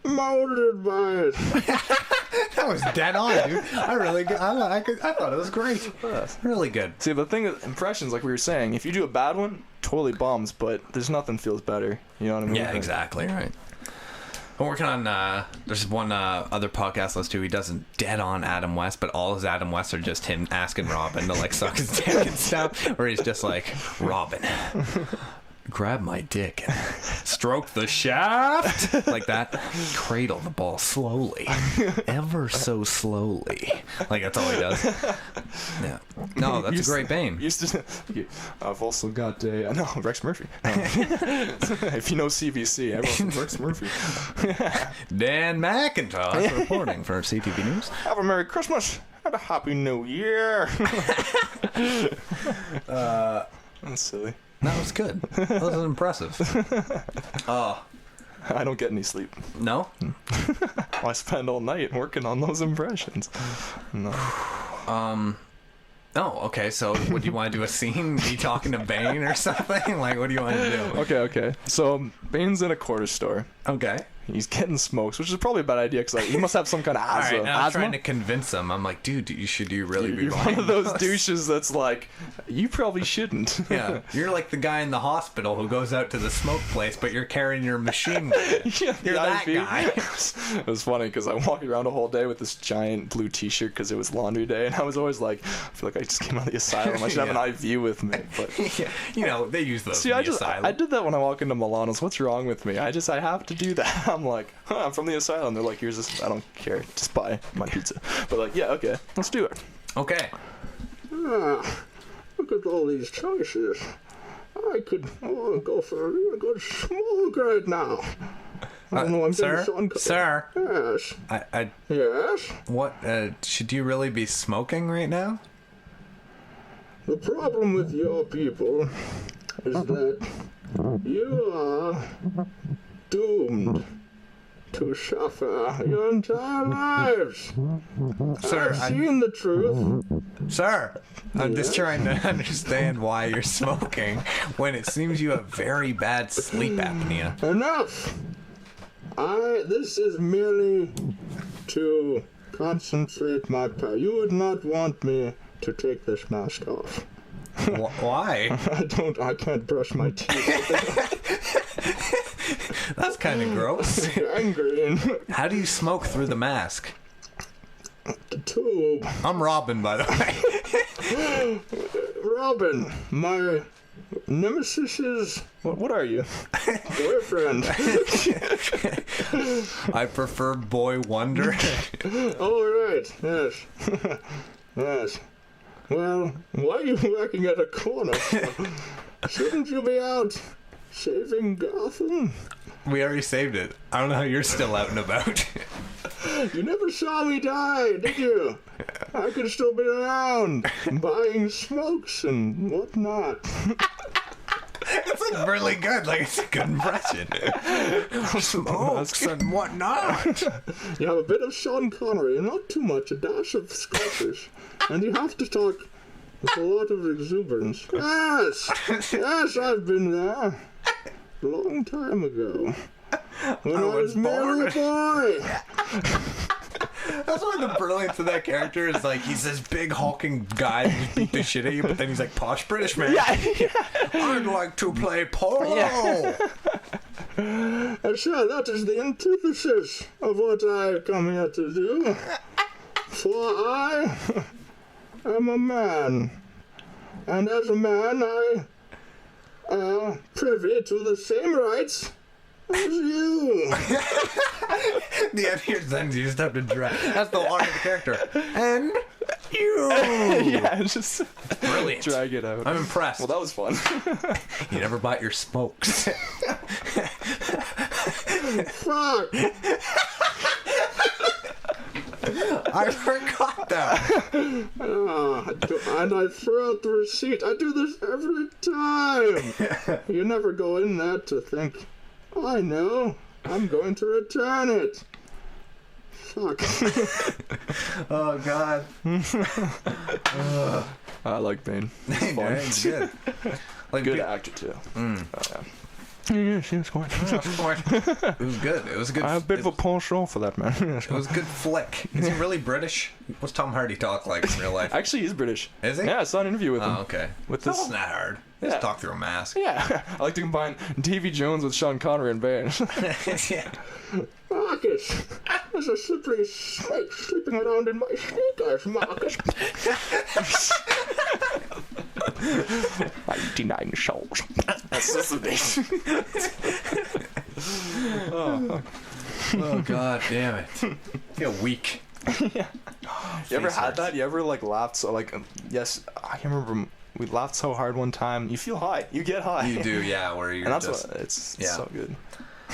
Molded by it. That was dead on, dude. I thought it was great. Really good. See, the thing with impressions, like we were saying, if you do a bad one, totally bombs, but there's nothing feels better. You know what I mean? Yeah, exactly. Right. I'm working on, there's one other podcast list too. He does a dead on Adam West, but all his Adam Wests are just him asking Robin to like suck his dick and stuff. Where he's just like, Robin, grab my dick and stroke the shaft. Like that. Cradle the ball slowly. Ever so slowly. Like that's all he does. Yeah. No, that's a great Bane. I've also got a... no, Rex Murphy. If you know CBC, everyone's Rex Murphy. Dan McIntosh reporting for CTV News. Have a Merry Christmas and a Happy New Year. That's silly. That was good. That was impressive. Oh. I don't get any sleep. No? I spend all night working on those impressions. No. Oh, okay. So, would you want to do a scene? Me talking to Bane or something? Like, what do you want to do? Okay. So, Bane's in a quarter store. Okay. He's getting smokes, which is probably a bad idea because he must have some kind of All asthma. right, now I'm trying to convince him. I'm like, dude, you really be You're buying one of those those? douches that's like, you probably shouldn't. Yeah, you're like the guy in the hospital who goes out to the smoke place, but you're carrying your machine with you. Yeah, You're that IV. guy. It was funny because I walked around a whole day with this giant blue T-shirt because it was laundry day, and I was always like, I feel like I just came out of the asylum. I should have an IV with me. But Yeah, you know, they use those see, in the asylum. I did that when I walk into Milano's. What's wrong with me? I have to do that. I'm like, I'm from the asylum. They're like, here's this. I don't care. Just buy my pizza. But like, yeah, okay, let's do it. Okay. Look at all these choices. I want to go for a good smoke right now. I don't know. I'm sir, sir. Yes. Yes. What? Should you really be smoking right now? The problem with your people is that you are doomed to suffer your entire lives. Sir, I've seen the truth. Sir, I'm just trying to understand why you're smoking when it seems you have very bad sleep apnea. Enough. This is merely to concentrate my power. You would not want me to take this mask off. Why? I can't brush my teeth. That's kind of gross. Angry. How do you smoke through the mask? The tube. I'm Robin, by the way. Robin, my nemesis is... What are you? Boyfriend. I prefer Boy Wonder. Oh, right. Yes. Yes. Well, why are you working at a corner? Shouldn't you be out saving Gotham? We already saved it. I don't know how you're still out and about. You never saw me die, did you? I could still be around, buying smokes and whatnot. It's was really good. Like, it's a good impression. Smokes and whatnot. You have a bit of Sean Connery and not too much, a dash of Scottish. And you have to talk with a lot of exuberance. Yes, I've been there. A long time ago. When I was merely a boy. That's one of the brilliance of that character is like he's this big hulking guy who beat the shit out of you, but then he's like posh British man. Yeah. I'd like to play polo. Yeah. And sure, that is the antithesis of what I come here to do. For I am a man, and as a man, I am privy to the same rights as you. The end here then you just have to drag. That's the line of the character. And you. Yeah, just brilliant. Drag it out. I'm impressed. Well, that was fun. You never bought your smokes. Fuck. I forgot that. And I throw out the receipt. I do this every time. You never go in there to think, I know, I'm going to return it. Fuck. Oh, God. I like Bane. It's fun. It's good. Like, good actor, too. Mm. Oh, yeah. Yeah, she was quite. It was good. It was a good. I have a bit of a penchant for that, man. It was a good flick. Is he really British? What's Tom Hardy talk like in real life? Actually, he's British. Is he? Yeah, I saw an interview with him. Oh, okay. With this. That's not hard. Yeah. Just talk through a mask. Yeah, I like to combine Davy Jones with Sean Connery and Bane. Yeah. Marcus, there's a slippery snake sleeping around in my sneakers, Marcus. 99 souls. That's just amazing. Oh, God damn it. I feel weak. Yeah. You ever had that? You ever like laughed so like yes, I can remember we laughed so hard one time. You feel high. You get high. You do, yeah. Where you're and that's just, what it's so good.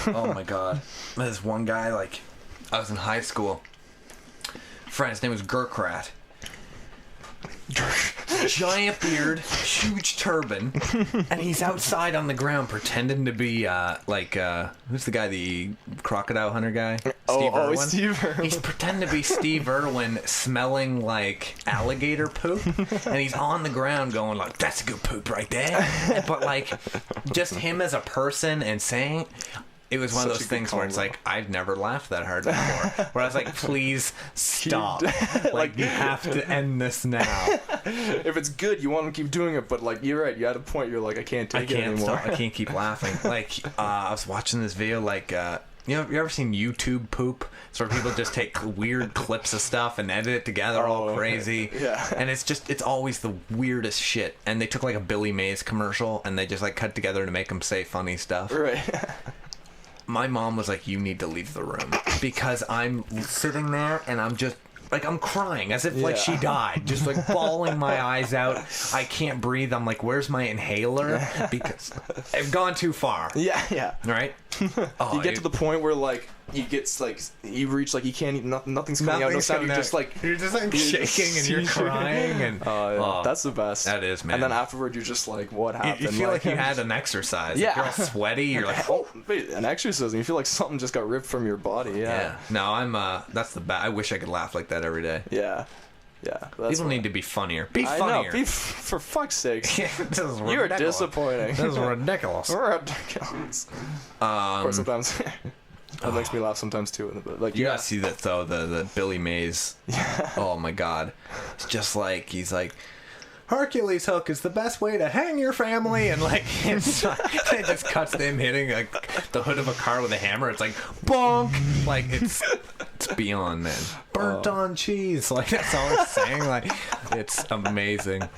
Oh my God. There's one guy like I was in high school. Friend, his name was Gurkrat. Giant beard, huge turban, and he's outside on the ground pretending to be who's the guy, the crocodile hunter guy? Steve Irwin. Steve Irwin. He's pretending to be Steve Irwin, smelling like alligator poop, and he's on the ground going like, "That's a good poop right there." But like, just him as a person and saying. It was one of those things where it's like, I've never laughed that hard before. Where I was like, please stop. Like, you have to end this now. If it's good, you want to keep doing it, but like, you're right. You're at a point you're like, I can't take it anymore. I can't keep laughing. Like, I was watching this video, like, you ever seen YouTube poop? Sort of people just take weird clips of stuff and edit it together all crazy. Yeah. And it's always the weirdest shit. And they took like a Billy Mays commercial and they just like cut together to make them say funny stuff. Right. My mom was like, you need to leave the room because I'm sitting there and I'm just like, I'm crying as if like she died, just like bawling my eyes out. I can't breathe. I'm like, where's my inhaler? Because I've gone too far. Yeah. Right? You get to the point where like you reach like you can't eat nothing's coming out. No sound. You're just like shaking and you're crying and that's the best. That is, man. And then afterward, you're just like, what happened? You feel like you had an exercise. Yeah. Like you're all sweaty. You're like, oh, wait, an exorcism. You feel like something just got ripped from your body. Yeah. No, I'm. That's the best. I wish I could laugh like that every day. Yeah. People need to be funnier. Be funnier. I know. For fuck's sake. You're disappointing. This is ridiculous. Ridiculous. Of course, sometimes. That makes me laugh sometimes too. Like you gotta see that though, the Billy Mays. Yeah. Oh my God, it's just like he's like, Hercules hook is the best way to hang your family, and like it just cuts to him hitting like the hood of a car with a hammer. It's like bonk, like it's beyond, man. Burnt on cheese, like that's all it's saying. Like it's amazing.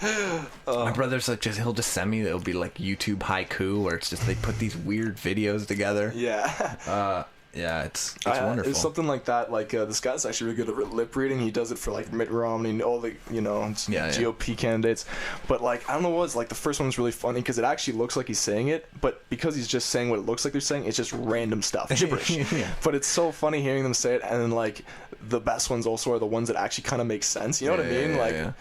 My brother's like he'll just send me. It'll be like YouTube haiku, where it's just they put these weird videos together. Yeah. Yeah, it's wonderful. It's something like that. Like this guy's actually really good at lip reading. He does it for like Mitt Romney and all the GOP candidates. But like I don't know what it's like. The first one was really funny because it actually looks like he's saying it, but because he's just saying what it looks like they're saying, it's just random stuff, gibberish. Yeah. But it's so funny hearing them say it, and then like the best ones also are the ones that actually kind of make sense. You know what I mean?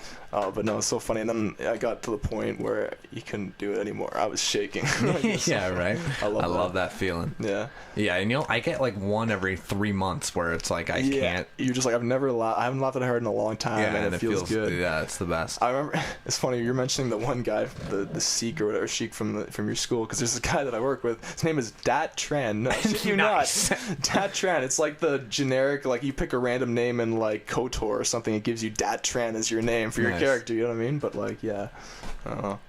But no, it's so funny. And then I got to the point where you couldn't do it anymore. I was shaking. Yeah, right. I love that feeling. Yeah. Yeah, and I get like one every 3 months where it's like I can't. You're just like, I haven't laughed that hard in a long time, and it feels good. Yeah, it's the best. I remember, it's funny, you're mentioning the one guy, the Sikh or whatever, Sheik from your school, because there's this guy that I work with. His name is Dat Tran. No, shit you Nice. not. Dat Tran. It's like the generic, like you pick a random name in like KOTOR or something, it gives you Dat Tran as your name for your character, you know what I mean? But like, yeah, I don't know.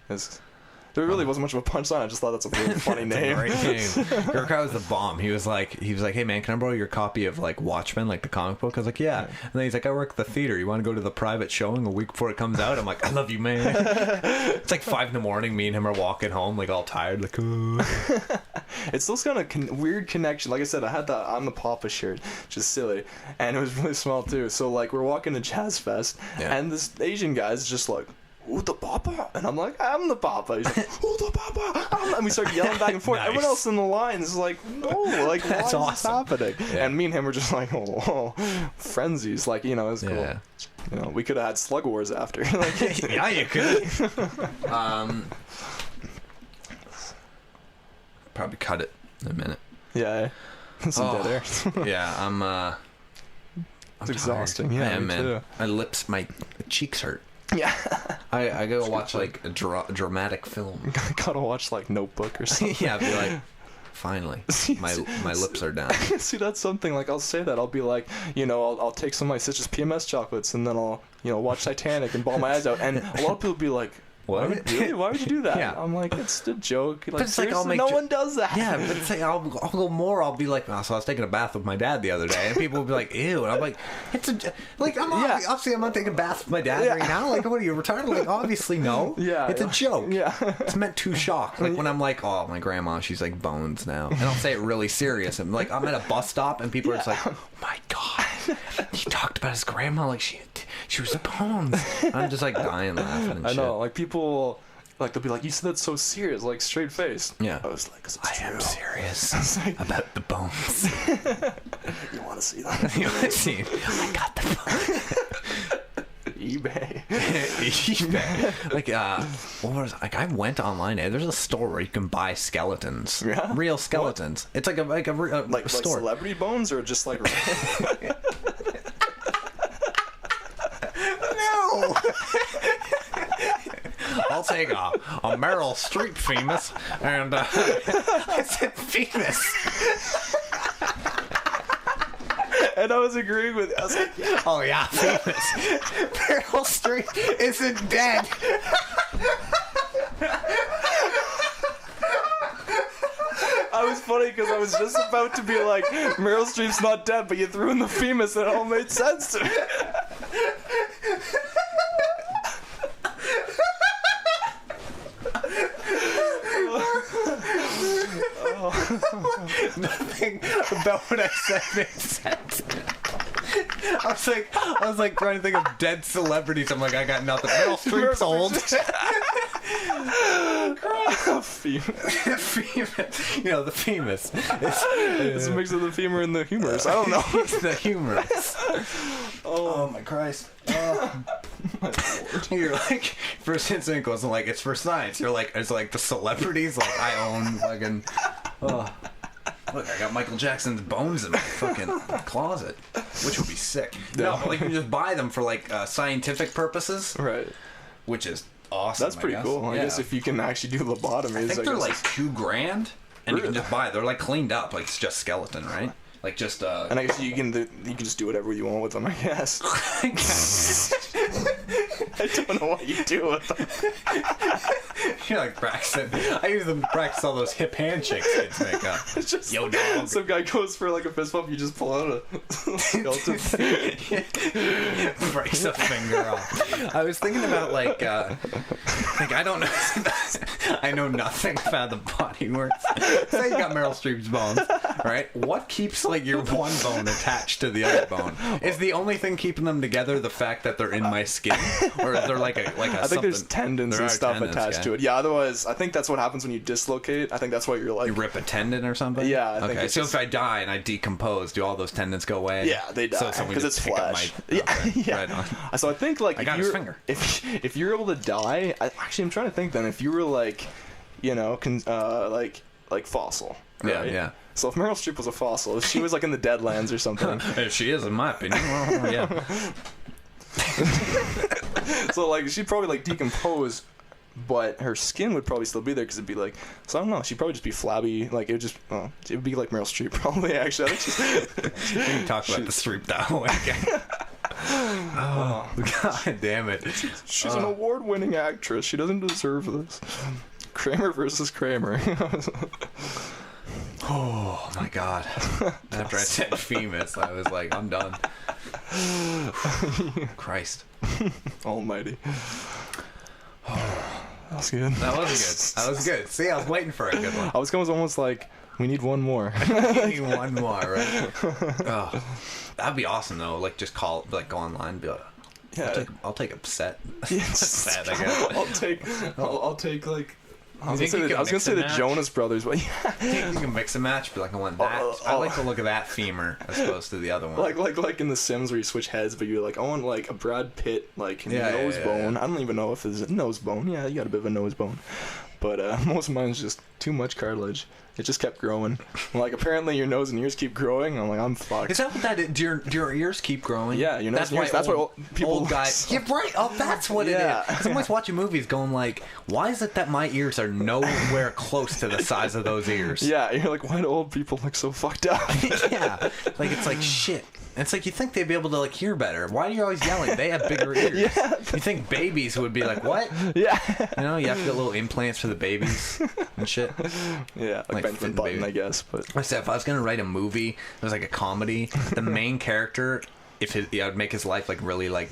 There really wasn't much of a punchline. I just thought that's a really funny name. Great name. Gurkha was the bomb. He was like, hey man, can I borrow your copy of like Watchmen, like the comic book? I was like, yeah. And then he's like, I work at the theater. You want to go to the private showing a week before it comes out? I'm like, I love you, man. It's like 5 a.m. Me and him are walking home, like all tired, like. It's those kind of weird connection. Like I said, I had that on the Papa shirt, which is silly, and it was really small too. So like we're walking to Jazz Fest, and this Asian guy's just like, who the Papa? And I'm like, I'm the Papa. He's like, who the Papa? And we start yelling back and forth. Nice. Everyone else in the line is like, no, like, why is this happening? Yeah. And me and him were just like, oh, frenzies. Like, it was cool. We could have had Slug Wars after. Like, yeah, you could. Probably cut it in a minute. Yeah. Some dead air. Yeah, I'm it's exhausting. Yeah, I am, man. Too. My lips, my cheeks hurt. Yeah. I gotta watch like a dramatic film. Gotta watch like Notebook or something. Yeah, I'd be like, finally, my lips are down. See, that's something, like, I'll say that. I'll be like, I'll take some of my sister's PMS chocolates and then I'll, watch Titanic and bawl my eyes out. And a lot of people be like, what? Why would you do that? Yeah. I'm like, it's a joke. Like, but it's like, no one does that. Yeah, but it's like, I'll go more. I'll be like, so I was taking a bath with my dad the other day, and people will be like, ew. And I'm like, obviously I'm not taking a bath with my dad right now. Like, what are you, retarded? Like, obviously no. Yeah. It's a joke. Yeah. It's meant to shock. Like, when I'm like, oh, my grandma, she's like bones now. And I'll say it really serious. I'm like, I'm at a bus stop, and people are just like, oh my God. He talked about his grandma like she was bones. I'm just like dying laughing and shit. I know, like people, like they'll be like, you said that so serious, like straight face. Yeah. I was like, 'cause it's I true. am serious about the bones. You want to see that? You want to see? I got the bones. eBay. eBay. Like, what was I went online. There's a store where you can buy skeletons. Yeah? Real skeletons. What? It's like a store. Like celebrity bones or just like. No. I'll take a Meryl Streep famous, and I said famous. And I was agreeing with. I was like, yeah. Oh yeah, famous. Meryl Streep isn't dead. I was funny because I was just about to be like, Meryl Streep's not dead, but you threw in the famous, and it all made sense to me. Nothing about what I said made sense. I was like trying to think of dead celebrities. I'm like, I got nothing. Meryl Streep's old. Famous. The famous. It's a mix of the femur and the humorous. I don't know. It's the humorous. Oh my Christ. Oh. You're like, first instinct wasn't like, it's for science. You're like, it's like the celebrities. Like, I own fucking. Oh. Look, I got Michael Jackson's bones in my fucking closet, which would be sick. No, but like you can just buy them for like scientific purposes, Right. which is awesome. That's pretty cool. I guess if you can actually do lobotomies, I think they're like $2,000, and really? you can just buy. They're like cleaned up, like it's just skeleton, right? Like just. And I guess you can just do whatever you want with them. I guess. I don't know what you do with them. You're like Braxton. I use them to practice all those hip handshakes kids make up. It's just, yo, dog. Some guy goes for like a fist bump, you just pull out a skeleton. Breaks a finger off. I was thinking about like I don't know. I know nothing about how the body works. Say you got Meryl Streep's bones, right? What keeps like your one bone attached to the other bone? Is the only thing keeping them together the fact that they're in my skin, or is there like a I think there's tendons and stuff attached to it. Yeah, otherwise, I think that's what happens when you dislocate. I think that's why you're like... You rip a tendon or something? Yeah, I think okay, so if I die and I decompose, do all those tendons go away? Yeah, they die, because it's flesh. Right on. So I think, like, I got his finger. If you're able to die... Actually, I'm trying to think then, if you were, like, you know, like fossil. Right? Yeah. So if Meryl Streep was a fossil, if she was, like, in the Deadlands or something... If she is, in my opinion. Well, yeah. So, like, she'd probably, like, decompose, but her skin would probably still be there, because it'd be, like... So, I don't know. She'd probably just be flabby. Like, it would just... it would be like Meryl Streep, probably, actually. I think she's... We can talk about the Streep that way again. Oh, God damn it. She's an award-winning actress. She doesn't deserve this. Kramer versus Kramer. Oh, my God. After I said famous, I was like, I'm done. Christ. Almighty. That was good. That was good. See, I was waiting for a good one. I was almost like, we need one more. We need one more, right? Oh, that'd be awesome, though. Like, just go online and be like, yeah. I'll take a set. Set, I guess. I'll take like... I was You gonna say the match? Jonas Brothers, but yeah. You can mix and match. Be like, I want that. I like the look of that femur as opposed to the other one. Like in The Sims where you switch heads, but you're like, I want like a Brad Pitt nose bone. Yeah. I don't even know if it's a nose bone. Yeah, you got a bit of a nose bone, but most of mine's just too much cartilage. It just kept growing. Like, apparently your nose and ears keep growing. I'm like, I'm fucked. Is that what that is? Do your ears keep growing? Yeah, your nose and ears. That's why people... Old guys... Yeah, right. Oh, that's what it is. I'm always watching movies going like, why is it that my ears are nowhere close to the size of those ears? Yeah, you're like, why do old people look so fucked up? Yeah. Like, it's like, shit. It's like, you think they'd be able to, like, hear better. Why are you always yelling? They have bigger ears. Yeah. You think babies would be like, what? Yeah. You know, you have to get little implants for the babies and shit. Yeah, like Benjamin Button, I guess. But I said, if I was going to write a movie, it was like a comedy, the main character, I would make his life, like, really, like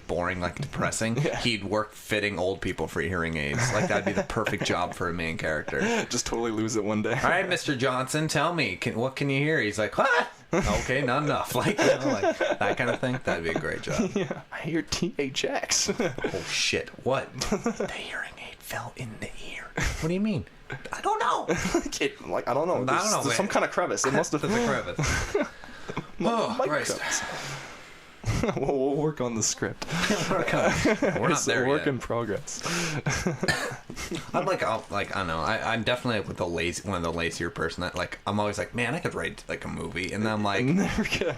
boring, like depressing. Yeah. He'd work fitting old people for hearing aids. Like, that'd be the perfect job for a main character. Just totally lose it one day. All right, Mr. Johnson, tell me, what can you hear? He's like, what? Okay, not enough. Like, you know, like that kind of thing. That'd be a great job. Yeah, I hear THX. Oh shit! What? The hearing aid fell in the ear. What do you mean? I don't know. I don't know. There's some kind of crevice. It must have been a crevice. Oh, Christ. We'll work on the script. We're not there work yet. in progress. I'm like, I don't know. I'm definitely with one of the lazier person. That, like, I'm always like, man, I could write like a movie, and then I'm like,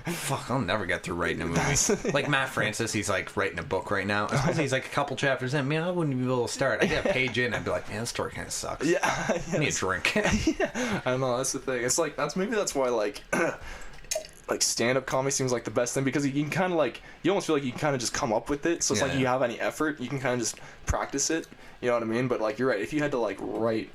fuck, I'll never get through writing a movie. Like Matt Francis, he's like writing a book right now. He's like a couple chapters in. Man, I wouldn't be able to start. I get a page in, I'd be like, man, this story kind of sucks. Yeah, I need a drink. Yeah. I don't know. That's the thing. It's like that's why like stand-up comedy seems like the best thing, because you can kind of like, you almost feel like you can kind of just come up with it, so it's like you have any effort, you can kind of just practice it, you know what I mean? But like, you're right, if you had to like write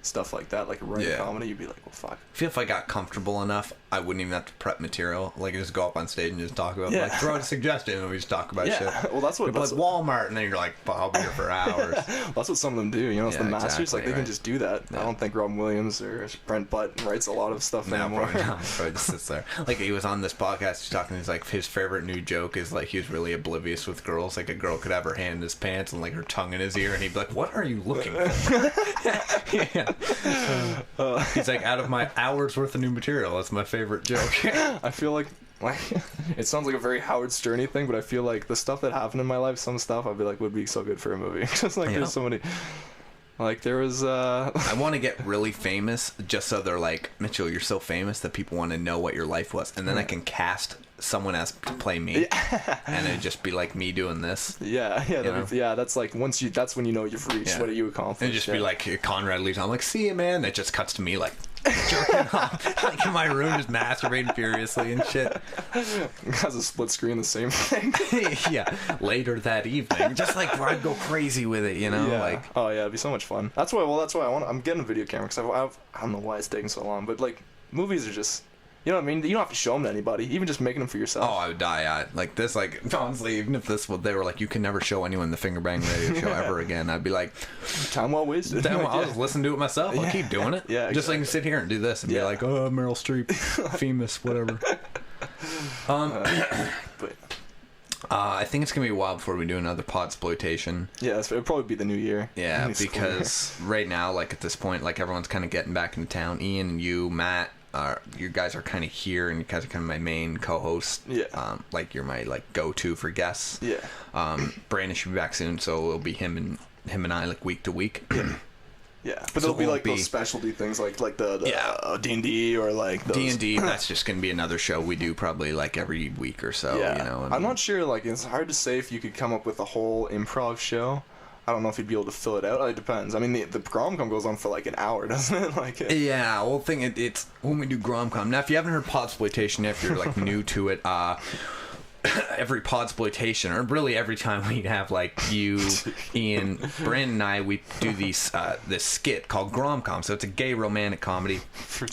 stuff like that, like write a comedy, you'd be like, well, fuck. I feel if I got comfortable enough, I wouldn't even have to prep material. Like, just go up on stage and just talk about, like, throw out a suggestion and we just talk about shit. Well, that's what... Like Walmart, and then you're like, I'll be here for hours. Well, that's what some of them do, you know, it's the masters, exactly, like, they can just do that. I don't think Robin Williams or Brent Butt writes a lot of stuff anymore. Probably just sits there. Like, he was on this podcast, he's talking, he's like, his favorite new joke is, like, he was really oblivious with girls. Like, a girl could have her hand in his pants and, like, her tongue in his ear, and he'd be like, what are you looking for? He's like, out of my hours worth of new material, that's my favorite joke. I feel like it sounds like a very Howard Stern-y thing, but I feel like the stuff that happened in my life, some stuff I'd be like would be so good for a movie. Just like there's so many, like there was I want to get really famous just so they're like, Mitchell, you're so famous that people want to know what your life was, and then I can cast someone else to play me, and it'd just be like me doing this. That's like that's when you know you've reached what you accomplished. And just be like Conrad leaves. I'm like, see you, man. It just cuts to me like jerking off, like in my room, just masturbating furiously and shit. Has a split screen, the same thing. Yeah, later that evening, just like I'd go crazy with it, you know. Yeah. Like, oh yeah, it'd be so much fun. That's why I want. I'm getting a video camera because I don't know why it's taking so long, but like movies are just. You know what I mean? You don't have to show them to anybody. Even just making them for yourself. Oh, I would die. Like this, like honestly, even if they were like, you can never show anyone the Fingerbang Radio Show ever again, I'd be like, time well wasted. I'll just listen to it myself. I'll keep doing it. Yeah, just so I can sit here and do this and be like, oh, Meryl Streep, famous, whatever. But I think it's gonna be a while before we do another podsploitation. yeah, it'll probably be the new year. Yeah, because right now, like at this point, like everyone's kind of getting back into town. Ian and you, Matt, you guys are kind of here, and you guys are kind of my main co-host. Yeah. Like you're my like go-to for guests. Yeah. Brandon should be back soon, so it'll be him and I like week to week. Yeah, but So there'll be it like won't those specialty things like the D&D or like those... D&D. That's just gonna be another show we do probably like every week or so. Yeah. You know. I'm not sure. Like, it's hard to say if you could come up with a whole improv show. I don't know if you'd be able to fill it out. It depends. I mean, the Gromcom goes on for like an hour, doesn't it? Like, yeah. Well, it's when we do Gromcom. Now, if you haven't heard Podsploitation, if you're like new to it, every Podsploitation, or really every time we have like you, Ian, Brandon, and I, we do this skit called Gromcom. So it's a gay romantic comedy,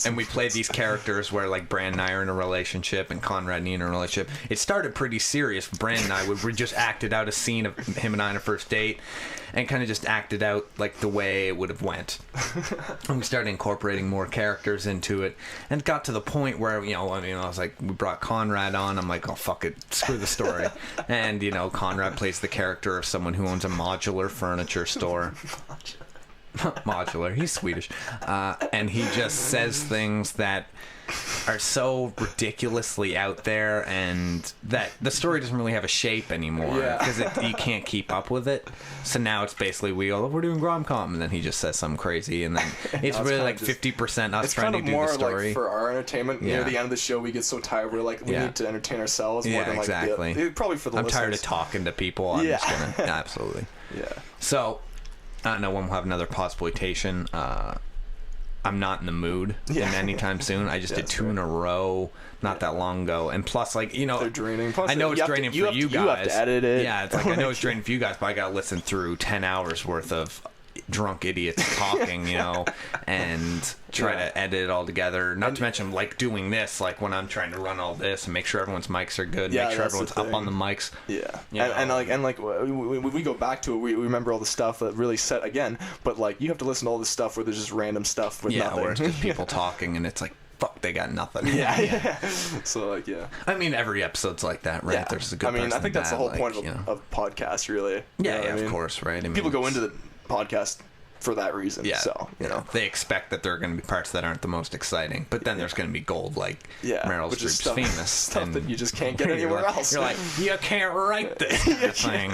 and we play these characters where like Brandon and I are in a relationship, and Conrad and Ian are in a relationship. It started pretty serious. Brandon and I we just acted out a scene of him and I on a first date, and kind of just acted out like the way it would have went. And we started incorporating more characters into it, and it got to the point where I was like, we brought Conrad on. I'm like, oh fuck it, screw the story. And Conrad plays the character of someone who owns a modular furniture store. Modular, he's Swedish, and he just says things that are so ridiculously out there, and that the story doesn't really have a shape anymore because you can't keep up with it. So now it's basically we're doing Gromcom, and then he just says something crazy, and then it's really like 50% us trying to do the story. It's kind of more like for our entertainment. Near the end of the show, we get so tired we're like, we need to entertain ourselves more than like exactly. Probably for the listeners. I'm tired of talking to people. I'm just gonna absolutely. Yeah. So I don't know when we'll have another Podsploitation. I'm not in the mood anytime soon. I just did 2 in a row not that long ago, and plus, like they're draining. Plus, I know it's draining for you guys. You have to edit it. Yeah, it's like I know it's draining for you guys, but I gotta listen through 10 hours worth of drunk idiots talking, and try to edit it all together. Not to mention like doing this, like when I'm trying to run all this and make sure everyone's mics are good, make sure everyone's up on the mics. Yeah, and we go back to it. We remember all the stuff that really set again, but like you have to listen to all this stuff where there's just random stuff with nothing. Where it's just people talking, and it's like, fuck, they got nothing. Yeah. So like, I mean, every episode's like that, right? There's a good. I think that's the whole point of podcasts, really. Yeah, of course, right. I mean, people go into the podcast for that reason. Yeah, so they expect that there are going to be parts that aren't the most exciting, but then there's going to be gold, like Meryl Streep's famous stuff that you just can't get anywhere else. You're like, you can't write this thing.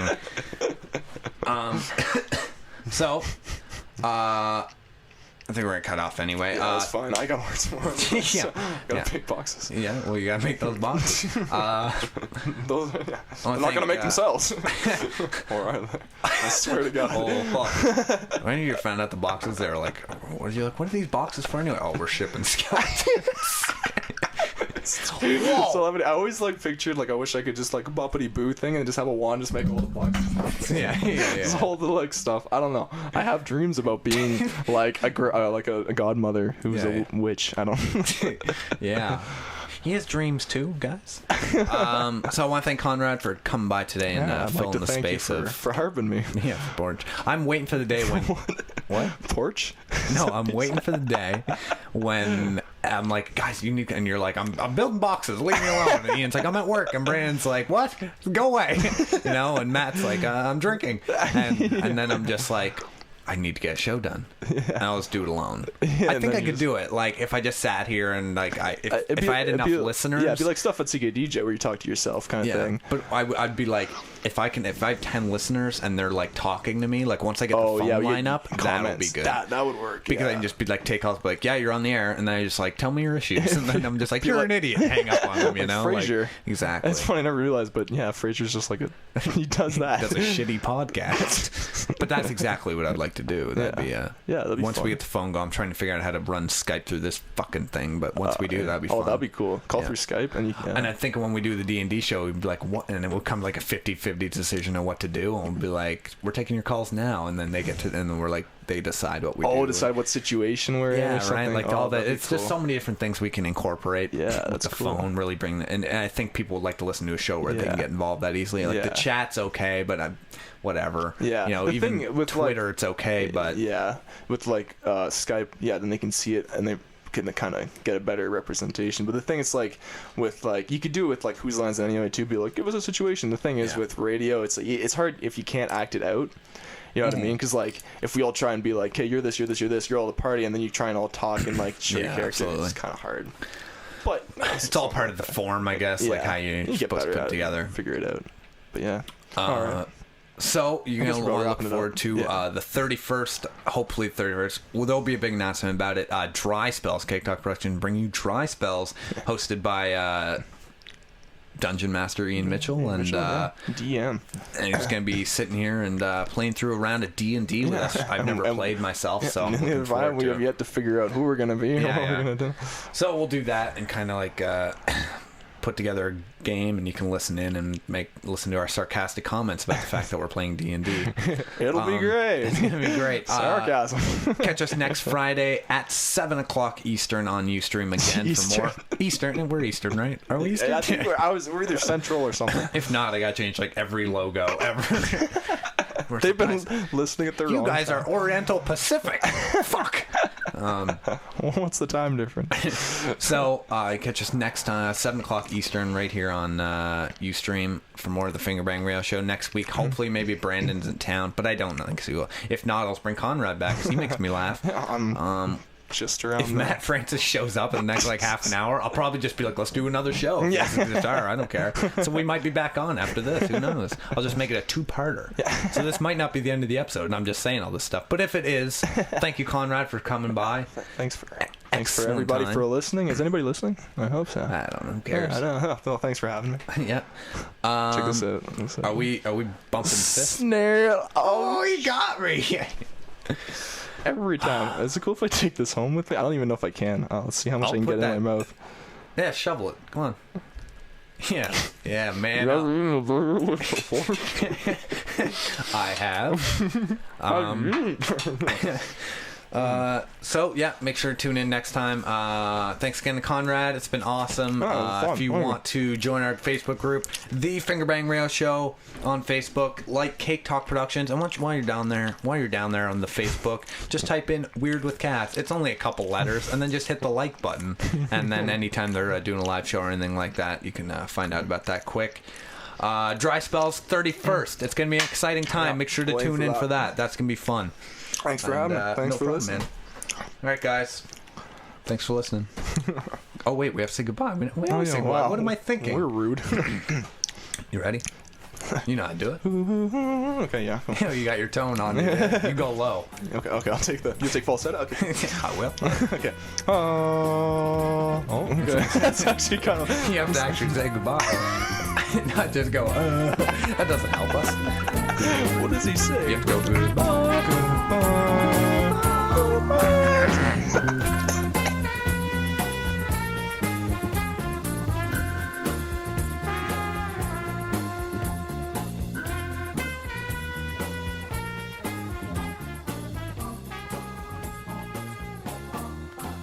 So I think we're gonna cut off anyway. Yeah, that's fine. I got words more. So gotta make boxes. Yeah, well, you gotta make those boxes. Those, they're not gonna make themselves. Or are they? I swear to God. Oh, fuck. When you found out the boxes, they were like, "What are these boxes for anyway?" Oh, we're shipping skeletons. So I always like pictured like I wish I could just like a boppity boo thing and just have a wand just make all the boxes. Yeah. Just all the like stuff. I don't know. I have dreams about being like a godmother who's a witch. I don't. Yeah. He has dreams too, guys. So I want to thank Conrad for coming by today and filling the space for harping me. Yeah, porch. I'm waiting for the day when what porch? No, I'm waiting for the day when I'm like, guys, you need, and you're like, I'm building boxes, leave me alone. And Ian's like, I'm at work, and Brandon's like, what? Go away, And Matt's like, I'm drinking, and then I'm just like, I need to get a show done. And I'll just do it alone. I think I could do it. Like if I just sat here and like if I had enough listeners. Yeah, it'd be like stuff at CKDJ where you talk to yourself kind of thing. But I'd be like, if I have 10 listeners and they're like talking to me, like once I get the phone line up, that'll be good. That would work. Because I can just be like, take calls, be like, yeah, you're on the air, and then I just like, tell me your issues, and then I'm just like, you're an idiot, hang up on them, Frasier. Like, exactly. It's funny, I never realized, but yeah, Frasier's just like he does that. He does a shitty podcast. But that's exactly what I'd like to do. That'd be that'd be once fun. We get the phone go, I'm trying to figure out how to run Skype through this fucking thing, but once we do, that'd be fun. Oh, that'd be cool. Call through Skype, and and I think when we do the D&D show, we'd be like, what? And it will come like a 50-50 decision on what to do, and we'll be like, we're taking your calls now, and then they get to, and then we're like, they decide what we do. Decide what situation we're in or something. Right, like all that. It's cool. just so many different things we can incorporate with the phone, really bring, and I think people would like to listen to a show where they can get involved that easily. Like the chat's okay, but whatever. Yeah. You know, the even thing with Twitter, it's okay, but... Yeah, with like Skype, then they can see it and they can kind of get a better representation. But the thing is, like, with like, you could do it with like Whose Lines Anyway too, be like, give us a situation. The thing is with radio, it's hard if you can't act it out. You know what I mean? Because like, if we all try and be like, hey, you're this, you're this, you're this, you're all the party, and then you try and all talk and like show your character, it's kind of hard. But it's all part of the form, I guess, like how you're supposed to put it together. Figure it out. But yeah. All right. So you're going to look forward to the 31st, hopefully 31st. Well, there'll be a big announcement about it. Dry Spells, Cake Talk Production, bring you Dry Spells, hosted by Dungeon Master Ian Mitchell and DM. And he's going to be sitting here and playing through a round of D&D with us. I've never played myself, so I'm looking forward we have yet to figure out who we're going to be. What we're going to do. So we'll do that and kind of like put together a game, and you can listen in and listen to our sarcastic comments about the fact that we're playing D&D. It'll be great. It's gonna be great. Sarcasm. Catch us next Friday at 7:00 Eastern on uStream again for more Eastern. We're Eastern, right? Are we Eastern? I think we're either Central or something. If not, I got to change like every logo ever. They've been listening at their own. You guys are Oriental Pacific. Fuck. What's the time difference? So catch us next 7:00 Eastern right here on uStream for more of the Fingerbang Radio Show next week. Hopefully maybe Brandon's in town, but I don't think so. If not, I'll bring Conrad back because he makes me laugh. Just around if Matt Francis shows up in the next like half an hour, I'll probably just be like, let's do another show. Guitar, I don't care. So we might be back on after this. Who knows? I'll just make it a two-parter. So this might not be the end of the episode, and I'm just saying all this stuff. But if it is, thank you, Conrad, for coming by. Thanks for everybody for listening. Is anybody listening? I hope so. I don't know. Who cares? I don't know. Well, thanks for having me. Yeah. Check this out. Are we bumping fists? Snare. Oh, you got me. Every time. Is it cool if I take this home with me? I don't even know if I can. Let's see how much I can get in my mouth. Yeah, shovel it. Come on. Yeah, man. I have. So yeah, make sure to tune in next time. Thanks again to Conrad. It's been awesome. If you want to join our Facebook group, The Fingerbang Radio Show on Facebook, like Cake Talk Productions. And while you're down there on the Facebook, just type in Weird with Cats. It's only a couple letters, and then just hit the like button. And then anytime they're doing a live show or anything like that, you can find out about that quick. Dry Spells 31st. It's gonna be an exciting time. Make sure to tune in for that. That's gonna be fun. Thanks for having me. Thanks for listening. Man. All right, guys. Thanks for listening. Oh, wait. We have to say goodbye. We always say goodbye. What am I thinking? We're rude. You ready? You know how to do it. Okay, yeah. You got your tone on. You go low. Okay. I'll take you take falsetto? Okay. I will. Okay. Okay. That's actually kind of... You have to actually say goodbye. Not just go, That doesn't help us. What does he say? You have to go goodbye.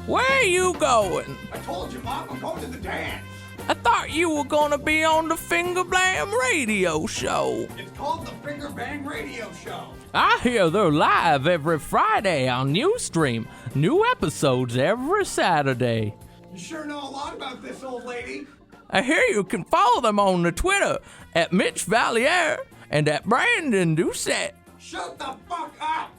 Where you going? I told you, Mom, I'm going to the dance. I thought you were gonna be on the Fingerbang Radio Show. It's called the Fingerbang Radio Show. I hear they're live every Friday on uStream. New episodes every Saturday. You sure know a lot about this, old lady. I hear you can follow them on the Twitter at Mitch Valier and at Brandon Doucette. Shut the fuck up!